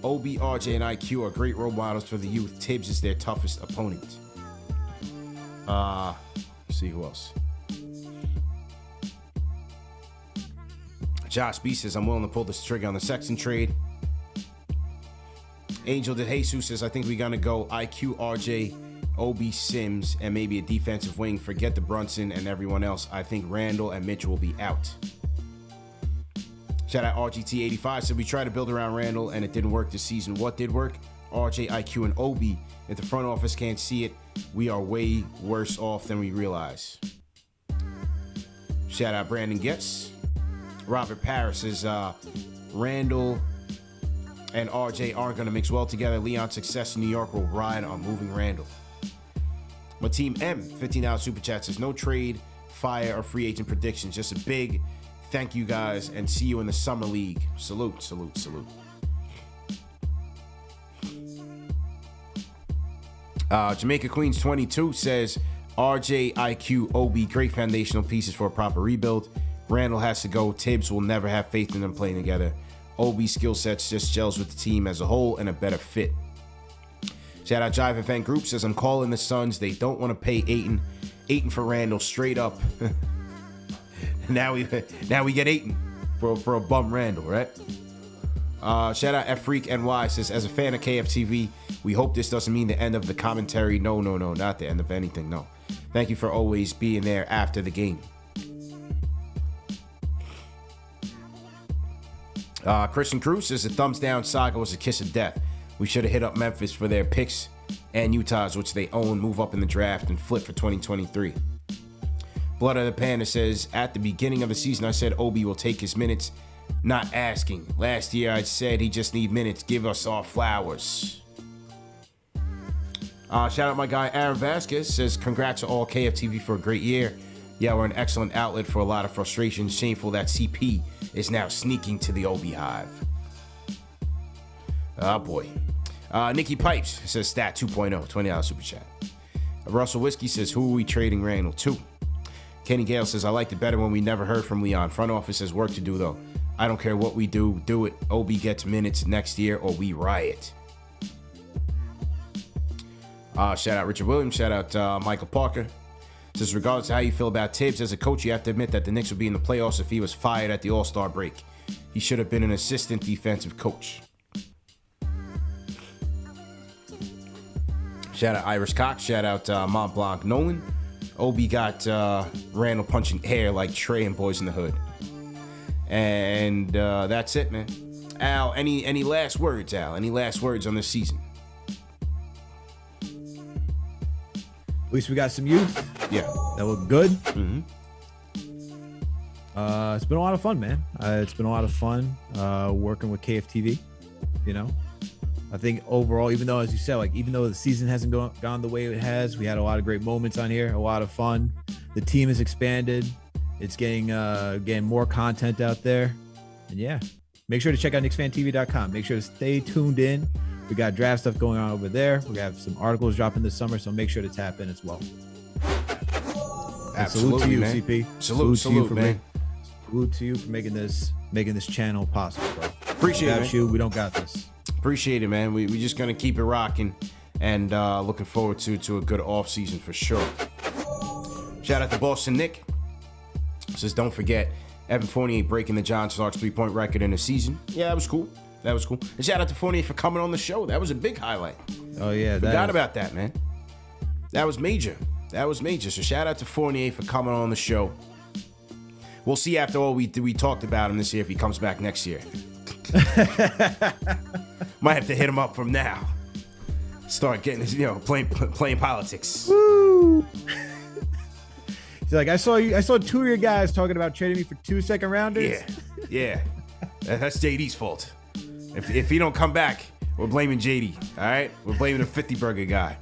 Obi, RJ, and IQ are great role models for the youth. Tibbs is their toughest opponent. Let's see who else. Josh B says, I'm willing to pull this trigger on the Sexton trade. Angel de Jesus says, I think we're going to go IQ, RJ, Obi, Sims, and maybe a defensive wing. Forget the Brunson and everyone else. I think Randall and Mitch will be out. Shout out RGT85 said, we tried to build around Randall and it didn't work this season. What did work? RJ, IQ, and Obi. If the front office can't see it, we are way worse off than we realize. Shout out Brandon Getz. Robert Paris says, Randall and RJ aren't going to mix well together. Leon's success in New York will ride on moving Randall. But Team M, $15 super chat says, no trade, fire, or free agent predictions. Just a big thank you guys and see you in the summer league. Salute, salute, salute. Jamaica Queens 22 says, RJ, IQ, OB, great foundational pieces for a proper rebuild. Randall has to go. Tibbs will never have faith in them playing together. OB's skill sets just gels with the team as a whole and a better fit. Shout out Jive Fan Group says, I'm calling the Suns. They don't want to pay Ayton for Randall straight up. now we get Ayton for a bum Randall, right? Shout out F Freak NY says, as a fan of KFTV, we hope this doesn't mean the end of the commentary. No, not the end of anything, no. Thank you for always being there after the game. Christian Cruz says the thumbs down saga was a kiss of death. We should have hit up Memphis for their picks and Utah's, which they own, move up in the draft and flip for 2023. Blood of the Panda says, at the beginning of the season, I said Obi will take his minutes, not asking. Last year, I said he just need minutes. Give us our flowers. Shout out my guy, Aaron Vasquez, says, congrats to all KFTV for a great year. Yeah, we're an excellent outlet for a lot of frustration. Shameful that CP is now sneaking to the Obi Hive. Oh, boy. Nikki Pipes says, stat 2.0, $20 super chat. Russell Whiskey says, who are we trading Randall to? Kenny Gale says, I liked it better when we never heard from Leon. Front office has work to do, though. I don't care what we do. Do it. Obi gets minutes next year or we riot. Shout out Richard Williams. Shout out Michael Parker. Says, regardless of how you feel about Tibbs as a coach, you have to admit that the Knicks would be in the playoffs if he was fired at the All-Star break. He should have been an assistant defensive coach. Shout out Irish Cox. Shout out Mont Blanc Nolan. Obi got Randall punching air like Trey and Boys in the Hood. And that's it, man. Al, any last words, Al? Any last words on this season? At least we got some youth. Yeah. That look good. Mm-hmm. It's been a lot of fun, man. It's been a lot of fun working with KFTV. You know, I think overall, even though, as you said, like even though the season hasn't gone the way it has, we had a lot of great moments on here, a lot of fun. The team has expanded. It's getting more content out there. And yeah, make sure to check out KnicksFanTV.com. Make sure to stay tuned in. We got draft stuff going on over there. We're gonna have some articles dropping this summer, so make sure to tap in as well. Absolutely, salute to you, man. CP. Salute, man. Salute to you for making this channel possible, bro. Appreciate it. Without you, we don't got this. Appreciate it, man. We just gonna keep it rocking, and looking forward to a good off season for sure. Shout out to Boston Nick. Says, don't forget Evan Fournier breaking the John Starks 3-point record in the season. Yeah, that was cool. That was cool. And shout out to Fournier for coming on the show. That was a big highlight. Oh yeah, forgot about that, man. That was major. So shout out to Fournier for coming on the show. We'll see after all we talked about him this year if he comes back next year. Might have to hit him up from now. Start getting playing politics. Woo! He's like, I saw two of your guys talking about trading me for 2 second rounders. Yeah. That's JD's fault. If he don't come back, we're blaming JD. All right, we're blaming the 50 burger guy.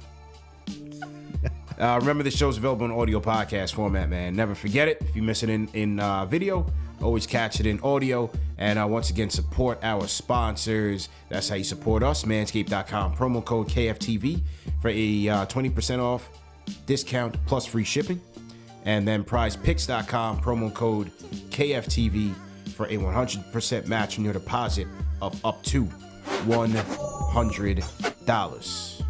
Remember, the show's available in audio podcast format, man. Never forget it. If you miss it in video, always catch it in audio. And once again, support our sponsors. That's how you support us. Manscaped.com, promo code KFTV for a 20% off discount plus free shipping. And then Prizepicks.com, promo code KFTV for a 100% match on your deposit of up to $100.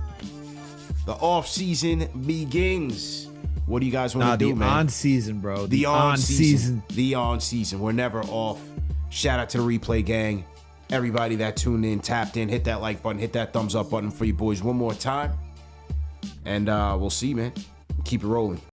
The off season begins. What do you guys want to do, man? The on season, bro. The on season. The on season. We're never off. Shout out to the replay gang. Everybody that tuned in, tapped in, hit that like button, hit that thumbs up button for you boys one more time. And we'll see, man. Keep it rolling.